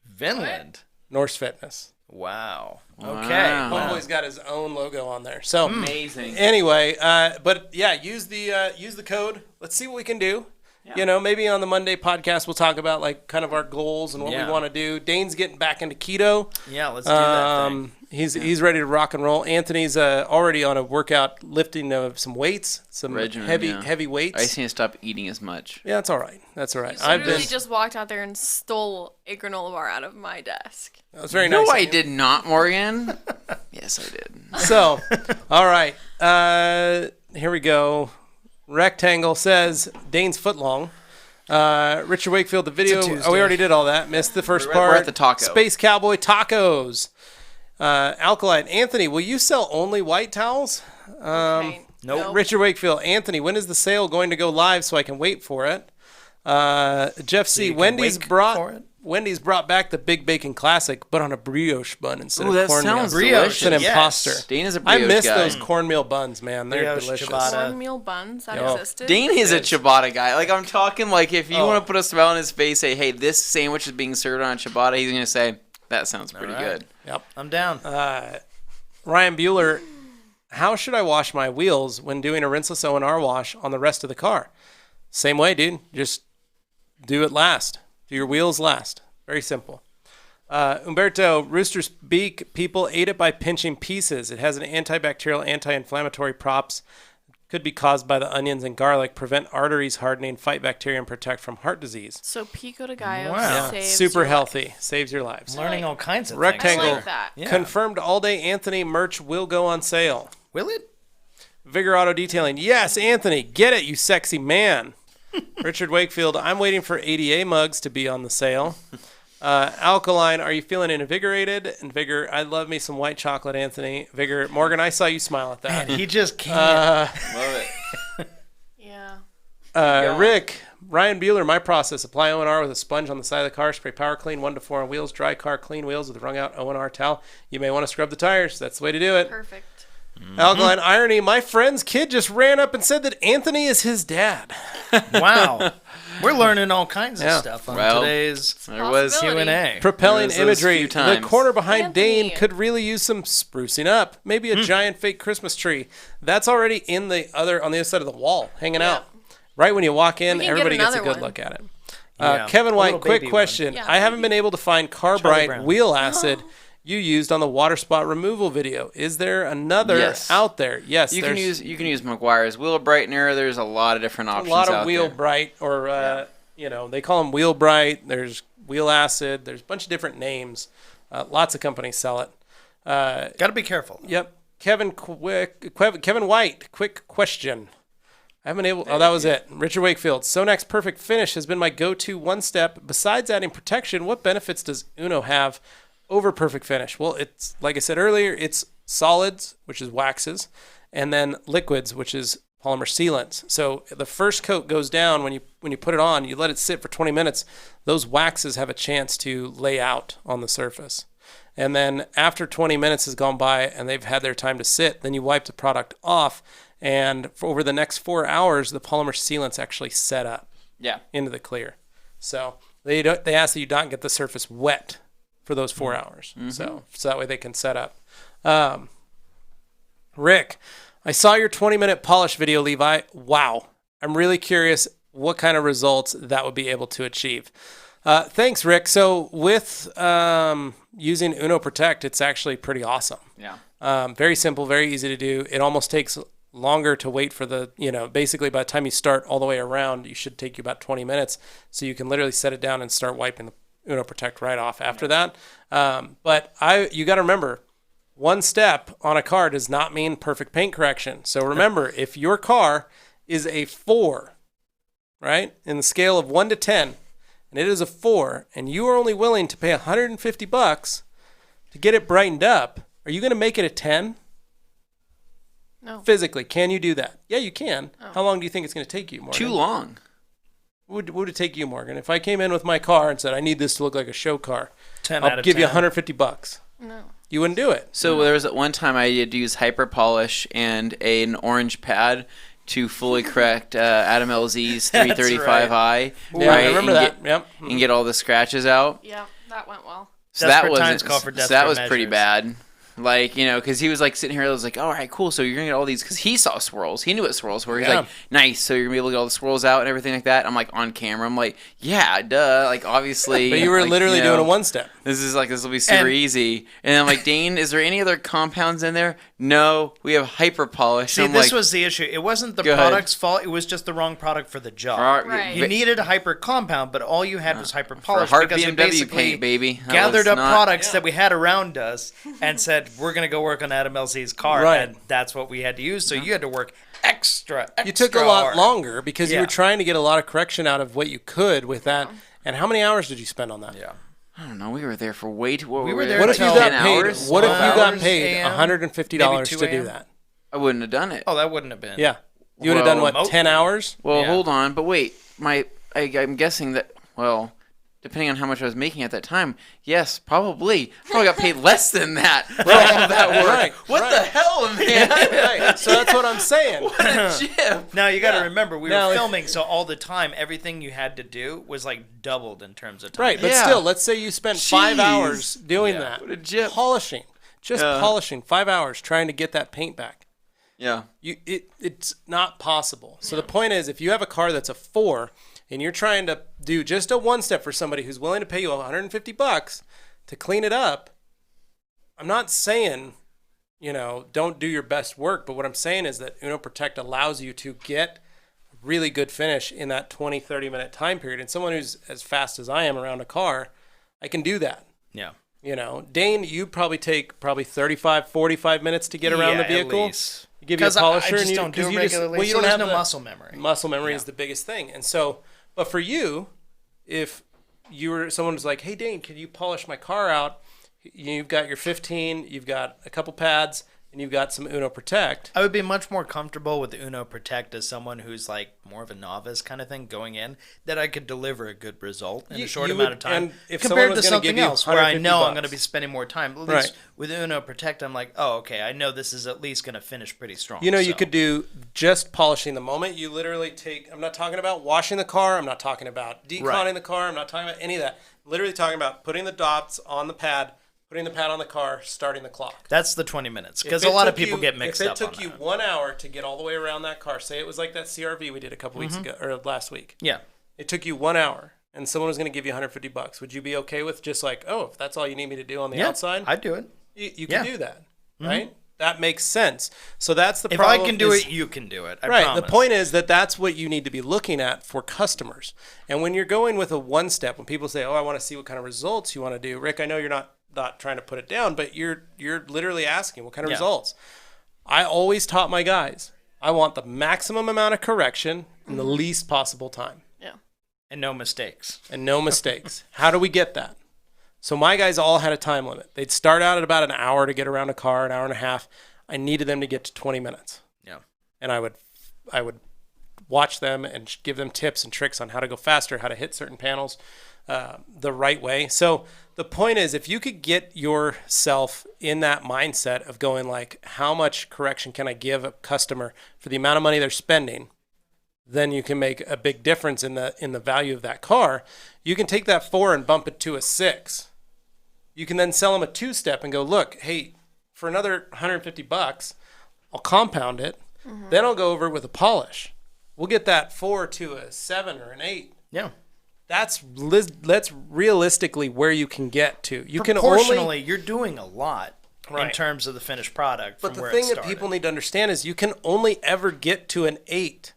Vinland. Norse Fitness. Wow. Wow. Okay. Homeboy's got his own logo on there. So Amazing. anyway, but yeah, use the code. Let's see what we can do. You know, maybe on the Monday podcast we'll talk about like kind of our goals and what we want to do. Dane's getting back into keto. Yeah, let's do that thing. He's ready to rock and roll. Anthony's already on a workout lifting of some weights, some Regimen, heavy weights. I just need to stop eating as much. Yeah, that's all right. That's all right. I literally just walked out there and stole a granola bar out of my desk. That was very nice. No, I did not, Morgan. Yes, I did. So, all right. Here we go. Rectangle says Dane's footlong. Richard Wakefield, the video. Tuesday. Oh, we already did all that. Missed the first We're part. at the taco. Space Cowboy tacos. Alkaline. Anthony, will you sell only white towels? Okay. Nope. Richard Wakefield. Anthony, when is the sale going to go live so I can wait for it? Jeff C. you can Wendy's wait brought for it? Wendy's brought back the Big Bacon Classic, but on a brioche bun instead Ooh, of that cornmeal. sounds Brioche, delicious. It's an yes. imposter. Dane is a I brioche miss guy. those cornmeal buns, man. They're Brioche delicious. ciabatta. Cornmeal buns that Yo. existed. Dane is a ciabatta guy. Like, I'm talking like if you Oh. want to put a smile on his face, say, hey, this sandwich is being served on a ciabatta, he's going to say, that sounds pretty right. good. Yep. I'm down. Ryan Bueller, how should I wash my wheels when doing a rinseless O&R wash on the rest of the car? Same way, dude. Just do it last. Do your wheels last. Very simple. Umberto, Rooster's Beak, people ate it by pinching pieces. It has an antibacterial, anti-inflammatory props. Could be caused by the onions and garlic. Prevent arteries hardening, fight bacteria, and protect from heart disease. So Pico de Gallo Wow. saves Super your healthy. life. Saves your lives. Learning all kinds of Rectangle. things. I like that. Yeah. Confirmed all day Anthony merch will go on sale. Will it? Vigor Auto Detailing. Yes, Anthony, get it, you sexy man. Richard Wakefield, I'm waiting for ADA mugs to be on the sale. Alkaline, are you feeling invigorated? And Vigor, I love me some white chocolate, Anthony. Vigor, Morgan, I saw you smile at that. Man, he just can't. Love it. Yeah. Rick, Ryan Bueller, my process. Apply O&R with a sponge on the side of the car. Spray Power Clean 1 to 4 on wheels. Dry car, clean wheels with a wrung out O&R towel. You may want to scrub the tires. That's the way to do it. Perfect. Alkaline Irony, my friend's kid just ran up and said that Anthony is his dad. Wow. We're learning all kinds of Yeah. stuff on Well, today's There was Possibility. Q&A. Propelling There was those imagery. few The times. corner behind Anthony. Dane could really use some sprucing up. Maybe a giant fake Christmas tree. That's already on the other side of the wall, hanging out. Right when you walk in, We can get everybody gets a another good one. look at it. Yeah. Kevin A White, little quick baby question. one. Yeah, I haven't baby. been able to find Charlie Carbrite Brown. wheel acid you used on the water spot removal video. Is there another Yes. out there? Yes, You can there's use McGuire's Wheel Brightener. There's a lot of different a options lot of out Wheel there. Bright, or they call them Wheel Bright. There's Wheel Acid. There's a bunch of different names. Lots of companies sell it. Got to be careful. Yep. Kevin White, quick question. I haven't been able. Oh, that was it. Richard Wakefield. Sonac's Perfect Finish has been my go-to one step. Besides adding protection, what benefits does Uno have over Perfect Finish? Well, it's like I said earlier. It's solids, which is waxes, and then liquids, which is polymer sealants. So the first coat goes down when you put it on. You let it sit for 20 minutes. Those waxes have a chance to lay out on the surface. And then after 20 minutes has gone by and they've had their time to sit, then you wipe the product off. And for over the next 4 hours, the polymer sealants actually set up Yeah. into the clear. So they ask that you not get the surface wet for those 4 hours. So that way they can set up. Rick, I saw your 20-minute polish video, Levi. Wow. I'm really curious what kind of results that would be able to achieve. Thanks, Rick. So with using Uno Protect, it's actually pretty awesome. Yeah. Very simple, very easy to do. It almost takes longer to wait for basically by the time you start all the way around, you should take you about 20 minutes. So you can literally set it down and start wiping the Uno Protect right off after that. But you got to remember, one step on a car does not mean perfect paint correction. So remember, if your car is a 4, right, in the scale of 1 to 10, and it is a 4, and you are only willing to pay $150 to to get it brightened up, are you going to make it a 10? No. Physically, can you do that? Yeah, you can. How long do you think it's going to take you, Morgan? Too long. What would it take you, Morgan? If I came in with my car and said, I need this to look like a show car, 10 out I'll of give 10. you $150. No. You wouldn't do it. So there was at one time I had to use hyper polish and an orange pad to fully correct Adam LZ's 335i. Yeah, I remember that. Yep. And get all the scratches out. Yeah, that went well. So Desperate times call for so desperate that was pretty measures. bad. Like, you know, because he was like sitting here, I was like, all right, cool. So you're going to get all these, because he saw swirls. He knew what swirls were. He's Yeah. like, nice. So you're going to be able to get all the swirls out and everything like that. I'm like, on camera. I'm like, yeah, duh. Like, obviously. But you were like, literally you know, doing a one-step. This will be super easy. And I'm like, Dane, is there any other compounds in there? No, we have hyper polish. See, I'm this like, was the issue. It wasn't the Go ahead. product's fault. It was just the wrong product for the job. Right. You needed a hyper compound, but all you had was hyper polish heart because we BMW basically paint, baby. That gathered was up not- products that we had around us and said, we're going to go work on Adam LC's car. Right. And that's what we had to use. So you had to work extra You took a lot hard. longer because you Yeah. were trying to get a lot of correction out of what you could with that. And how many hours did you spend on that? Yeah. I don't know. We were there for way too. We were there What if you until got 10 paid? hours? What if you 12 got hours paid AM, $150 maybe to 2 do AM? that? I wouldn't have done it. Oh, that wouldn't have been. Yeah. You would have done what, remotely. 10 hours? Well, Yeah. hold on, but wait. I'm guessing that. Well, depending on how much I was making at that time, yes, probably. I probably got paid less than that for all of that work. Right, What right. the hell, man? Right. So that's what I'm saying. What a chip. Now you got to remember we Now, were if- filming, so all the time, everything you had to do was like doubled in terms of time. Right, but Yeah. still, let's say you spent 5 Jeez. hours doing Yeah. that. What a jip. Polishing. Just Yeah. polishing. 5 hours trying to get that paint back. Yeah. It's not possible. So the point is, if you have a car that's a 4 and you're trying to do just a one step for somebody who's willing to pay you $150 to clean it up, I'm not saying, don't do your best work, but what I'm saying is that Uno Protect allows you to get a really good finish in that 20, 30-minute time period. And someone who's as fast as I am around a car, I can do that. Yeah. Dane, you probably take 35, 45 minutes to get around the vehicle. At least. You give you a 'Cause I polisher, just and don't do it you regularly. well, you so don't there's have no the muscle memory. Muscle memory is the biggest thing, and so, but for you, if someone was like, "Hey, Dane, can you polish my car out?" You've got your 15, you've got a couple pads, and you've got some Uno Protect. I would be much more comfortable with the Uno Protect as someone who's like more of a novice kind of thing going in, that I could deliver a good result in a short you amount would- of time and if someone compared to was gonna give something you else where I know I'm $150, going to be spending more time. At least Right. with Uno Protect, I'm like, oh, okay, I know this is at least going to finish pretty strong. You so. could do just polishing the moment you literally take. I'm not talking about washing the car. I'm not talking about deconning Right. the car. I'm not talking about any of that. Literally talking about putting the dots on the pad, putting the pad on the car, starting the clock. That's the 20 minutes because If a it lot of took people you- get mixed up If it on took you that. 1 hour to get all the way around that car, say it was like that CRV we did a couple weeks ago or last week. Yeah. It took you 1 hour, and someone was going to give you $150. Would you be okay with just like, oh, if that's all you need me to do on the Yeah, outside, I'd do it. you yeah. can do that, right? That makes sense. So that's the If problem. I can do is- it, you can do it. I Right. promise. The point is that that's what you need to be looking at for customers. And when you're going with a one step, when people say, "Oh, I want to see what kind of results you want to do," Rick, I know you're not trying to put it down, but you're literally asking what kind of Yeah. results. I always taught my guys, I want the maximum amount of correction in the least possible time Yeah. And no mistakes. and no mistakes. How do we get that? So my guys all had a time limit. They'd start out at about an hour to get around a car, an hour and a half. I needed them to get to 20 minutes. Yeah. And I would watch them and give them tips and tricks on how to go faster, how to hit certain panels the right way. So the point is, if you could get yourself in that mindset of going like, how much correction can I give a customer for the amount of money they're spending, then you can make a big difference in the value of that car. You can take that 4 and bump it to a 6. You can then sell them a 2-step and go, look, hey, for another $150, I'll compound it. Then I'll go over it with a polish. We'll get that 4 to a 7 or an 8. Yeah. That's realistically where you can get to. You can Proportionally, only, you're doing a lot in Right. terms of the finished product. but From the where thing it that started. people need to understand is you can only ever get to an 8.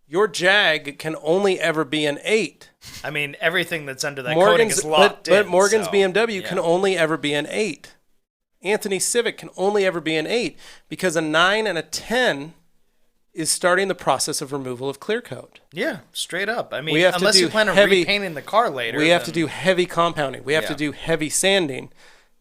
Your Jag can only ever be an 8. I mean, everything that's under that coating is locked but in. Morgan's so, BMW yeah. can only ever be an 8. Anthony's Civic can only ever be an 8 because a 9 and a 10 is starting the process of removal of clear coat. Yeah, straight up. I mean, We have to unless do you plan on heavy- repainting the car later. We have to then- do heavy compounding. We have to Yeah. do heavy sanding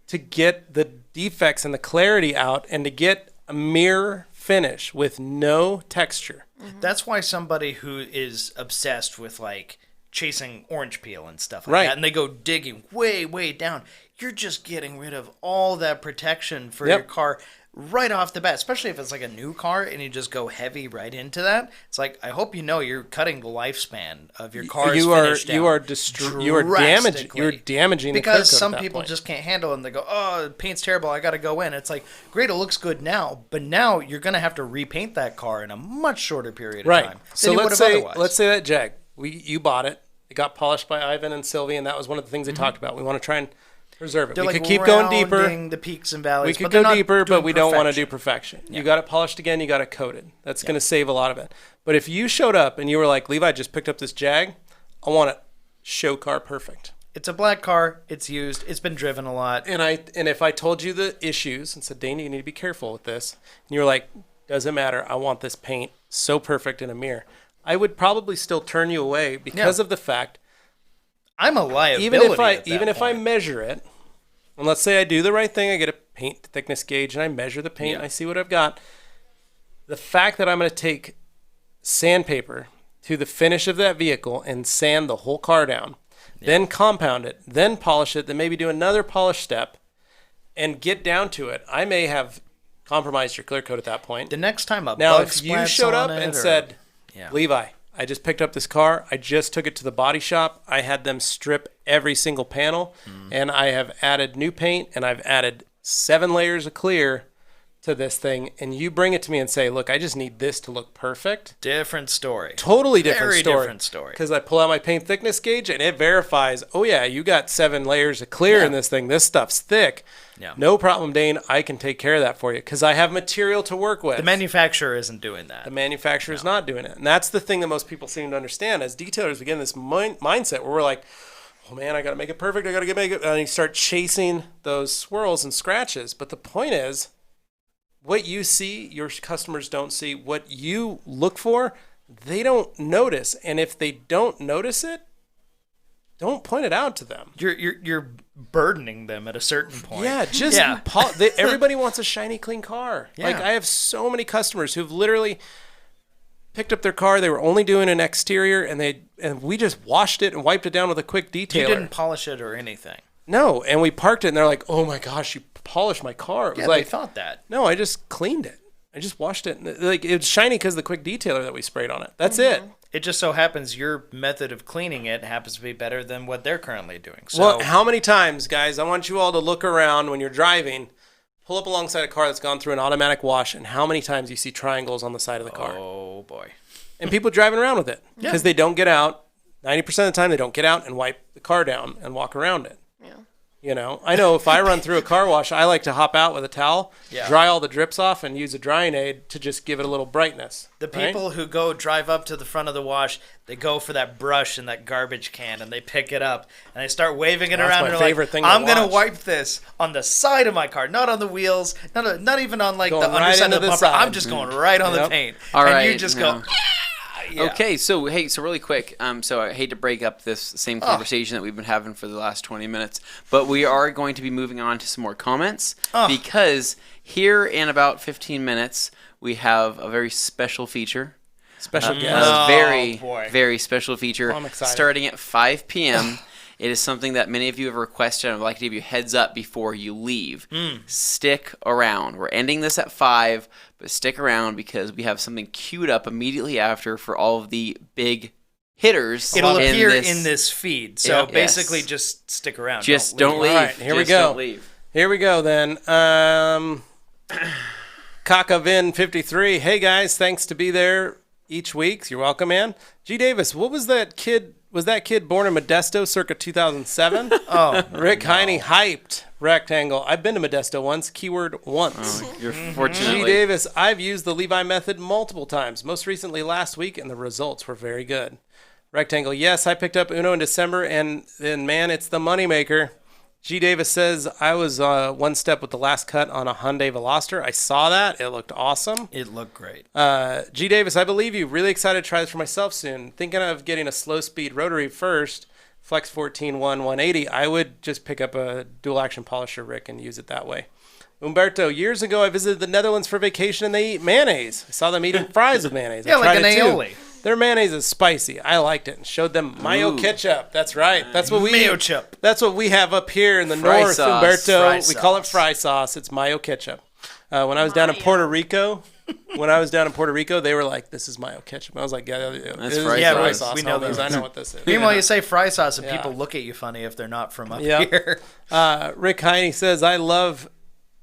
to get the defects and the clarity out and to get a mirror finish with no texture. That's why somebody who is obsessed with like chasing orange peel and stuff like that, and they go digging way, way down, you're just getting rid of all that protection for your car right off the bat, especially if it's like a new car and you just go heavy right into that. It's like, I hope you know you're cutting the lifespan of your car's finish down. You are damaging the because clear coat some at that people point. just can't handle it and they go, oh, the paint's terrible, I gotta go in. It's like, great, it looks good now, but now you're gonna have to repaint that car in a much shorter period of time So than you would let's have say otherwise. that Jag, you bought it. It got polished by Ivan and Sylvie, and that was one of the things they talked about. We want to try and preserve it. They're We like could keep going deeper. rounding the peaks and valleys. We could but they're go not deeper, but doing we don't want to do perfection. perfection. You got it polished again, you got it coated. That's going to save a lot of it. But if you showed up and you were like, Levi, I just picked up this Jag, I want it show car perfect. It's a black car. It's used. It's been driven a lot. And if I told you the issues and said, Dane, you need to be careful with this, and you were like, doesn't matter, I want this paint so perfect in a mirror, I would probably still turn you away because of the fact, I'm a liability. even if I measure it, and let's say I do the right thing, I get a paint thickness gauge and I measure the paint and I see what I've got. The fact that I'm going to take sandpaper to the finish of that vehicle and sand the whole car down, then compound it, then polish it, then maybe do another polish step and get down to it, I may have compromised your clear coat at that point. The next time a Now, bug if you splats showed on up it and or- said, Yeah. Levi, I just picked up this car. I just took it to the body shop. I had them strip every single panel, and I have added new paint, and I've added 7 layers of clear to this thing, and you bring it to me and say, look, I just need this to look perfect. Different story. Totally different Very story. different story. Because I pull out my paint thickness gauge, and it verifies, oh, yeah, you got 7 layers of clear in this thing. This stuff's thick. Yeah. No problem, Dane. I can take care of that for you because I have material to work with. The manufacturer isn't doing that. The manufacturer is not doing it. And that's the thing that most people seem to understand. As detailers, we get in this mindset where we're like, oh man, I got to make it perfect. I got to make it. And you start chasing those swirls and scratches. But the point is, what you see, your customers don't see. What you look for, they don't notice. And if they don't notice it, don't point it out to them. You're burdening them at a certain point. Yeah, just everybody wants a shiny, clean car. Yeah. Like I have so many customers who've literally picked up their car. They were only doing an exterior, and we just washed it and wiped it down with a quick detailer. You didn't polish it or anything. No, and we parked it, and they're like, "Oh my gosh, you polished my car." It was Yeah, like, they thought that. no, I just cleaned it. I just washed it. Like it was shiny because of the quick detailer that we sprayed on it. That's it. It just so happens your method of cleaning it happens to be better than what they're currently doing. So Well, how many times, guys, I want you all to look around when you're driving, pull up alongside a car that's gone through an automatic wash, and how many times you see triangles on the side of the car. oh boy. And people driving around with it because they don't get out. 90% of the time, they don't get out and wipe the car down and walk around it. Yeah. You know, I know if I run through a car wash, I like to hop out with a towel, Yeah. dry all the drips off, and use a drying aid to just give it a little brightness. The right? people who go drive up to the front of the wash, they go for that brush and that garbage can, and they pick it up and they start waving it That's around. my And they're favorite like, thing to I'm gonna watch. wipe this on the side of my car, not on the wheels, not even on like Going the right underside into of the the bumper. side. I'm just going right on the Yep. paint. All and you right, just no. go. Yeah. Okay, so really quick. So I hate to break up this same conversation that we've been having for the last 20 minutes, but we are going to be moving on to some more comments because here in about 15 minutes we have a very special feature. Special guest. Oh, Very, boy. very special feature. I'm excited. Starting at 5 p.m. It is something that many of you have requested. I'd like to give you a heads up before you leave. Stick around. We're ending this at 5, but stick around because we have something queued up immediately after for all of the big hitters. It'll in appear this. in this feed. So Yeah, basically, yes. just stick around. Just don't leave. All right, here we Just go. Don't leave. Here we go then. Kakavin53. Hey guys, thanks to be there each week. You're welcome, man. G. Davis, what was that kid? Was that kid born in Modesto circa 2007? Oh, Rick Heine hyped rectangle. I've been to Modesto once. Keyword once. You're G. fortunately. Davis, I've used the Levi method multiple times, most recently last week, and the results were very good. Rectangle, yes, I picked up Uno in December, and man, it's the moneymaker. G. Davis says, I was one step with the last cut on a Hyundai Veloster. I saw that. It looked awesome. it looked great. G. Davis, I believe you. Really excited to try this for myself soon. Thinking of getting a slow-speed rotary first, Flex 14 180, I would just pick up a dual action polisher, Rick, and use it that way. Umberto, years ago I visited the Netherlands for vacation and they eat mayonnaise. I saw them eating fries with mayonnaise. Yeah, I like tried an it too. aioli. Their mayonnaise is spicy. I liked it and showed them mayo ketchup. That's right. That's what we Mayo chip. That's what we have up here in the Fry north, sauce. Umberto. Fry We call it sauce. fry sauce. It's mayo ketchup. When I was down in Mayo. Puerto Rico, they were like, "This is mayo ketchup." I was like, "Yeah, That's it fry is sauce. sauce. We know homies. those. I know what this is." Meanwhile, you say fry sauce and Yeah. people look at you funny if they're not from up Yep. here. Rick Heine says, "I love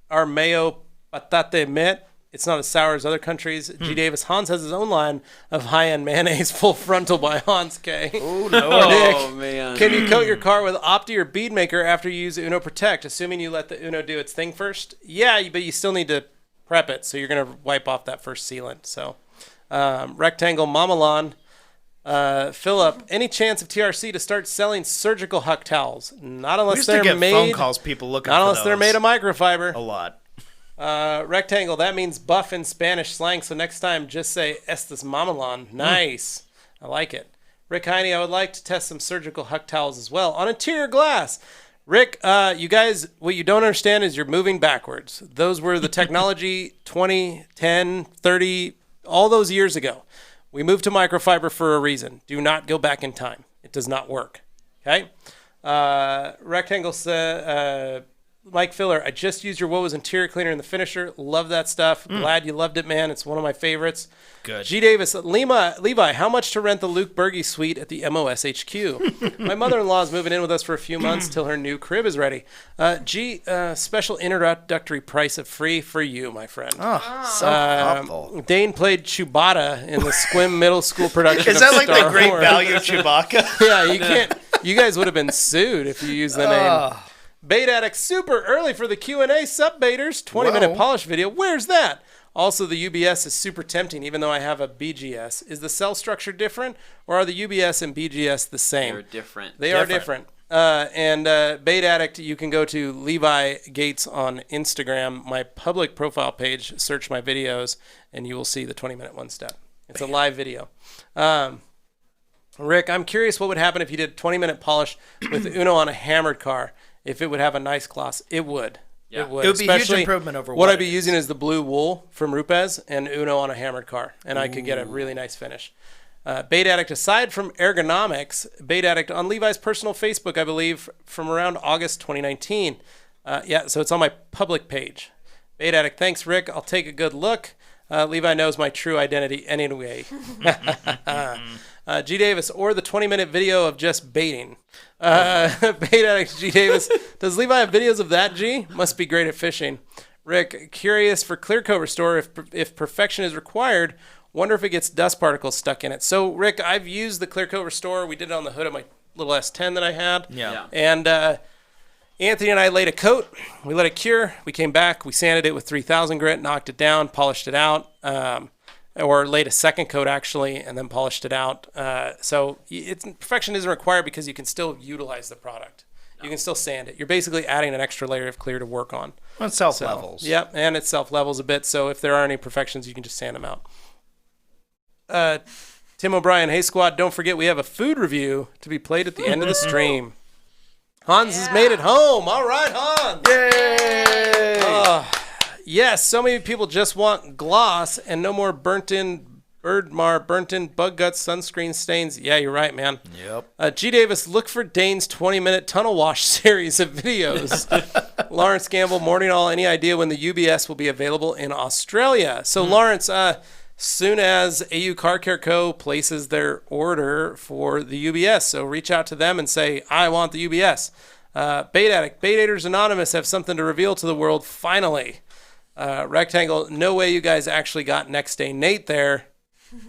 our mayo patate met. It's not as sour as other countries." G. Davis, Hans has his own line of high-end mayonnaise, Full Frontal by Hans K. Oh, no. Oh, man. Can you coat your car with Opti or Bead Maker after you use Uno Protect, assuming you let the Uno do its thing first? Yeah, but you still need to prep it, so you're going to wipe off that first sealant. So, Rectangle Mamalon, Philip, any chance of TRC to start selling surgical huck towels? Not We unless used to they're get made. phone calls, people looking Not for unless they're those. made of microfiber. A lot. Rectangle, that means buff in Spanish slang, so next time just say Estes Mamalon. Nice. I like it. Rick Heine, I would like to test some surgical huck towels as well on interior glass. Rick, you guys, what you don't understand is you're moving backwards. Those were the technology 20, 10, 30, all those years ago. We moved to microfiber for a reason. Do not go back in time. It does not work. Okay? Rectangle said, Mike Filler, I just used your Wowo's interior cleaner in the finisher. Love that stuff. Glad you loved it, man. It's one of my favorites. Good. G. Davis, Levi, how much to rent the Luke Berge suite at the MOS HQ? My mother-in-law is moving in with us for a few months till her new crib is ready. Special introductory price of free for you, my friend. Oh, so thoughtful. Dane played Chewbacca in the Squim Middle School production. Is that of like Star the Great Wars. Value Chewbacca? Yeah, you can't. You guys would have been sued if you used the name. Bait Addict super early for the Q&A sub baiters. 20-minute Whoa. polish video. Where's that? Also, the UBS is super tempting, even though I have a BGS. Is the cell structure different, or are the UBS and BGS the same? They're different. They are different. Bait Addict, you can go to Levi Gates on Instagram, my public profile page, search my videos, and you will see the 20-minute one step. It's a live video. Rick, I'm curious what would happen if you did 20-minute polish with Uno on a hammered car, if it would have a nice gloss. It would. Yeah. It would. It would be a huge Especially improvement over what what I'd it be is. using is the blue wool from Rupes and Uno on a hammered car, and I could get a really nice finish. Bait Addict, aside from ergonomics, Bait Addict on Levi's personal Facebook, I believe, from around August 2019. So it's on my public page. Bait Addict, thanks, Rick. I'll take a good look. Levi knows my true identity anyway. G. Davis, or the 20-minute video of just baiting. Bait Addict G. Davis, does Levi have videos of that, G? Must be great at fishing. Rick, curious for clear coat restore, if perfection is required, wonder if it gets dust particles stuck in it. So, Rick, I've used the clear coat restore. We did it on the hood of my little S10 that I had. Yeah. And Anthony and I laid a coat. We let it cure. We came back. We sanded it with 3000 grit, knocked it down, polished it out. Or laid a second coat, actually, and then polished it out. Perfection isn't required because you can still utilize the product. You can still sand it. You're basically adding an extra layer of clear to work on. Well, it self-levels. Yep, and it self-levels a bit, so if there are any perfections, you can just sand them out. Tim O'Brien, hey squad, don't forget we have a food review to be played at the end of the stream. Hans has made it home. All right, Hans. Yay! Yes, so many people just want gloss and no more burnt-in bug guts, sunscreen stains. Yeah, you're right, man. Yep. G. Davis, look for Dane's 20-minute tunnel wash series of videos. Lawrence Gamble, morning all. Any idea when the UBS will be available in Australia? So, Lawrence, soon as AU Car Care Co. places their order for the UBS, so reach out to them and say, I want the UBS. Bait Addict, Bait Aiders Anonymous have something to reveal to the world, finally. Rectangle, no way you guys actually got Next Day Nate there.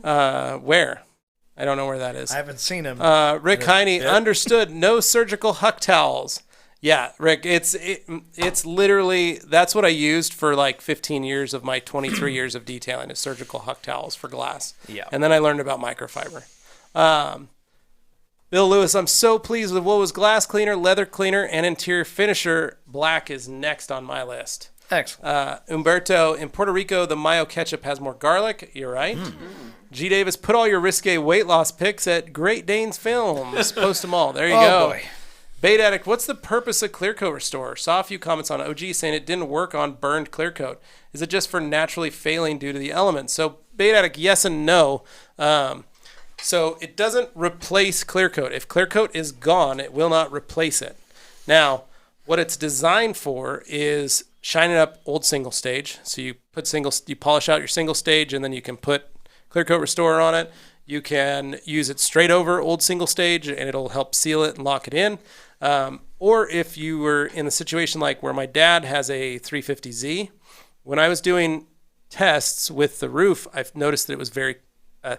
Where? I don't know where that is. I haven't seen him. Rick Heine, understood. No surgical huck towels. Yeah, Rick, it's literally, that's what I used for like 15 years of my 23 years of detailing is surgical huck towels for glass. Yeah. And then I learned about microfiber. Bill Lewis, I'm so pleased with Wowo's glass cleaner, leather cleaner, and interior finisher. Black is next on my list. Excellent. Umberto, in Puerto Rico, the mayo ketchup has more garlic. You're right. G. Davis, put all your risque weight loss pics at Great Danes Films. Post them all. There you go. Boy. Bait Addict, what's the purpose of clear coat restore? Saw a few comments on OG saying it didn't work on burned clear coat. Is it just for naturally failing due to the elements? So Bait Addict, yes and no. So it doesn't replace clear coat. If clear coat is gone, it will not replace it. Now, what it's designed for is shining up old single stage. So you polish out your single stage, and then you can put clear coat restorer on it. You can use it straight over old single stage, and it'll help seal it and lock it in. Or if you were in a situation like where my dad has a 350Z, when I was doing tests with the roof, I've noticed that it was very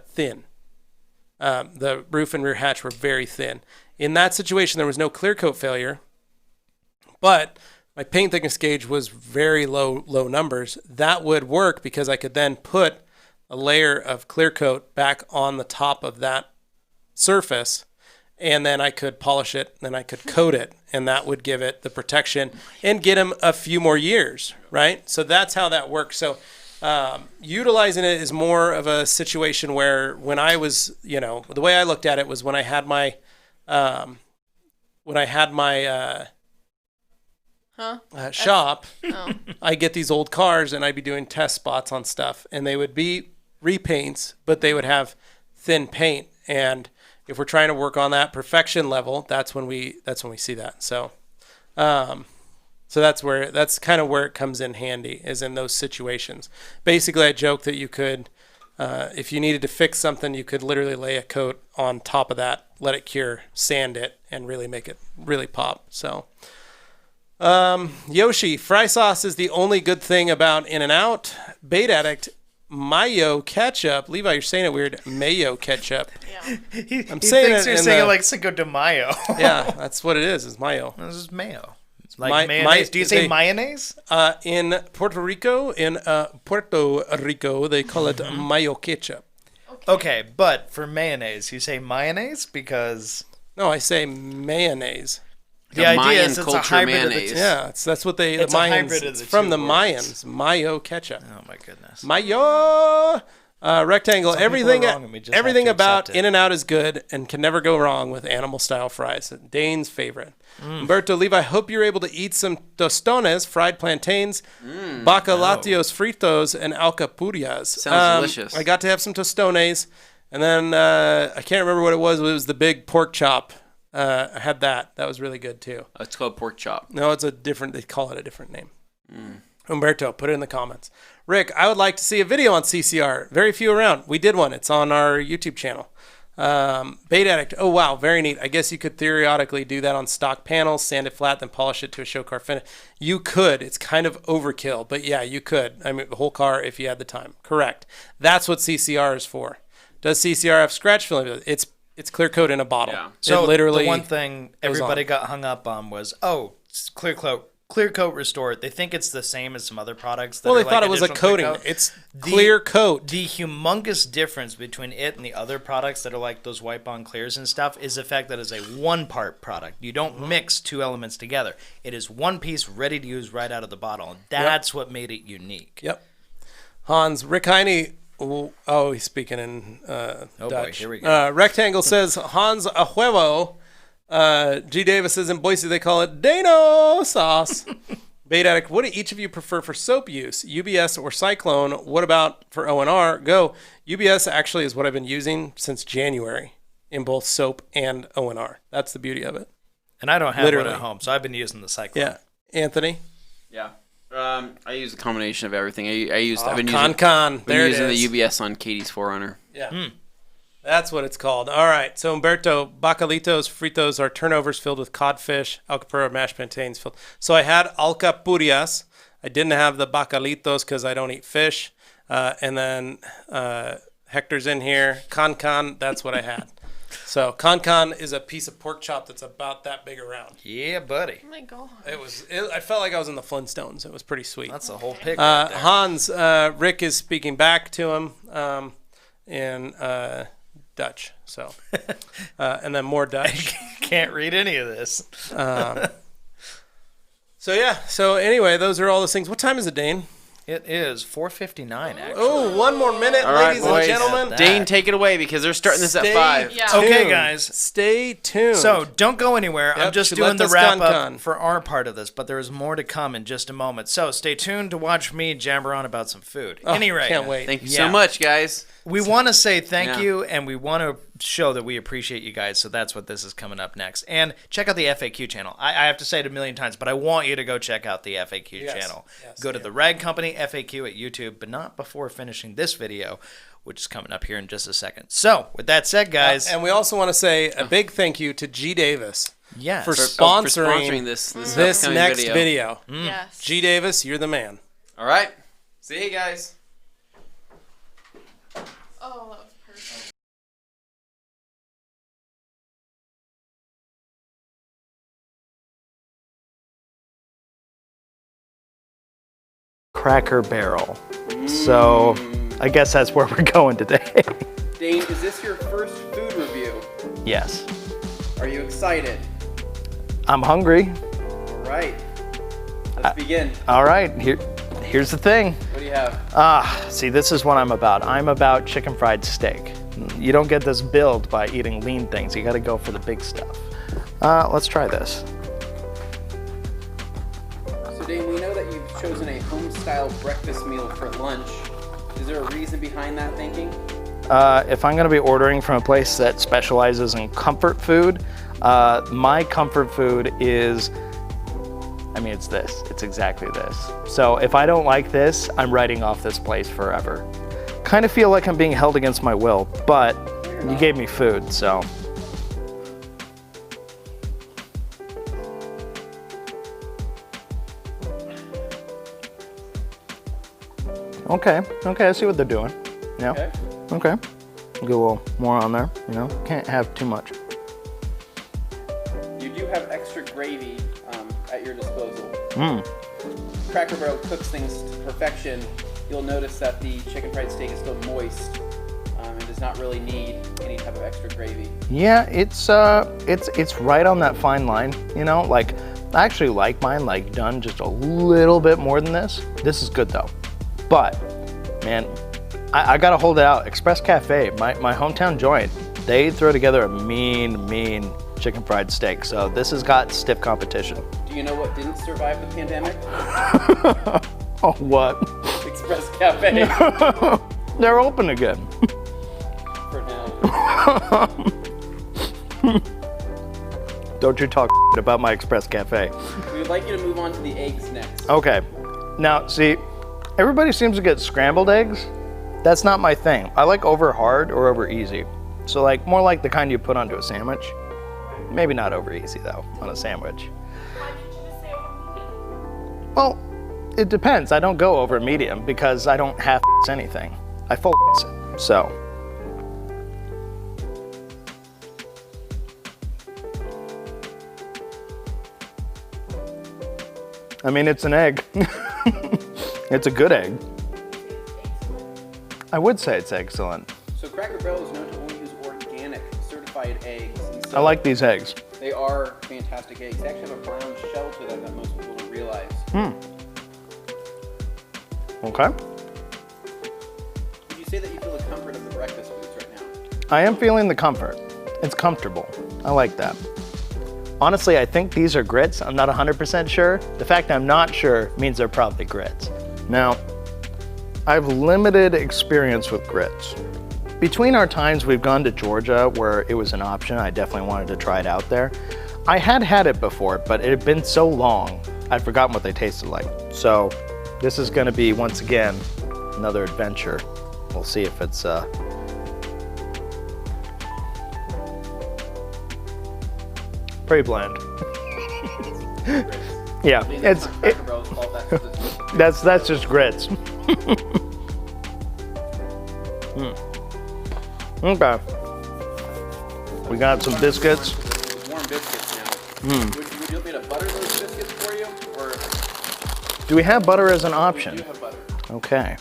thin. The roof and rear hatch were very thin. In that situation, there was no clear coat failure, but my paint thickness gauge was very low numbers. That would work because I could then put a layer of clear coat back on the top of that surface, and then I could polish it, then I could coat it, and that would give it the protection and get him a few more years, right? So that's how that works. So utilizing it is more of a situation where when I was, the way I looked at it was when I had my shop, I get these old cars and I'd be doing test spots on stuff, and they would be repaints, but they would have thin paint. And if we're trying to work on that perfection level, that's when we see that. So, so that's kind of where it comes in handy, is in those situations. Basically, I joke that you could, if you needed to fix something, you could literally lay a coat on top of that, let it cure, sand it, and really make it really pop. So, Yoshi, fry sauce is the only good thing about In-N-Out. Bait Addict, mayo ketchup. Levi, you're saying it weird. Mayo ketchup. Yeah. He thinks you're saying it like Cinco de Mayo. Yeah, that's what it is mayo. This is mayo. It's like mayonnaise. Do you say mayonnaise? In Puerto Rico, they call it mayo ketchup. Okay, but for mayonnaise, you say mayonnaise because... No, I say mayonnaise. The idea is it's a hybrid mayonnaise. of the two. Yeah, that's what the It's a Mayans. hybrid of It's the from two the words. Mayans. Mayo ketchup. Oh my goodness. Mayo. Rectangle. Some people Everything. are wrong and we just Everything have to about accept it. In-N-Out is good and can never go wrong with animal style fries. Dane's favorite. Umberto, Levi, hope you're able to eat some tostones, fried plantains, bacalatios fritos, and alcapurrias. Sounds delicious. I got to have some tostones, and then I can't remember what it was. It was the big pork chop. I had that. That was really good too. It's called pork chop. No, it's they call it a different name. Umberto, put it in the comments. Rick, I would like to see a video on CCR. Very few around. We did one. It's on our YouTube channel. Bait Addict. Oh, wow. Very neat. I guess you could theoretically do that on stock panels, sand it flat, then polish it to a show car finish. You could. It's kind of overkill, but yeah, you could. I mean, the whole car if you had the time. Correct. That's what CCR is for. Does CCR have scratch film? It's clear coat in a bottle. Yeah. So it literally the one thing everybody got hung up on was, it's clear coat restore. They think it's the same as some other products. That Well, are they thought like it was a additional clear coating. coat. It's clear coat. The humongous difference between it and the other products that are like those wipe-on clears and stuff is the fact that it's a one-part product. You don't mix two elements together. It is one piece ready to use right out of the bottle. And that's what made it unique. Yep. Hans, Rick Heine. Oh, he's speaking in Dutch. Boy, here we go. Rectangle says, Hans a huevo. G. Davis says in Boise they call it Dano sauce. Bait Addict, what do each of you prefer for soap use? UBS or Cyclone? What about for O&R? Go. UBS actually is what I've been using since January in both soap and O&R. That's the beauty of it. And I don't have Literally. one at home, so I've been using the Cyclone. Yeah. Anthony? Yeah. I use a combination of everything. I've been There it using is. the UBS on Katie's 4Runner. Yeah. That's what it's called. All right. So, Umberto, bacalitos fritos are turnovers filled with codfish, alcapurria, mashed plantains filled. So, I had alcapurrias. I didn't have the bacalitos because I don't eat fish. And then Hector's in here. Can, that's what I had. So, can is a piece of pork chop that's about that big around. Yeah, buddy. Oh my god. I felt like I was in the Flintstones. It was pretty sweet. That's a whole pic right there. Hans, Rick is speaking back to him in Dutch. So, and then more Dutch. Can't read any of this. So yeah. So anyway, those are all those things. What time is it, Dane? It is 4:59 actually. Oh, one more minute, All right, ladies and boys. gentlemen. Dane, take it away because they're starting this at Stay 5. Yeah. tuned. Okay, guys. Stay tuned. So don't go anywhere. I'm Yep, just should doing let the this wrap con. up for our part of this, but there is more to come in just a moment. So stay tuned to watch me jabber on about some food. Anyway, can't wait. Thank you Yeah. so much, guys. we want to say thank Yeah. you, and we want to show that we appreciate you guys. So that's what this is coming up next. And check out the FAQ channel. I have to say it a million times, but I want you to go check out the FAQ channel. Yes, Go to the Rag Company FAQ at YouTube, but not before finishing this video, which is coming up here in just a second. So with that said, guys, and we also want to say a big thank you to G. Davis yes. for For sponsoring this this upcoming next video. Yes. G. Davis, you're the man. All right. See you guys. Oh, that was perfect. Cracker Barrel. So I guess that's where we're going today. Dane, is this your first food review? Yes. Are you excited? I'm hungry. All right. Let's begin. All right, here's the thing. What do you have? See, this is what I'm about. I'm about chicken fried steak. You don't get this build by eating lean things. You got to go for the big stuff. Let's try this. So, Dane, we know that you've chosen a home-style breakfast meal for lunch. Is there a reason behind that thinking? If I'm going to be ordering from a place that specializes in comfort food, my comfort food is, it's this. It's exactly this. So if I don't like this, I'm writing off this place forever. Kind of feel like I'm being held against my will, but you gave me food, so. Okay, I see what they're doing. Yeah. Okay. Get a little more on there, Can't have too much. You do have extra gravy at your disposal. Cracker Barrel cooks things to perfection. You'll notice that the chicken fried steak is still moist and does not really need any type of extra gravy. Yeah, it's right on that fine line, Like, I actually like mine done just a little bit more than this. This is good though, but man, I gotta hold it out. Express Cafe, my hometown joint, they throw together a mean chicken fried steak. So this has got stiff competition. Do you know what didn't survive the pandemic? Oh, what? Express Cafe. They're open again. For now. Don't you talk about my Express Cafe. We would like you to move on to the eggs next. Okay. Now, see, everybody seems to get scrambled eggs. That's not my thing. I like over hard or over easy. So more like the kind you put onto a sandwich. Maybe not over easy though, on a sandwich. Why didn't you just say over medium? Well, it depends. I don't go over medium because I don't half anything. I full it. So. It's an egg. It's a good egg. I would say it's excellent. So Cracker Barrel is known to only use organic, certified eggs. And so I like these eggs. They are fantastic eggs. They actually have a brown shell to them that most people don't realize. Okay. Would you say that you feel the comfort of the breakfast foods right now? I am feeling the comfort. It's comfortable. I like that. Honestly, I think these are grits. I'm not 100% sure. The fact I'm not sure means they're probably grits. Now, I have limited experience with grits. Between our times we've gone to Georgia where it was an option, I definitely wanted to try it out there. I had it before, but it had been so long, I'd forgotten what they tasted like. So this is gonna be, once again, another adventure. We'll see if it's, pretty bland. Yeah, That's not Cracker Barrel's fault, that's just grits. Okay. We got some biscuits. warm biscuits now. Would you like me to butter those biscuits for you? Or Do we have butter as an option? do you have butter? Okay.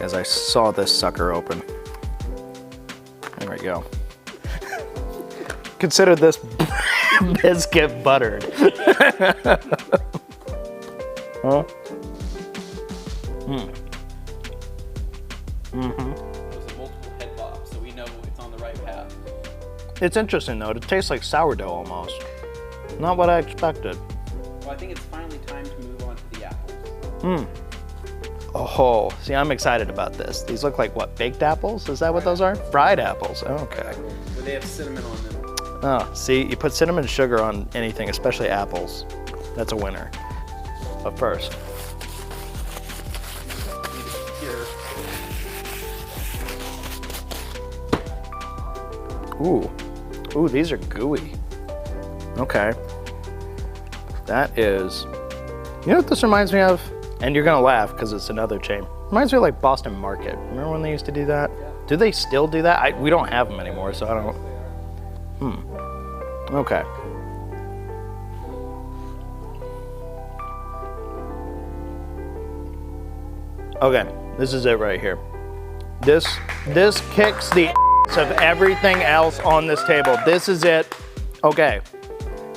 As I saw this sucker open. There we go. Consider this biscuit buttered. Huh? Those are multiple head bobs, so we know it's on the right path. It's interesting though. It tastes like sourdough almost. Not what I expected. Well, I think it's finally time to move on to the apples. Oh, see, I'm excited about this. These look like what? Baked apples? Is that what those are? Fried apples. Okay. Where they have cinnamon on them. Oh, see, you put cinnamon and sugar on anything, especially apples. That's a winner. But first, Here. ooh, these are gooey. Okay. That is, you know what this reminds me of? And you're gonna laugh because it's another chain. Reminds me of like Boston Market. Remember when they used to do that? Do they still do that? We don't have them anymore, so I don't. Okay. Okay, this is it right here. This kicks the ass of everything else on this table. This is it. Okay.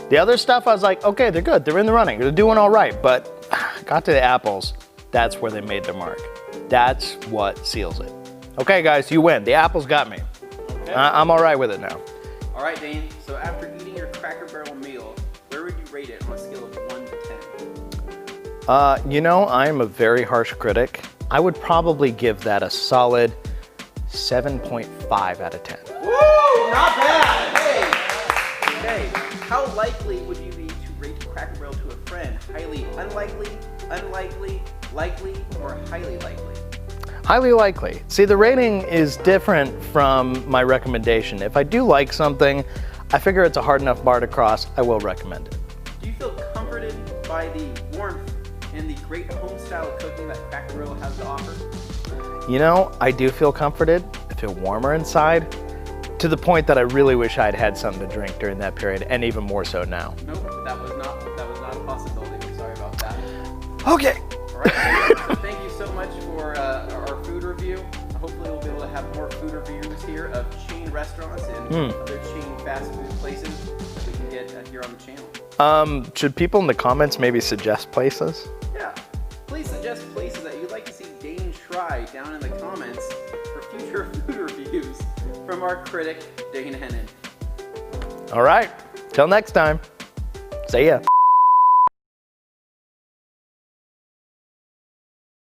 The other stuff, I was like, okay, they're good. They're in the running. They're doing all right. But got to the apples. That's where they made their mark. That's what seals it. Okay, guys, you win. The apples got me. Okay. I'm all right with it now. All right, Dane. So after eating your Cracker Barrel meal, where would you rate it on a scale of 1 to 10? You know, I'm a very harsh critic. I would probably give that a solid 7.5 out of 10. Woo! Not bad. Hey. How likely would you be to rate Cracker Barrel to a friend? Highly unlikely, unlikely, likely, or highly likely? Highly likely. See, the rating is different from my recommendation. If I do like something, I figure it's a hard enough bar to cross, I will recommend it. Do you feel comforted by the warmth and the great home style cooking that Cracker Barrel has to offer? You know, I do feel comforted. I feel warmer inside, to the point that I really wish I'd had something to drink during that period, and even more so now. Nope, that was not a possibility. We're sorry about that. Okay. All right, so thank you so much for our food review. Hopefully we'll be able to have more food reviews here of chain restaurants and other chain fast food places that we can get here on the channel. Should people in the comments maybe suggest places? Yeah, please suggest places that you'd like to see Dane try down in the comments for future food reviews from our critic, Dane Hennen. All right. Till next time. See ya.